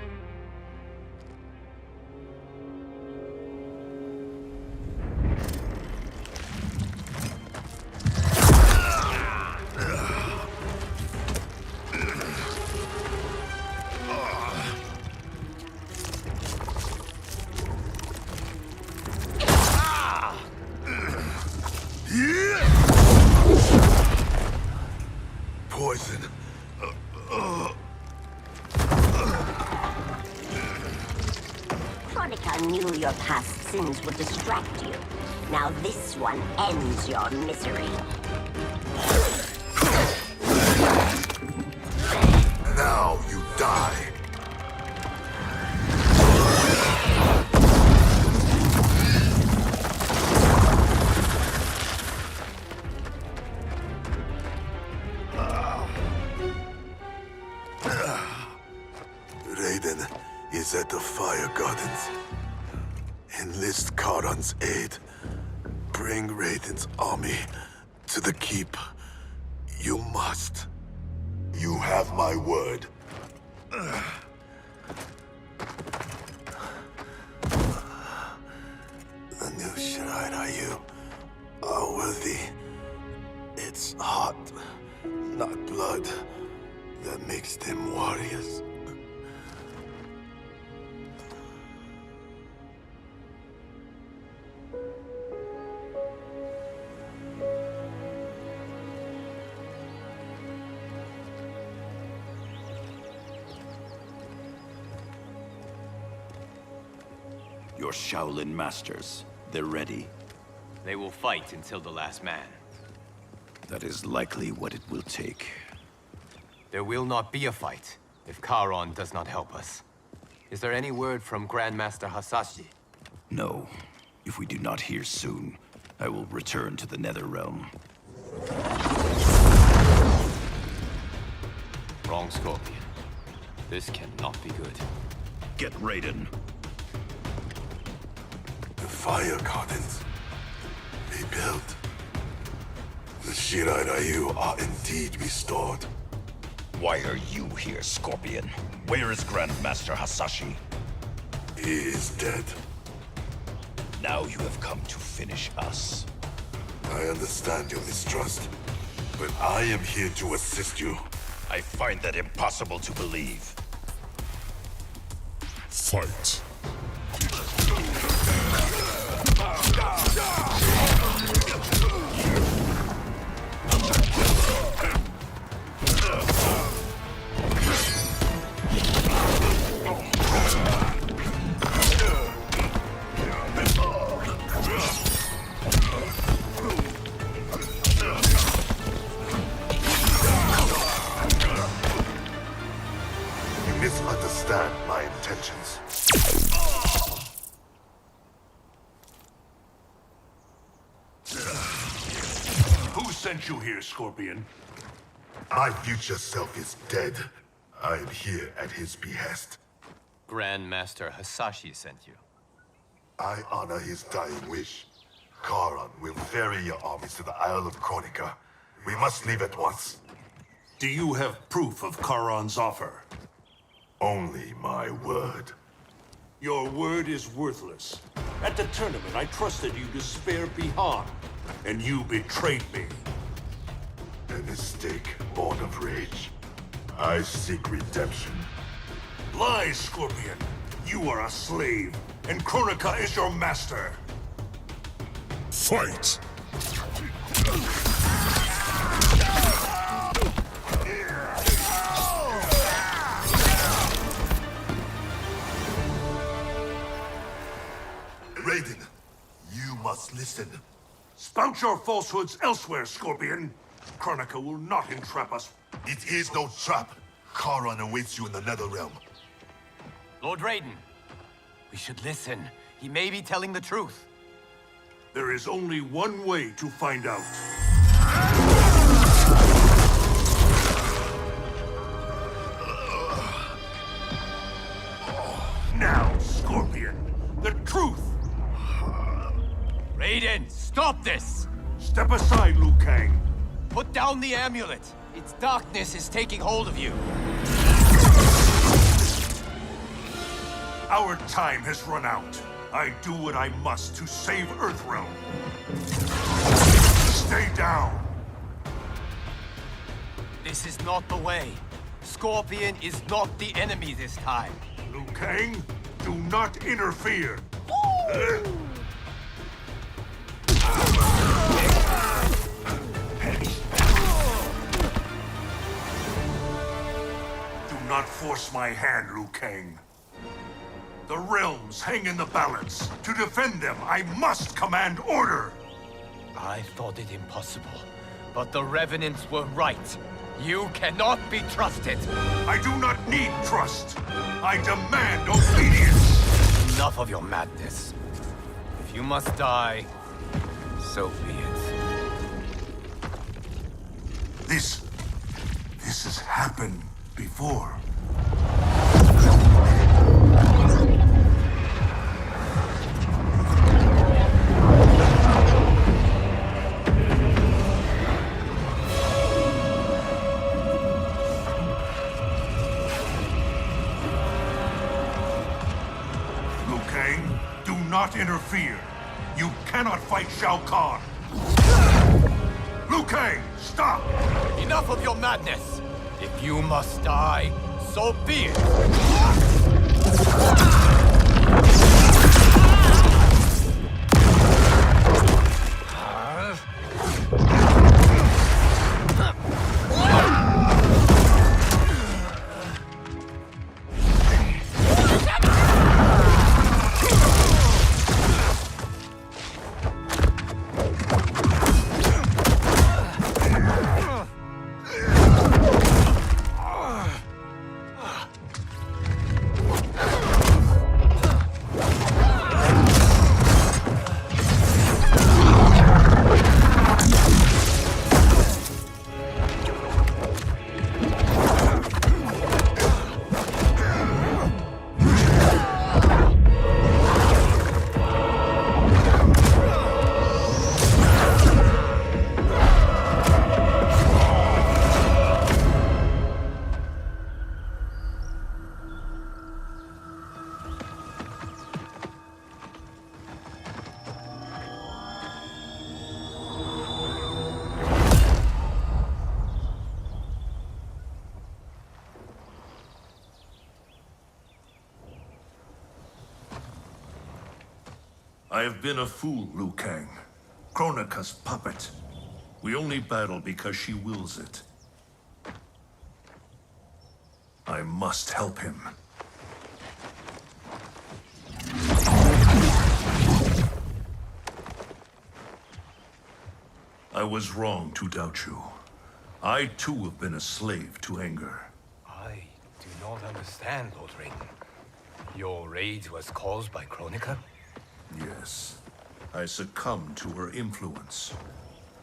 Poison. Kronika knew your past sins would distract you. Now this one ends your misery. Now you die. Raiden is at the Fire Gardens. Enlist Karan's aid. Bring Raiden's army to the keep. You must. You have my word. The new Shirai Ryu are worthy. It's heart, not blood, that makes them warriors. Your Shaolin masters, they're ready. They will fight until the last man. That is likely what it will take. There will not be a fight if Karon does not help us. Is there any word from Grandmaster Hasashi? No. If we do not hear soon, I will return to the Netherrealm. Wrong, Scorpion. This cannot be good. Get Raiden. The Fire Gardens. Rebuilt. The Shirai Ryu are indeed restored. Why are you here, Scorpion? Where is Grandmaster Hasashi? He is dead. Now you have come to finish us. I understand your mistrust, but I am here to assist you. I find that impossible to believe. Fight. You misunderstand my intentions. Who sent you here, Scorpion? My future self is dead. I am here at his behest. Grandmaster Hasashi sent you. I honor his dying wish. Karan will ferry your armies to the Isle of Kronika. We must leave at once. Do you have proof of Karan's offer? Only my word. Your word is worthless. At the tournament, I trusted you to spare Bihan, and you betrayed me. A mistake born of rage. I seek redemption. Lies, Scorpion! You are a slave, and Kronika is your master! Fight! Raiden, you must listen. Spout your falsehoods elsewhere, Scorpion! Kronika will not entrap us. It is no trap. Charon awaits you in the Netherrealm. Lord Raiden, we should listen. He may be telling the truth. There is only one way to find out. Now, Scorpion, the truth! Raiden, stop this! Step aside, Liu Kang. Put down the amulet. Its darkness is taking hold of you. Our time has run out. I do what I must to save Earthrealm. Stay down. This is not the way. Scorpion is not the enemy this time. Liu Kang, do not interfere. Do not force my hand, Liu Kang. The realms hang in the balance. To defend them, I must command order. I thought it impossible, but the Revenants were right. You cannot be trusted. I do not need trust. I demand obedience. Enough of your madness. If you must die, so be it. This has happened before. Liu Kang, do not interfere. You cannot fight Shao Kahn. Liu Kang, stop! Enough of your madness! If you must die, so be it! I have been a fool, Liu Kang. Kronika's puppet. We only battle because she wills it. I must help him. I was wrong to doubt you. I too have been a slave to anger. I do not understand, Lord Raiden. Your rage was caused by Kronika? Yes. I succumbed to her influence.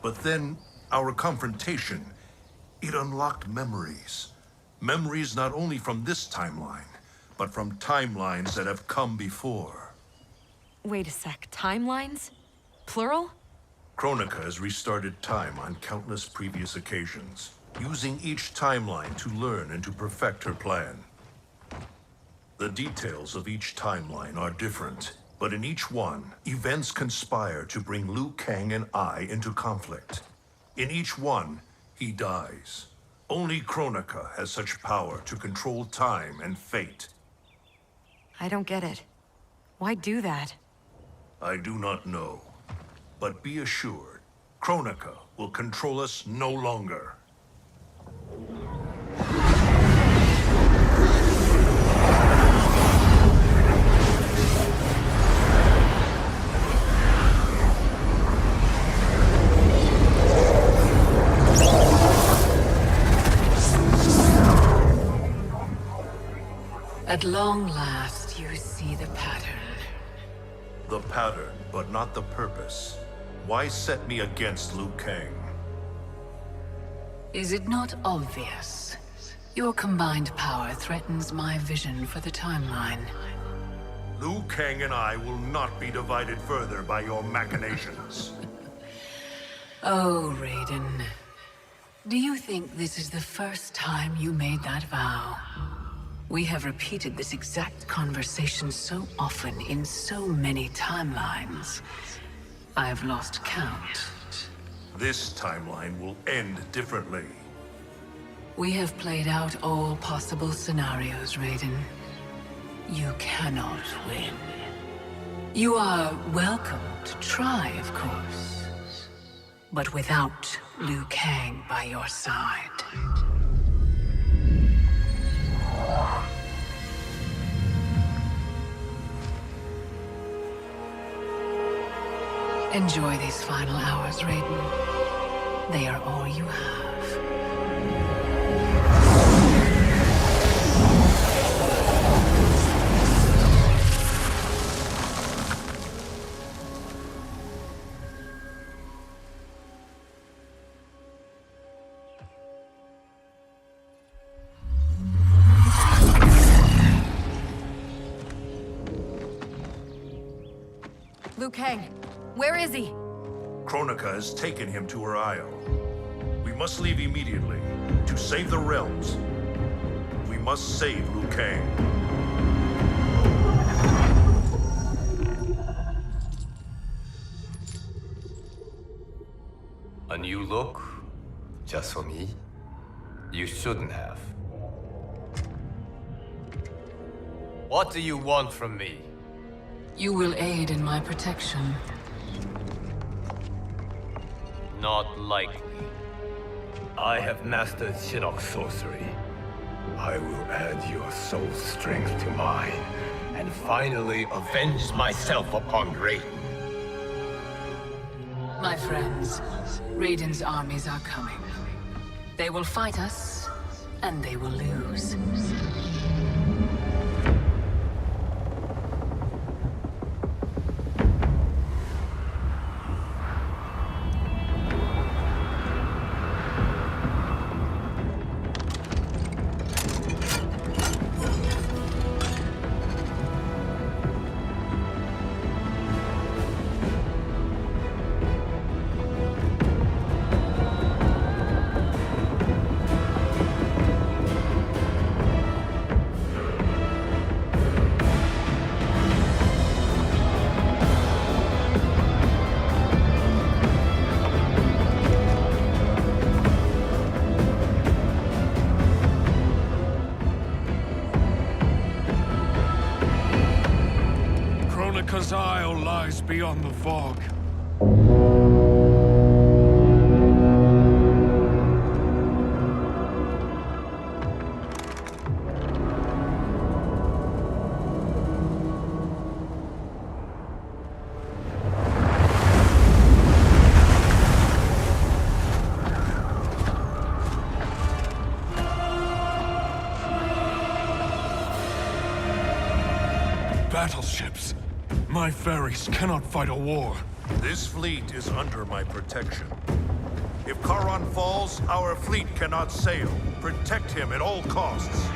But then, our confrontation, it unlocked memories. Memories not only from this timeline, but from timelines that have come before. Wait a sec, timelines? Plural? Kronika has restarted time on countless previous occasions, using each timeline to learn and to perfect her plan. The details of each timeline are different, But in each one, events conspire to bring Liu Kang and I into conflict. In each one, he dies. Only Kronika has such power to control time and fate. I don't get it. Why do that? I do not know. But be assured, Kronika will control us no longer. At long last, you see the pattern. The pattern, but not the purpose. Why set me against Liu Kang? Is it not obvious? Your combined power threatens my vision for the timeline. Liu Kang and I will not be divided further by your machinations. Oh, Raiden. Do you think this is the first time you made that vow? We have repeated this exact conversation so often in so many timelines. I've lost count. This timeline will end differently. We have played out all possible scenarios, Raiden. You cannot win. You are welcome to try, of course. But without Liu Kang by your side. Enjoy these final hours, Raiden. They are all you have. Liu Kang, where is he? Kronika has taken him to her isle. We must leave immediately to save the realms. We must save Liu Kang. A new look? Just for me? You shouldn't have. What do you want from me? You will aid in my protection. Not likely. I have mastered Shinnok's sorcery. I will add your soul strength to mine, and finally avenge myself upon Raiden. My friends, Raiden's armies are coming. They will fight us, and they will lose. Kronika's Isle lies beyond the fog. Battleships. My ferries cannot fight a war. This fleet is under my protection. If Charon falls, our fleet cannot sail. Protect him at all costs.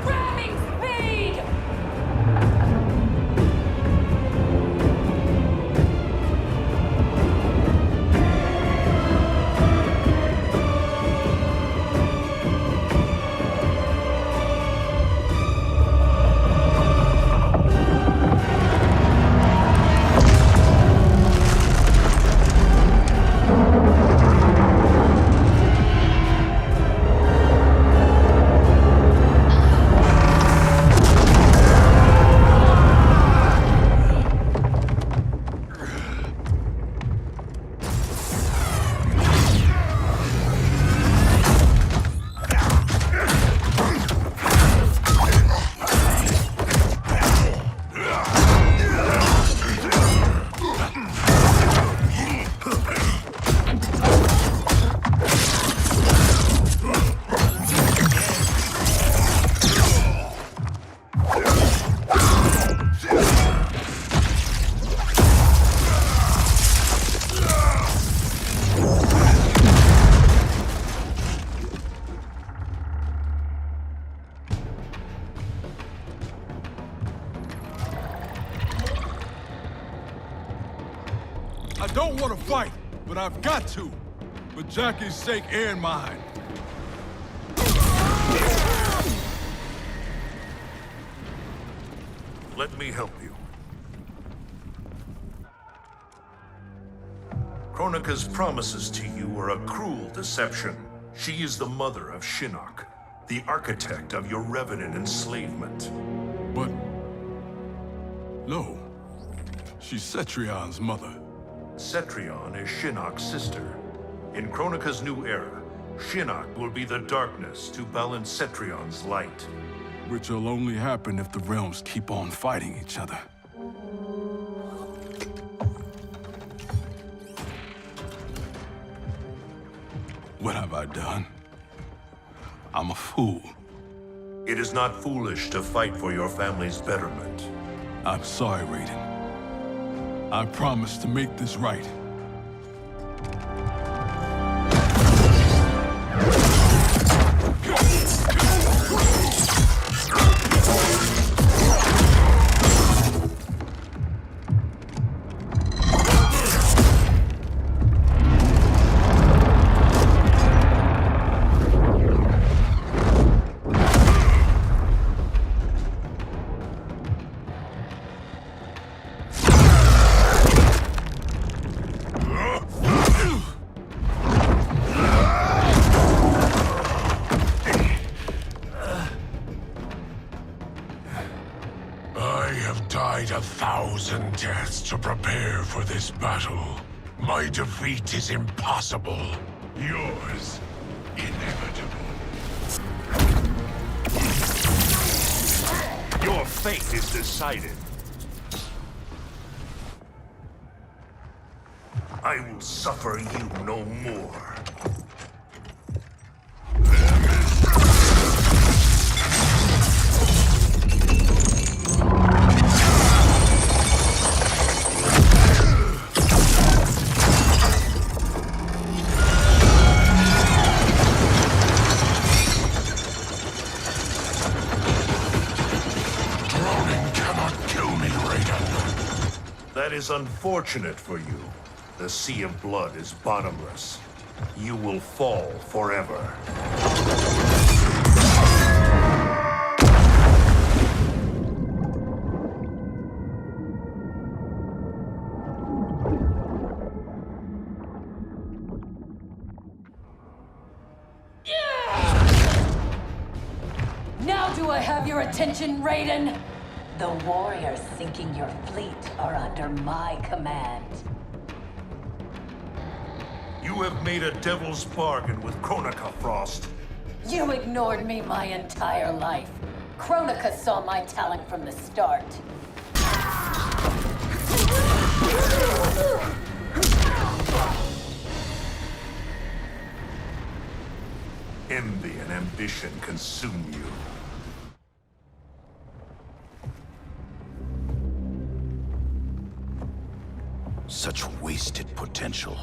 Ramming speed! I don't want to fight, but I've got to. For Jackie's sake and mine. Let me help you. Kronika's promises to you are a cruel deception. She is the mother of Shinnok, the architect of your revenant enslavement. But... no. She's Cetrion's mother. Cetrion is Shinnok's sister. In Kronika's new era, Shinnok will be the darkness to balance Cetrion's light. Which will only happen if the realms keep on fighting each other. What have I done? I'm a fool. It is not foolish to fight for your family's betterment. I'm sorry, Raiden. I promise to make this right. To prepare for this battle. My defeat is impossible. Yours, inevitable. Your fate is decided. I will suffer you no more. That is unfortunate for you. The sea of blood is bottomless. You will fall forever. Now do I have your attention, Raiden? The warriors sinking your fleet are under my command. You have made a devil's bargain with Kronika, Frost. You ignored me my entire life. Kronika saw my talent from the start. Envy and ambition consume you. Such wasted potential.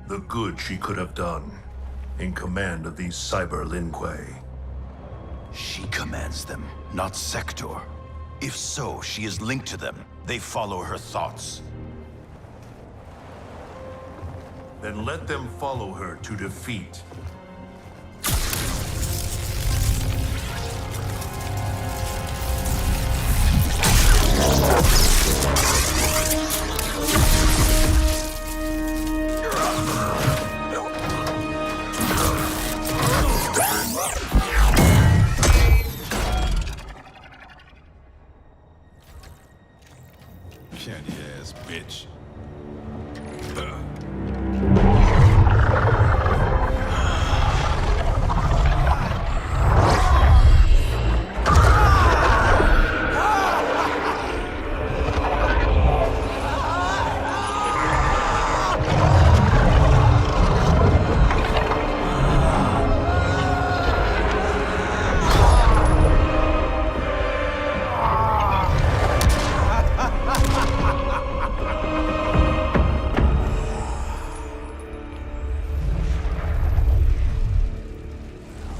The good she could have done, in command of these Cyber Linque. She commands them, not Sector. If so, she is linked to them. They follow her thoughts. Then let them follow her to defeat. Candy-ass bitch.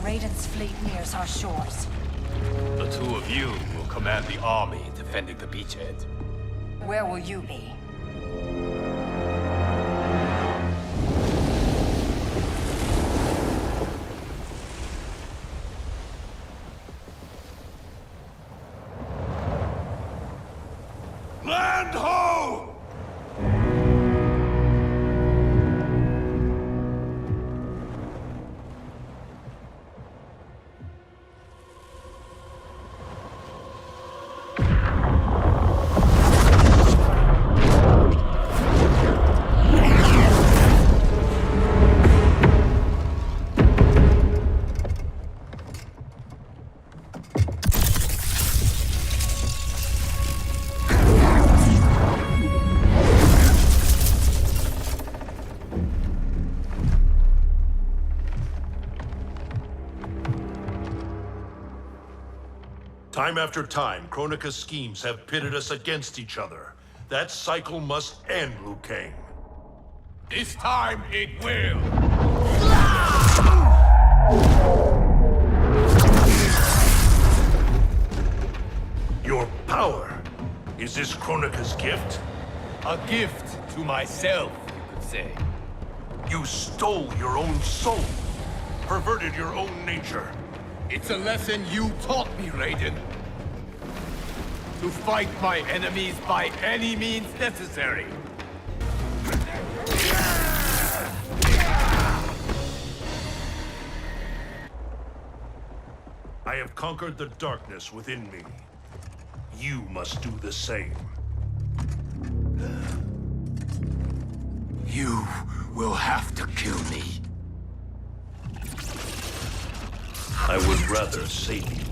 Raiden's fleet nears our shores. The two of you will command the army defending the beachhead. Where will you be? Land ho! Time after time, Kronika's schemes have pitted us against each other. That cycle must end, Liu Kang. This time it will! Your power. Is this Kronika's gift? A gift to myself, you could say. You stole your own soul. Perverted your own nature. It's a lesson you taught me, Raiden. To fight my enemies by any means necessary. I have conquered the darkness within me. You must do the same. You will have to kill me. I would rather save you.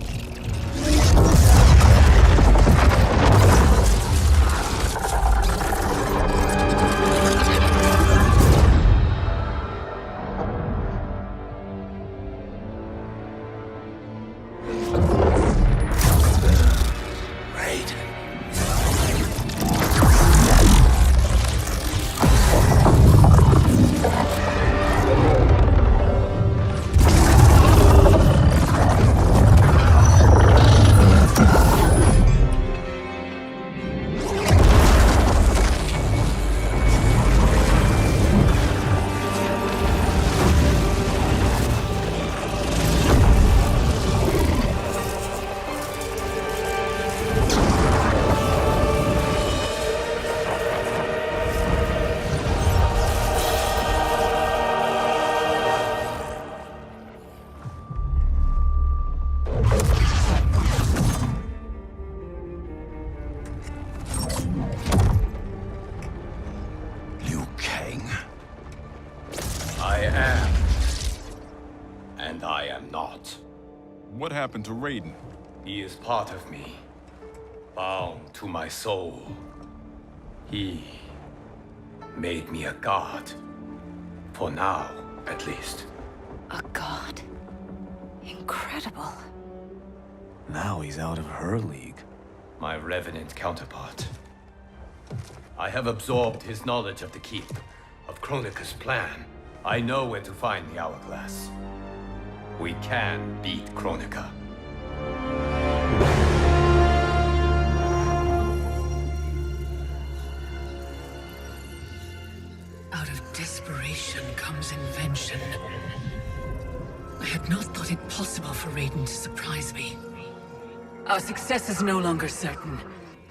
What happened to Raiden? He is part of me, bound to my soul. He made me a god. For now, at least. A god? Incredible. Now he's out of her league. My revenant counterpart. I have absorbed his knowledge of the Keep, of Kronika's plan. I know where to find the Hourglass. We can beat Kronika. Out of desperation comes invention. I had not thought it possible for Raiden to surprise me. Our success is no longer certain.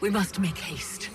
We must make haste.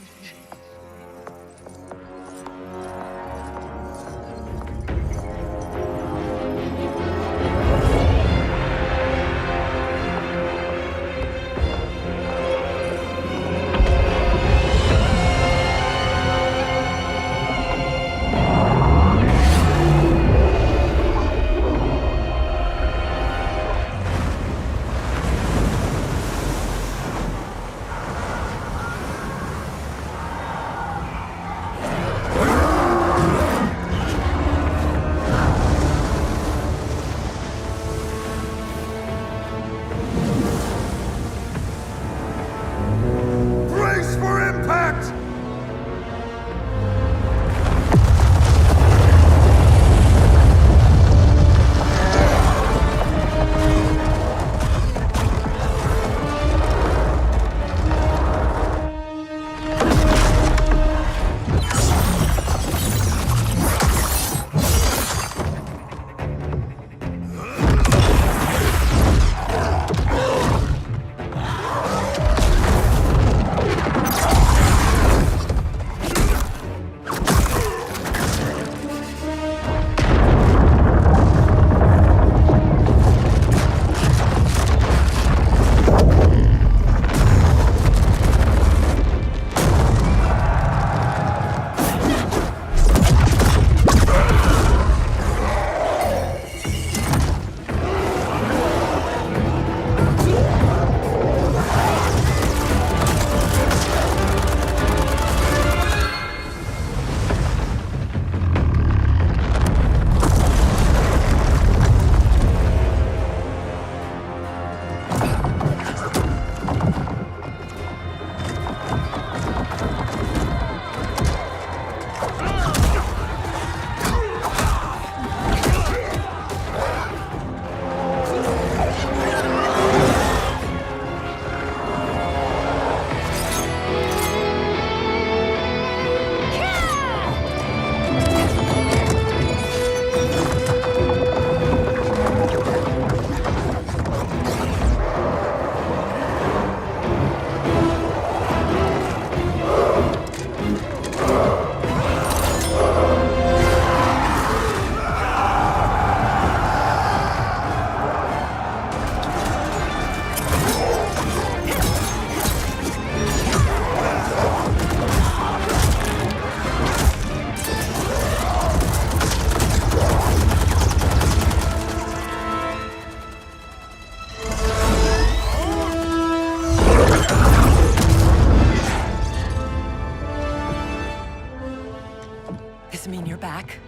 back?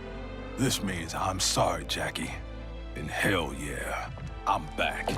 This means I'm sorry, Jackie. And hell yeah, I'm back.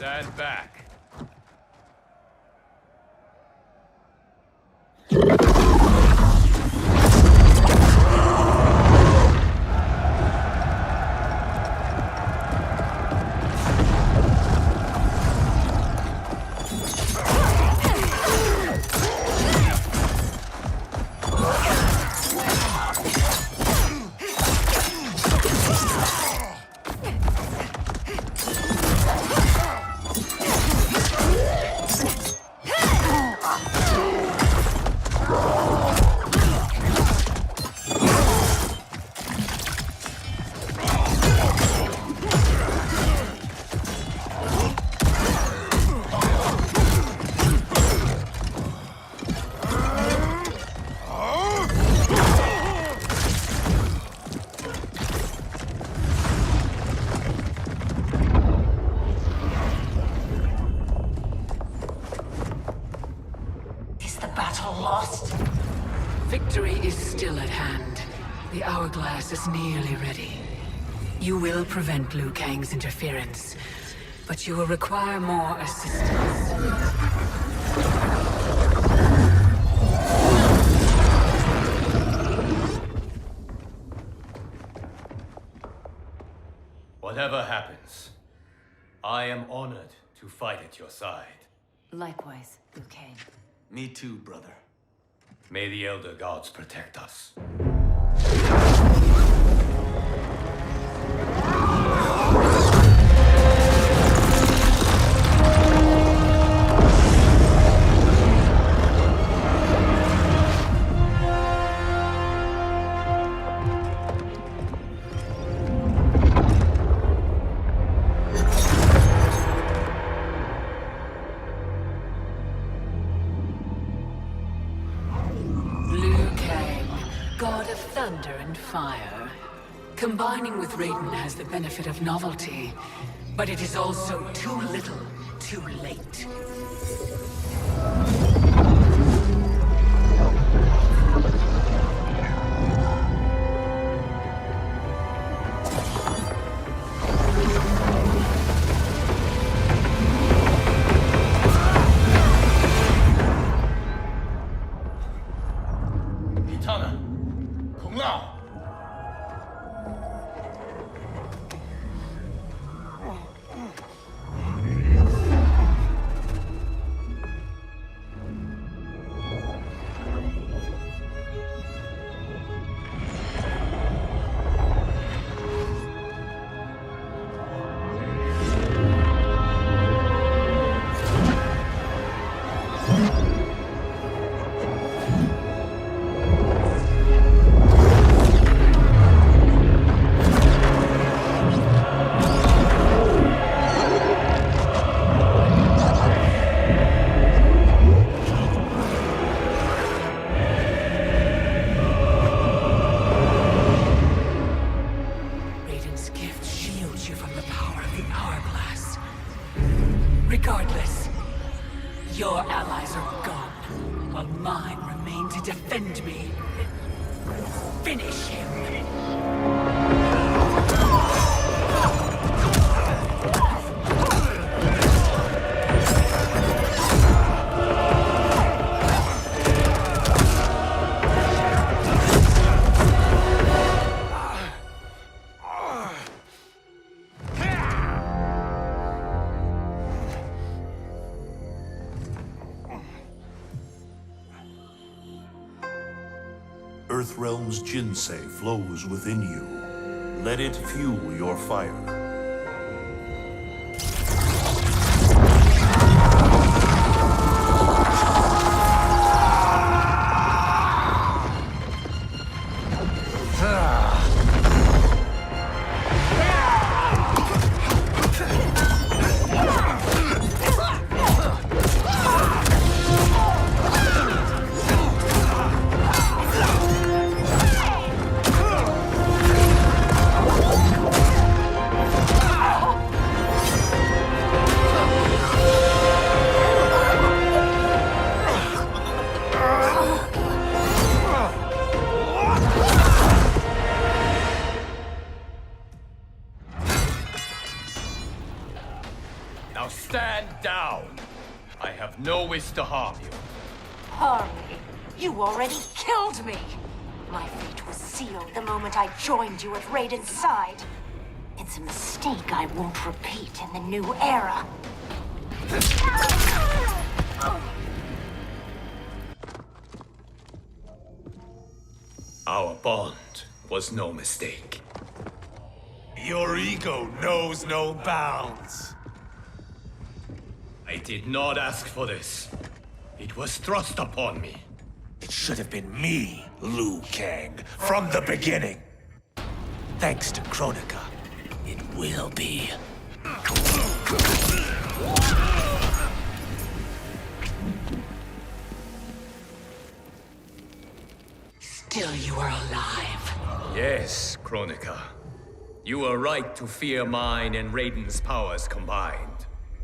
Stand back. Victory is still at hand. The hourglass is nearly ready. You will prevent Liu Kang's interference, but you will require more assistance. Whatever happens, I am honored to fight at your side. Likewise, Liu Kang. Me too, brother. May the Elder Gods protect us. God of thunder and fire. Combining with Raiden has the benefit of novelty, but it is also too little, too late. Finish him! Earthrealm's Jinsei flows within you. Let it fuel your fire. Now stand down. I have no wish to harm you. Harm me? You already killed me! My fate was sealed the moment I joined you at Raiden's side. It's a mistake I won't repeat in the new era. Our bond was no mistake. Your ego knows no bounds. I did not ask for this. It was thrust upon me. It should have been me, Liu Kang, from the beginning. Thanks to Kronika, it will be. Still you are alive. Yes, Kronika. You were right to fear mine and Raiden's powers combined.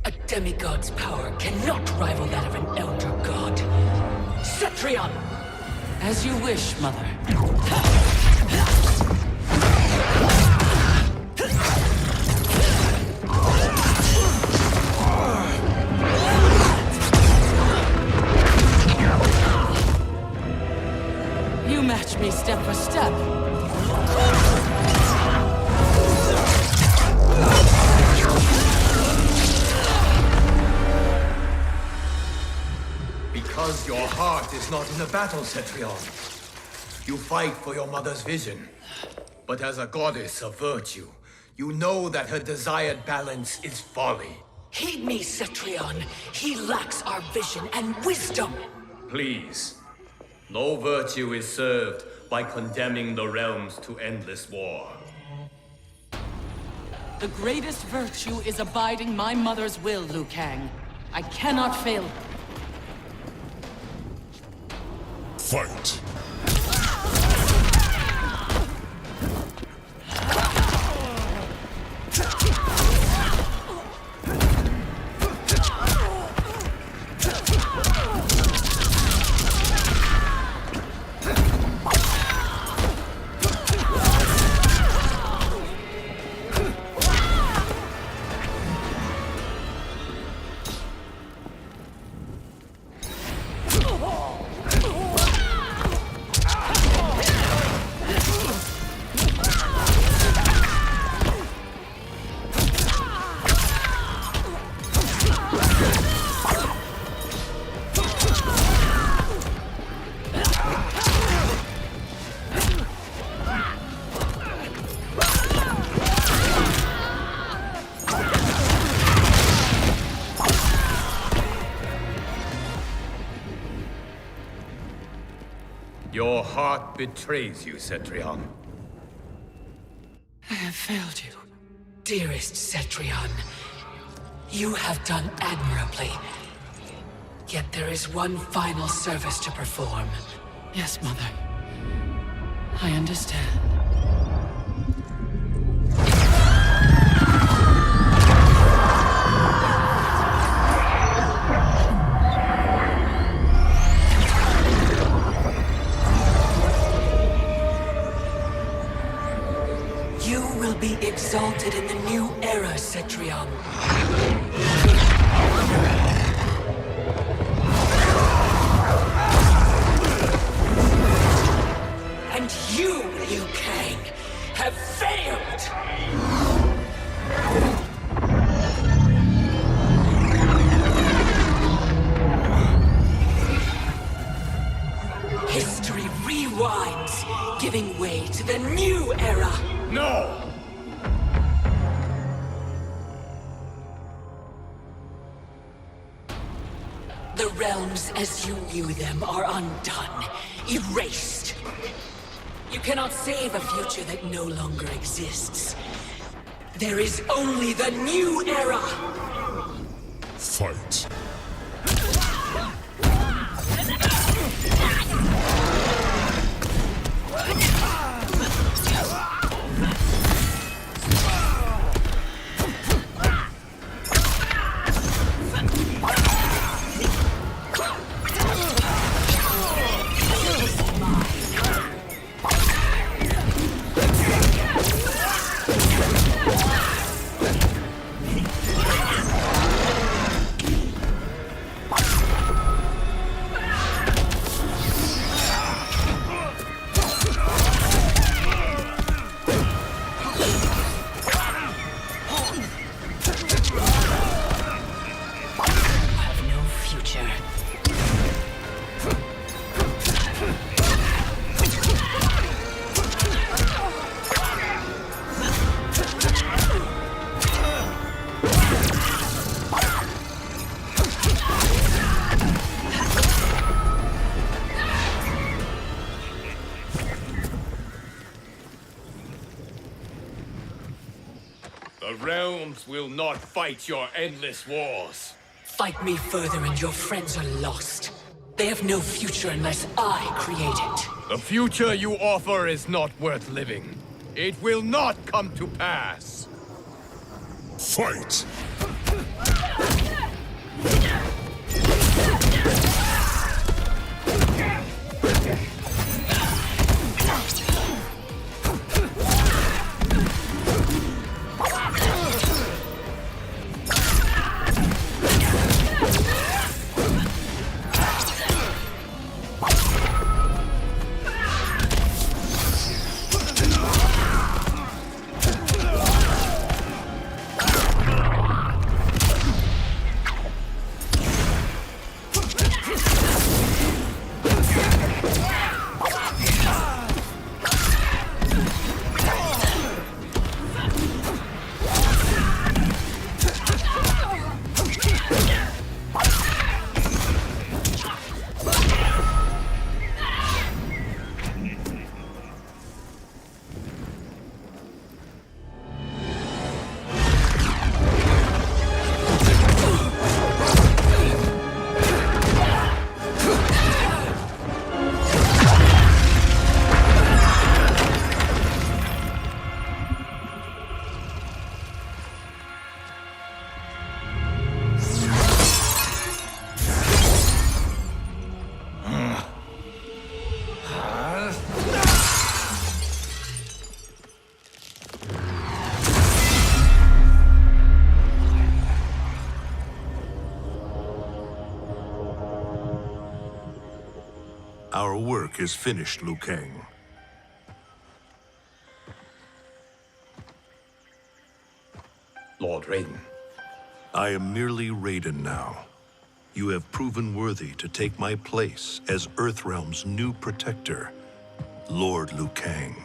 A demigod's power cannot rival that of an elder god. Cetrion! As you wish, Mother. You match me step for step. Because your heart is not in the battle, Cetrion. You fight for your mother's vision. But as a goddess of virtue, you know that her desired balance is folly. Heed me, Cetrion. He lacks our vision and wisdom. Please. No virtue is served by condemning the realms to endless war. The greatest virtue is abiding my mother's will, Liu Kang. I cannot fail her. Fight! Your heart betrays you, Cetrion. I have failed you. Dearest Cetrion, you have done admirably. Yet there is one final service to perform. Yes, Mother. I understand. You will be exalted in the new era, Cetrion. And you, Liu Kang, have failed! History rewinds, giving way to the new era! No! The realms as you knew them are undone, erased. You cannot save a future that no longer exists. There is only the new era! Fight. The realms will not fight your endless wars. Fight me further and your friends are lost. They have no future unless I create it. The future you offer is not worth living. It will not come to pass. Fight! Our work is finished, Liu Kang. Lord Raiden. I am merely Raiden now. You have proven worthy to take my place as Earthrealm's new protector, Lord Liu Kang.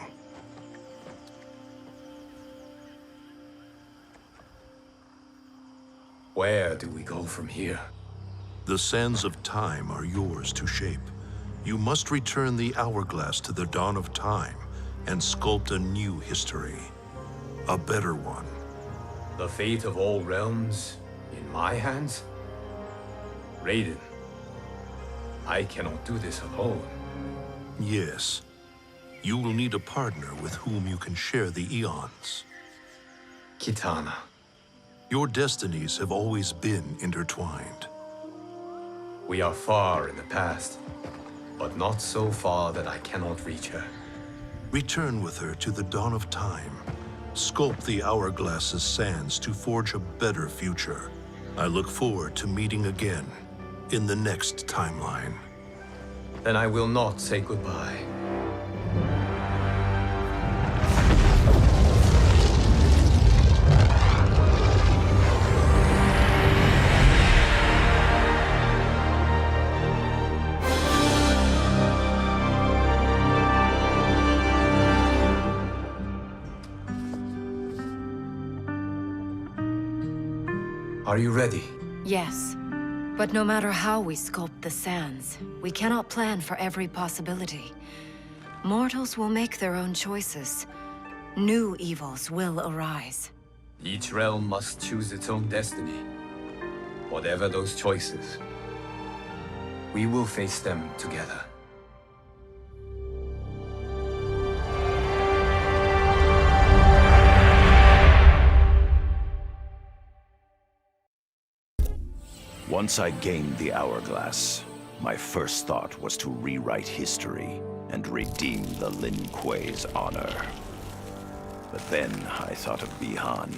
Where do we go from here? The sands of time are yours to shape. You must return the hourglass to the dawn of time and sculpt a new history. A better one. The fate of all realms in my hands? Raiden, I cannot do this alone. Yes. You will need a partner with whom you can share the eons. Kitana. Your destinies have always been intertwined. We are far in the past, but not so far that I cannot reach her. Return with her to the dawn of time Sculpt the Hourglass's sands to forge a better future. I look forward to meeting again in the next timeline. Then I will not say goodbye. Are you ready? Yes. But no matter how we sculpt the sands, we cannot plan for every possibility. Mortals will make their own choices. New evils will arise. Each realm must choose its own destiny. Whatever those choices, we will face them together. Once I gained the Hourglass, my first thought was to rewrite history and redeem the Lin Kuei's honor. But then I thought of Bihan,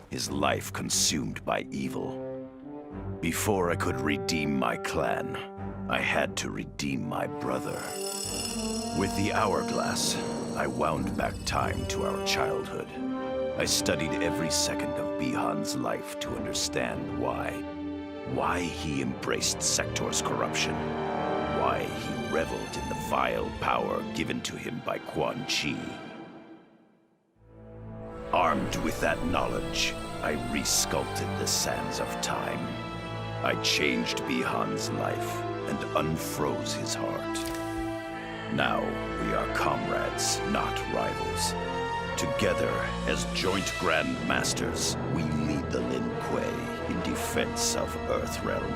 his life consumed by evil. Before I could redeem my clan, I had to redeem my brother. With the Hourglass, I wound back time to our childhood. I studied every second of Bihan's life to understand why he embraced Sector's corruption, why he reveled in the vile power given to him by Quan Chi. Armed with that knowledge, I resculpted the sands of time. I changed Bihan's life and unfroze his heart. Now we are comrades, not rivals. Together, as joint Grand Masters, we lead the Lin Kuei in defense of Earthrealm.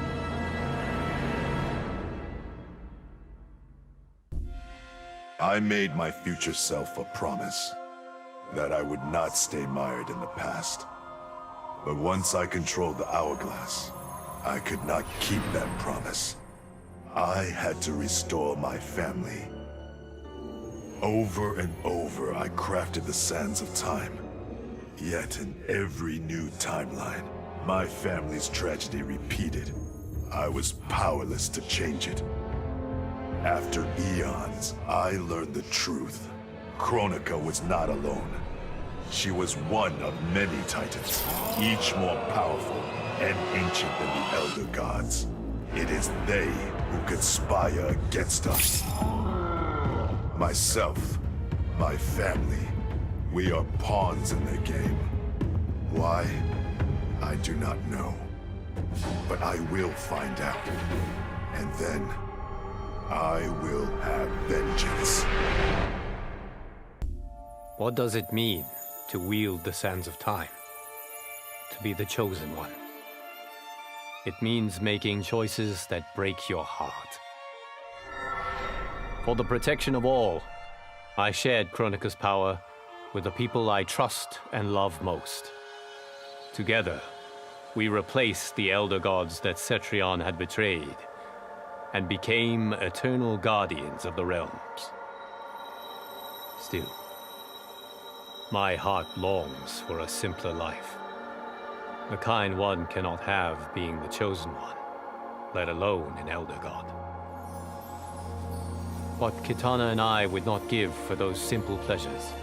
I made my future self a promise that I would not stay mired in the past. But once I controlled the Hourglass, I could not keep that promise. I had to restore my family. Over and over, I crafted the sands of time. Yet in every new timeline, my family's tragedy repeated. I was powerless to change it. After eons, I learned the truth. Kronika was not alone. She was one of many titans, each more powerful and ancient than the Elder Gods. It is they who conspire against us. Myself, my family, we are pawns in their game. Why? I do not know. But I will find out. And then, I will have vengeance. What does it mean to wield the sands of time? To be the chosen one? It means making choices that break your heart. For the protection of all, I shared Kronika's power with the people I trust and love most. Together, we replaced the Elder Gods that Cetrion had betrayed, and became eternal guardians of the realms. Still, my heart longs for a simpler life. The kind one cannot have being the chosen one, let alone an Elder God. What Kitana and I would not give for those simple pleasures.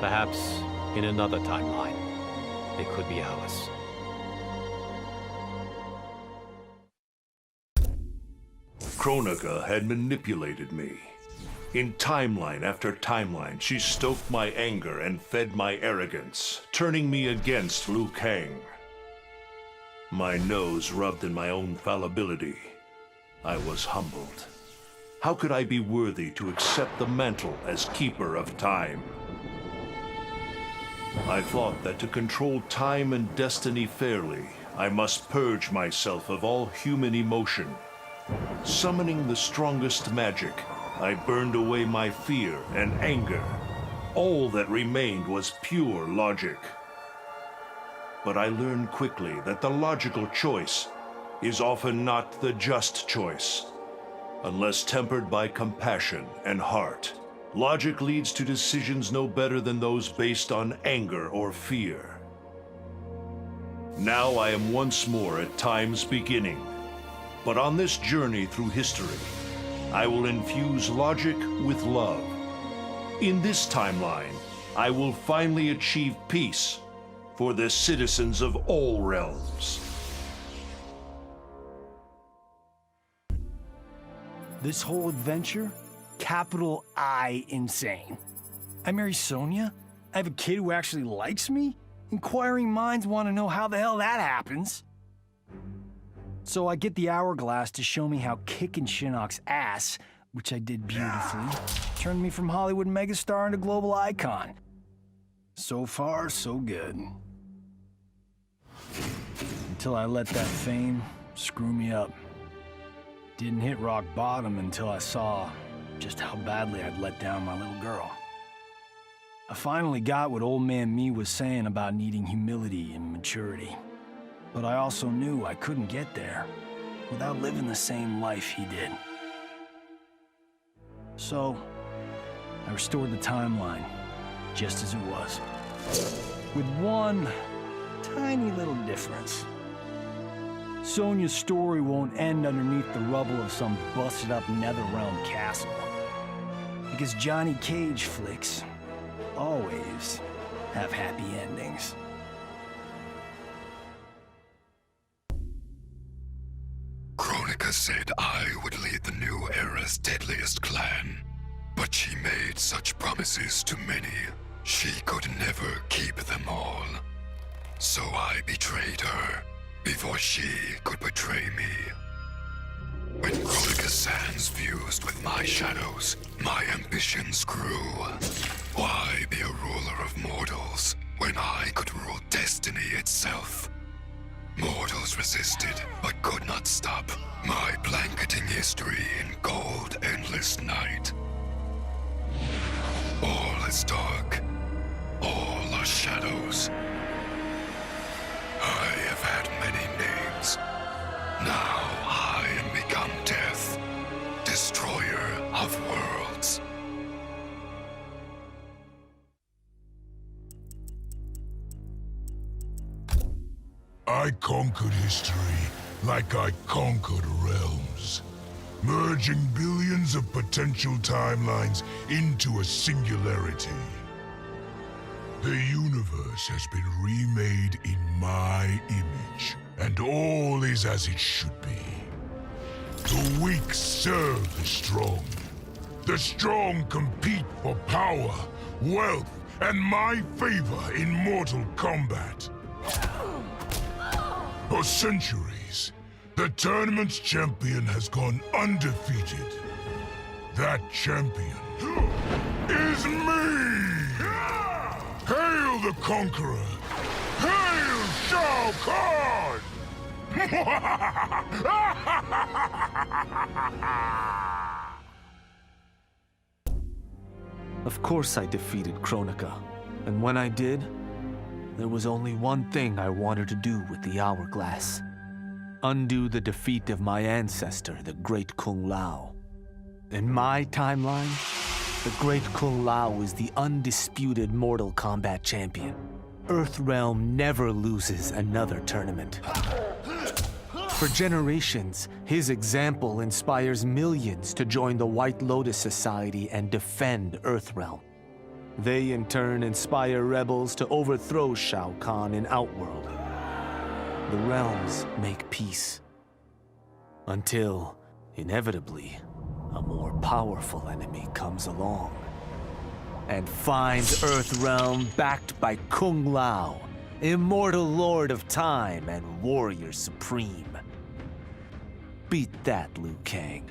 Perhaps in another timeline, they could be ours. Kronika had manipulated me. In timeline after timeline, she stoked my anger and fed my arrogance, turning me against Liu Kang. My nose rubbed in my own fallibility. I was humbled. How could I be worthy to accept the mantle as keeper of time? I thought that to control time and destiny fairly, I must purge myself of all human emotion. Summoning the strongest magic, I burned away my fear and anger. All that remained was pure logic. But I learned quickly that the logical choice is often not the just choice, unless tempered by compassion and heart. Logic leads to decisions no better than those based on anger or fear. Now I am once more at time's beginning. But on this journey through history, I will infuse logic with love. In this timeline, I will finally achieve peace for the citizens of all realms. This whole adventure, capital I insane. I marry Sonia? I have a kid who actually likes me? Inquiring minds want to know how the hell that happens. So I get the hourglass to show me how kicking Shinnok's ass, which I did beautifully, turned me from Hollywood megastar into global icon. So far, so good. Until I let that fame screw me up. Didn't hit rock bottom until I saw just how badly I'd let down my little girl. I finally got what old man me was saying about needing humility and maturity. But I also knew I couldn't get there without living the same life he did. So, I restored the timeline, just as it was. With one tiny little difference. Sonia's story won't end underneath the rubble of some busted-up Netherrealm castle. Because Johnny Cage flicks always have happy endings. Kronika said I would lead the new era's deadliest clan. But she made such promises to many, she could never keep them all. So I betrayed her, before she could betray me. When Kronika's hands fused with my shadows, my ambitions grew. Why be a ruler of mortals, when I could rule destiny itself? Mortals resisted, but could not stop my blanketing history in cold, endless night. All is dark. All are shadows. I have had many names. Now I am become death, destroyer of worlds. I conquered history like I conquered realms, merging billions of potential timelines into a singularity. The universe has been remade in my image, and all is as it should be. The weak serve the strong. The strong compete for power, wealth, and my favor in mortal combat. For centuries, the tournament's champion has gone undefeated. That champion is me! Hail the Conqueror! Hail Shao Kahn! Of course I defeated Kronika, and when I did, there was only one thing I wanted to do with the hourglass. Undo the defeat of my ancestor, the Great Kung Lao. In my timeline, the Great Kung Lao is the undisputed Mortal Kombat champion. Earthrealm never loses another tournament. For generations, his example inspires millions to join the White Lotus Society and defend Earthrealm. They in turn inspire rebels to overthrow Shao Kahn in Outworld. The realms make peace. Until, inevitably, a more powerful enemy comes along and finds Earthrealm backed by Kung Lao, immortal lord of time and warrior supreme. Beat that, Liu Kang.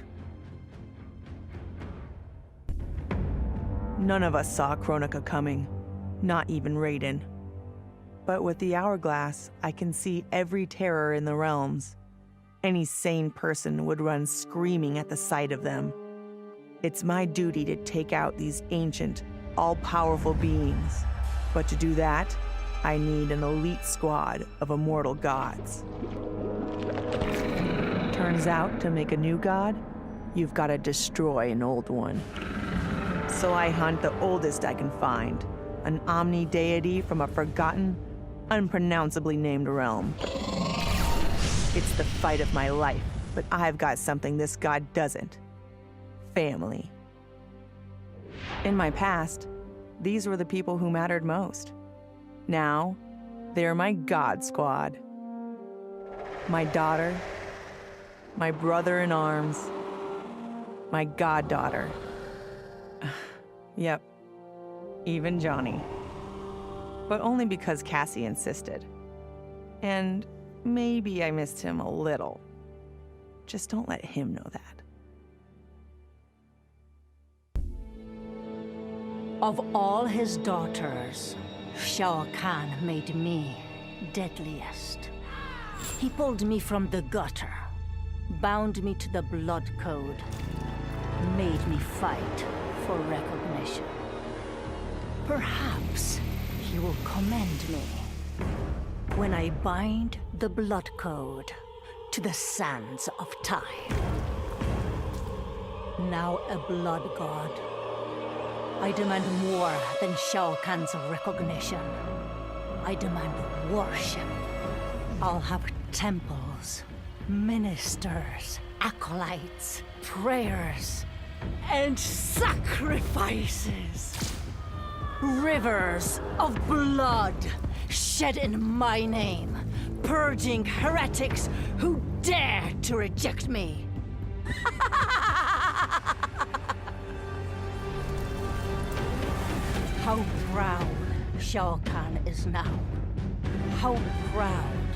None of us saw Kronika coming, not even Raiden. But with the hourglass, I can see every terror in the realms. Any sane person would run screaming at the sight of them. It's my duty to take out these ancient, all-powerful beings. But to do that, I need an elite squad of immortal gods. Turns out, to make a new god, you've got to destroy an old one. So I hunt the oldest I can find, an omni deity from a forgotten, unpronounceably named realm. It's the fight of my life, but I've got something this god doesn't. Family. In my past, these were the people who mattered most. Now, they're my god squad. My daughter, my brother in arms, my goddaughter. Yep, even Johnny. But only because Cassie insisted. And maybe I missed him a little. Just don't let him know that. Of all his daughters, Shao Kahn made me deadliest. He pulled me from the gutter, bound me to the blood code, made me fight for recognition. Perhaps he will commend me when I bind the blood code to the sands of time. Now a blood god, I demand more than Shao Kahn's recognition. I demand worship. I'll have temples, ministers, acolytes, prayers, and sacrifices. Rivers of blood shed in my name, purging heretics who dare to reject me. How proud Shao Kahn is now. How proud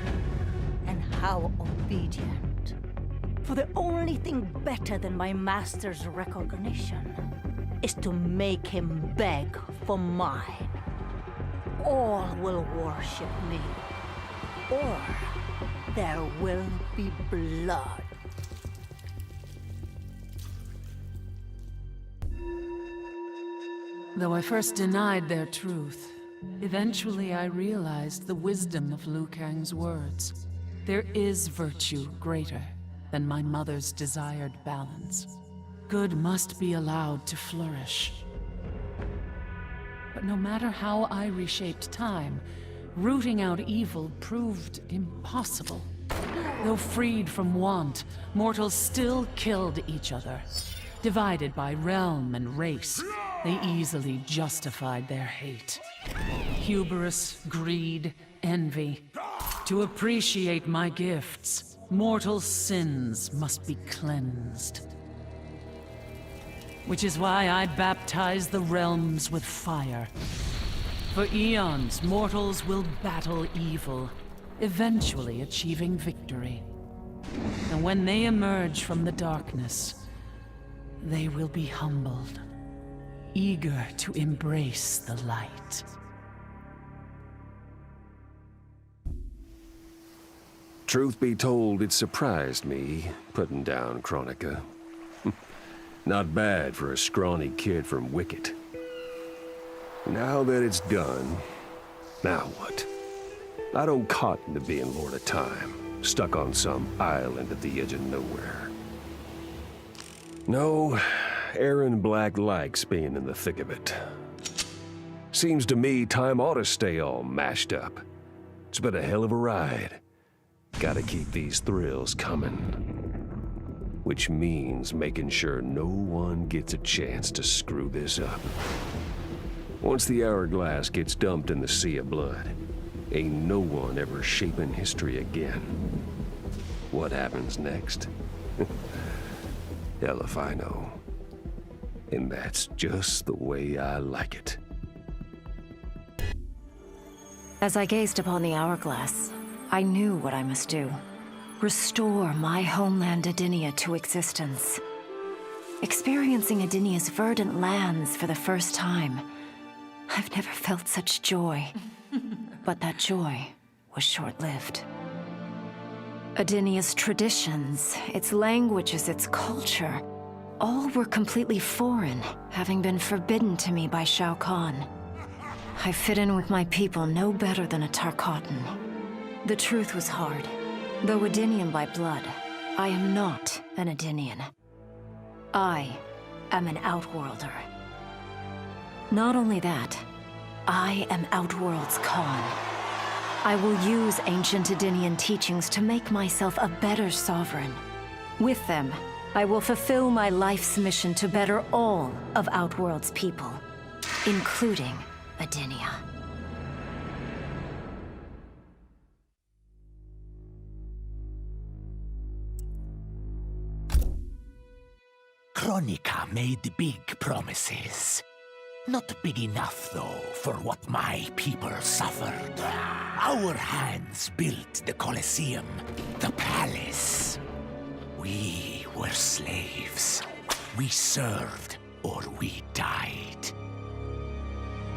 and how obedient. For the only thing better than my master's recognition is to make him beg for mine. All will worship me, or there will be blood. Though I first denied their truth, eventually I realized the wisdom of Liu Kang's words. There is virtue greater than my mother's desired balance. Good must be allowed to flourish. But no matter how I reshaped time, rooting out evil proved impossible. Though freed from want, mortals still killed each other. Divided by realm and race, they easily justified their hate. Hubris, greed, envy. To appreciate my gifts, mortal sins must be cleansed. Which is why I baptize the realms with fire. For eons, mortals will battle evil, eventually achieving victory. And when they emerge from the darkness, they will be humbled, eager to embrace the light. Truth be told, it surprised me, putting down Kronika. Not bad for a scrawny kid from Wicket. Now that it's done, now what? I don't cotton to being Lord of Time, stuck on some island at the edge of nowhere. No, Aaron Black likes being in the thick of it. Seems to me time ought to stay all mashed up. It's been a hell of a ride. Gotta keep these thrills coming. Which means making sure no one gets a chance to screw this up. Once the hourglass gets dumped in the sea of blood, ain't no one ever shaping history again. What happens next? Hell if I know. And that's just the way I like it. As I gazed upon the hourglass, I knew what I must do. Restore my homeland Edinia to existence. Experiencing Edinia's verdant lands for the first time, I've never felt such joy. But that joy was short-lived. Edinia's traditions, its languages, its culture, all were completely foreign, having been forbidden to me by Shao Kahn. I fit in with my people no better than a Tarkatan. The truth was hard. Though Edinian by blood, I am not an Edinian. I am an Outworlder. Not only that, I am Outworld's Khan. I will use ancient Edenian teachings to make myself a better sovereign. With them, I will fulfill my life's mission to better all of Outworld's people, including Edenia. Kronika made big promises. Not big enough, though, for what my people suffered. Our hands built the Colosseum, the palace. We were slaves. We served or we died.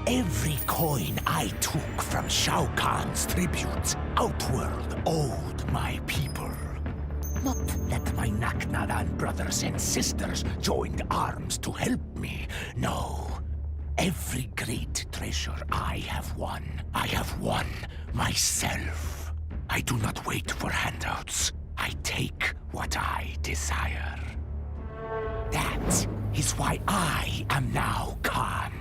Every coin I took from Shao Kahn's tributes, Outworld owed my people. Not that my Naknadan brothers and sisters joined arms to help me, no. Every great treasure I have won myself. I do not wait for handouts. I take what I desire. That is why I am now Khan.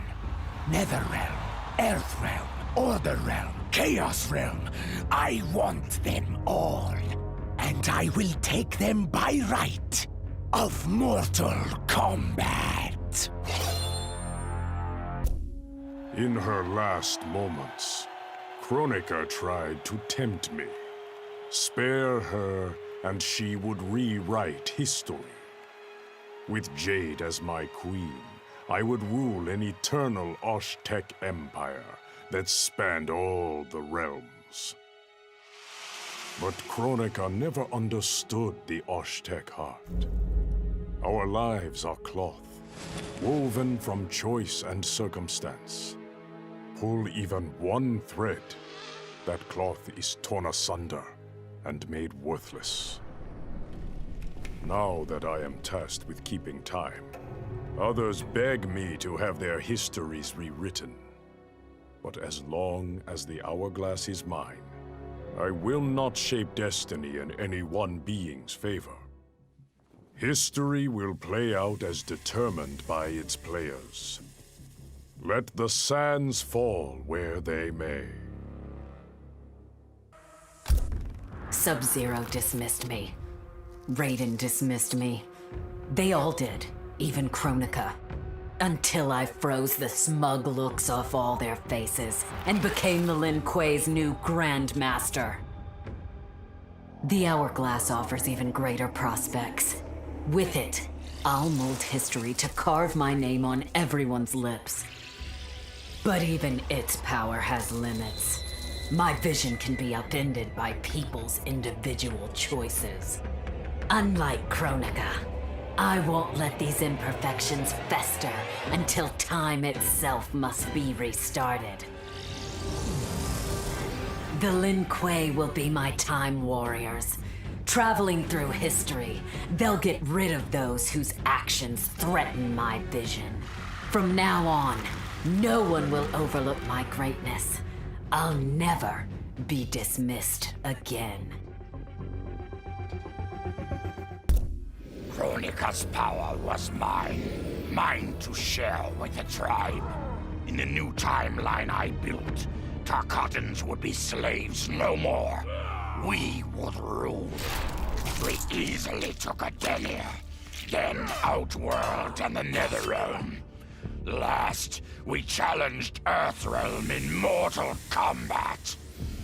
Netherrealm, Earthrealm, Order Realm, Chaos Realm. I want them all. And I will take them by right of Mortal Kombat. In her last moments, Kronika tried to tempt me. Spare her, and she would rewrite history. With Jade as my queen, I would rule an eternal Osh-Tech empire that spanned all the realms. But Kronika never understood the Osh-Tech heart. Our lives are cloth, woven from choice and circumstance. Pull even one thread, that cloth is torn asunder and made worthless. Now that I am tasked with keeping time, others beg me to have their histories rewritten. But as long as the hourglass is mine, I will not shape destiny in any one being's favor. History will play out as determined by its players. Let the sands fall where they may. Sub-Zero dismissed me. Raiden dismissed me. They all did, even Kronika. Until I froze the smug looks off all their faces and became the Lin Kuei's new Grandmaster. The Hourglass offers even greater prospects. With it, I'll mold history to carve my name on everyone's lips. But even its power has limits. My vision can be upended by people's individual choices. Unlike Kronika, I won't let these imperfections fester until time itself must be restarted. The Lin Kuei will be my time warriors. Traveling through history, they'll get rid of those whose actions threaten my vision. From now on, no one will overlook my greatness. I'll never be dismissed again. Kronika's power was mine. Mine to share with the tribe. In the new timeline I built, Tarkatans would be slaves no more. We would rule. We easily took Edenia, then Outworld and the Netherrealm. Last, we challenged Earthrealm in mortal combat.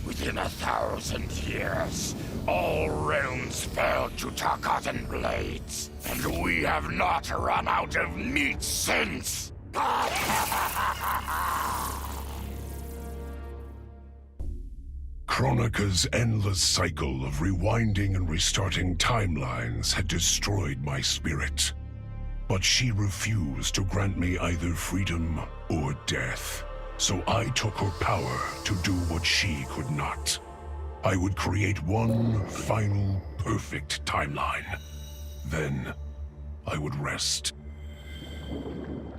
Within 1,000 years, all realms fell to Tarkatan blades, and we have not run out of meat since! Kronika's endless cycle of rewinding and restarting timelines had destroyed my spirit. But she refused to grant me either freedom or death. So I took her power to do what she could not. I would create one final, perfect timeline. Then, I would rest.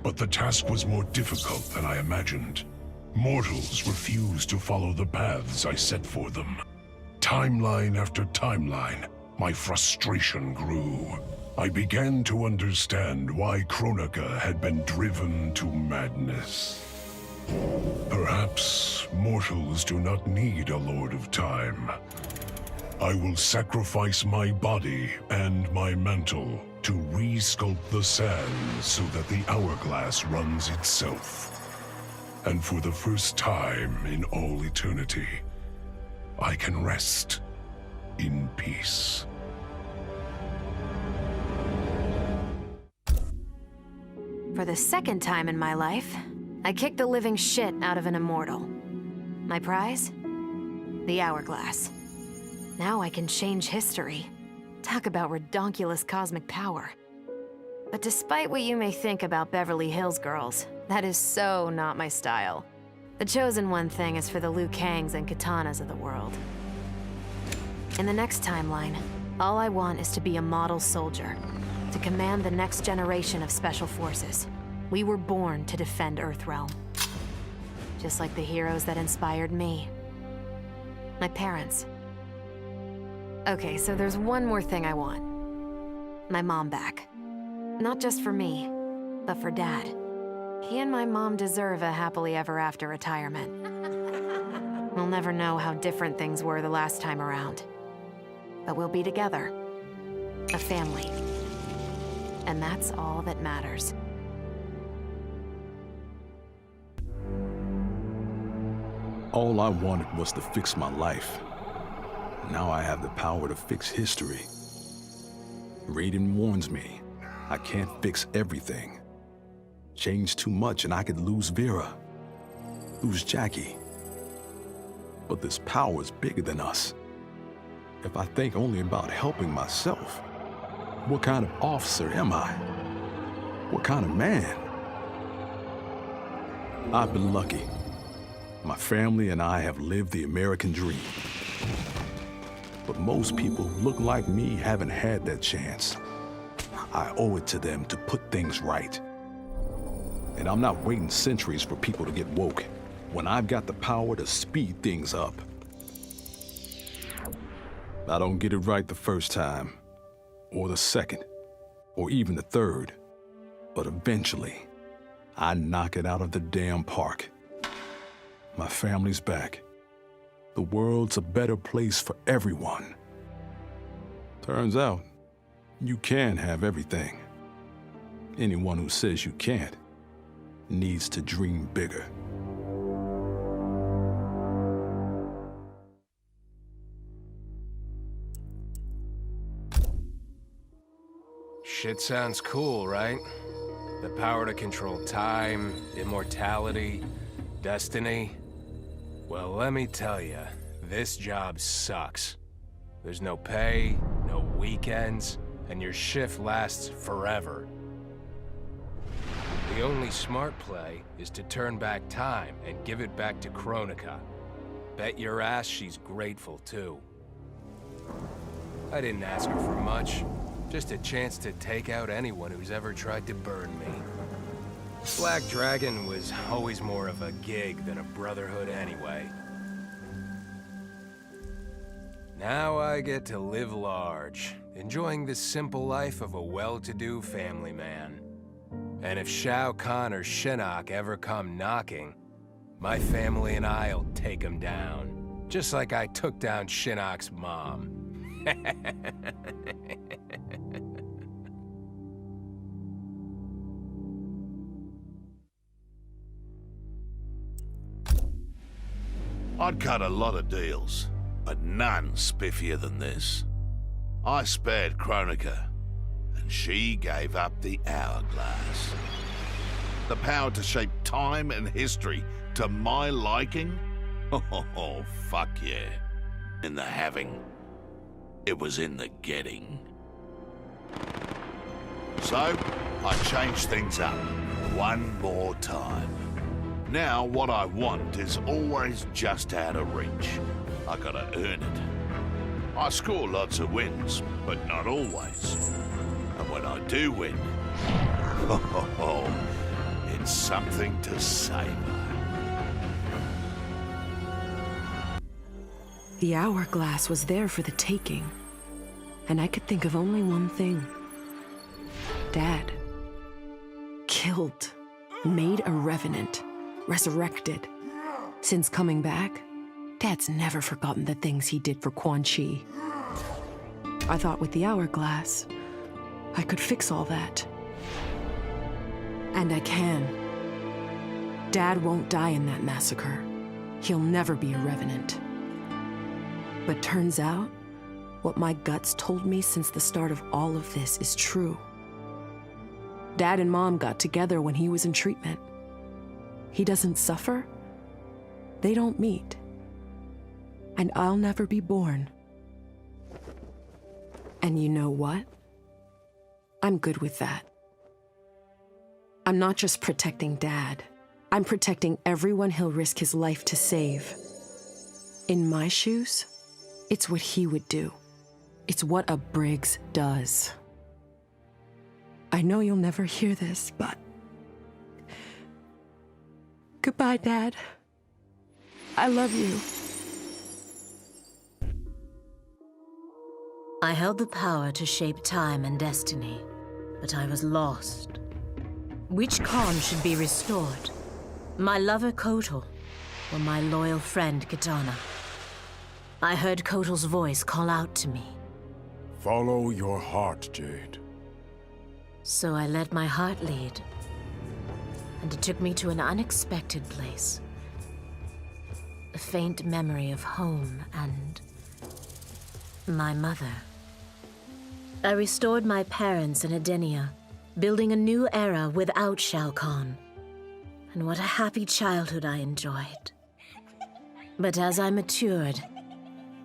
But the task was more difficult than I imagined. Mortals refused to follow the paths I set for them. Timeline after timeline, my frustration grew. I began to understand why Kronika had been driven to madness. Perhaps mortals do not need a Lord of Time. I will sacrifice my body and my mantle to re-sculpt the sands so that the hourglass runs itself. And for the first time in all eternity, I can rest in peace. For the second time in my life, I kicked the living shit out of an immortal. My prize? The hourglass. Now I can change history. Talk about redonkulous cosmic power. But despite what you may think about Beverly Hills girls, that is so not my style. The chosen one thing is for the Liu Kangs and Katanas of the world. In the next timeline, all I want is to be a model soldier, to command the next generation of special forces. We were born to defend Earthrealm. Just like the heroes that inspired me. My parents. Okay, so there's one more thing I want. My mom back. Not just for me, but for Dad. He and my mom deserve a happily ever after retirement. We'll never know how different things were the last time around. But we'll be together. A family. And that's all that matters. All I wanted was to fix my life. Now I have the power to fix history. Raiden warns me, I can't fix everything. Change too much and I could lose Vera, lose Jackie. But this power is bigger than us. If I think only about helping myself, what kind of officer am I? What kind of man? I've been lucky. My family and I have lived the American dream. But most people who look like me haven't had that chance. I owe it to them to put things right. And I'm not waiting centuries for people to get woke, when I've got the power to speed things up. I don't get it right the first time, or the second, or even the third. But eventually, I knock it out of the damn park. My family's back. The world's a better place for everyone. Turns out, you can have everything. Anyone who says you can't needs to dream bigger. Shit sounds cool, right? The power to control time, immortality, destiny. Well, let me tell you, this job sucks. There's no pay, no weekends, and your shift lasts forever. The only smart play is to turn back time and give it back to Kronika. Bet your ass she's grateful, too. I didn't ask her for much. Just a chance to take out anyone who's ever tried to burn me. Black Dragon was always more of a gig than a brotherhood anyway. Now I get to live large, enjoying the simple life of a well-to-do family man. And if Shao Kahn or Shinnok ever come knocking, my family and I'll take them down. Just like I took down Shinnok's mom. I'd cut a lot of deals, but none spiffier than this. I spared Kronika, and she gave up the hourglass. The power to shape time and history to my liking? Oh, fuck yeah. In the having, it was in the getting. So, I changed things up one more time. Now, what I want is always just out of reach. I gotta earn it. I score lots of wins, but not always. And when I do win, it's something to savor. The hourglass was there for the taking, and I could think of only one thing. Dad. Killed. Made a revenant. Resurrected. Since coming back, Dad's never forgotten the things he did for Quan Chi. I thought with the hourglass, I could fix all that. And I can. Dad won't die in that massacre. He'll never be a revenant. But turns out, what my guts told me since the start of all of this is true. Dad and Mom got together when he was in treatment. He doesn't suffer. They don't meet. And I'll never be born. And you know what? I'm good with that. I'm not just protecting Dad. I'm protecting everyone he'll risk his life to save. In my shoes, it's what he would do. It's what a Briggs does. I know you'll never hear this, but... Goodbye, Dad. I love you. I held the power to shape time and destiny, but I was lost. Which Khan should be restored? My lover Kotal, or my loyal friend Kitana? I heard Kotal's voice call out to me. Follow your heart, Jade. So I let my heart lead, and it took me to an unexpected place. A faint memory of home and my mother. I restored my parents in Edenia, building a new era without Shao Kahn. And what a happy childhood I enjoyed. But as I matured,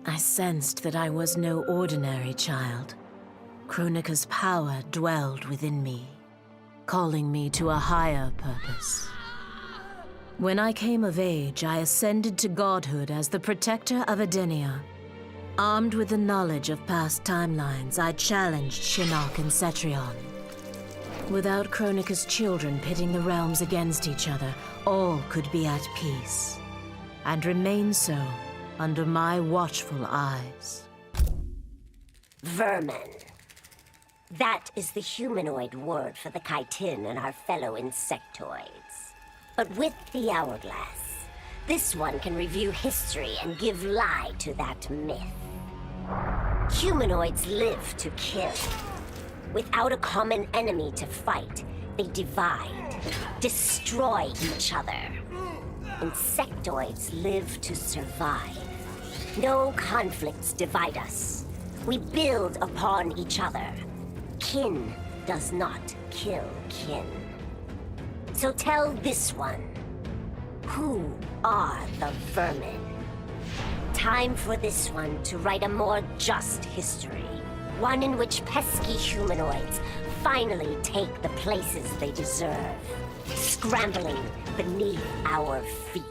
I sensed that I was no ordinary child. Kronika's power dwelled within me, calling me to a higher purpose. When I came of age, I ascended to godhood as the protector of Edenia. Armed with the knowledge of past timelines, I challenged Shinnok and Cetrion. Without Kronika's children pitting the realms against each other, all could be at peace, and remain so under my watchful eyes. Vermin. That is the humanoid word for the chitin and our fellow insectoids. But with the hourglass, this one can review history and give lie to that myth. Humanoids live to kill. Without a common enemy to fight, they divide, destroy each other. Insectoids live to survive. No conflicts divide us. We build upon each other. Kin does not kill kin. So tell this one, who are the vermin? Time for this one to write a more just history. One in which pesky humanoids finally take the places they deserve, scrambling beneath our feet.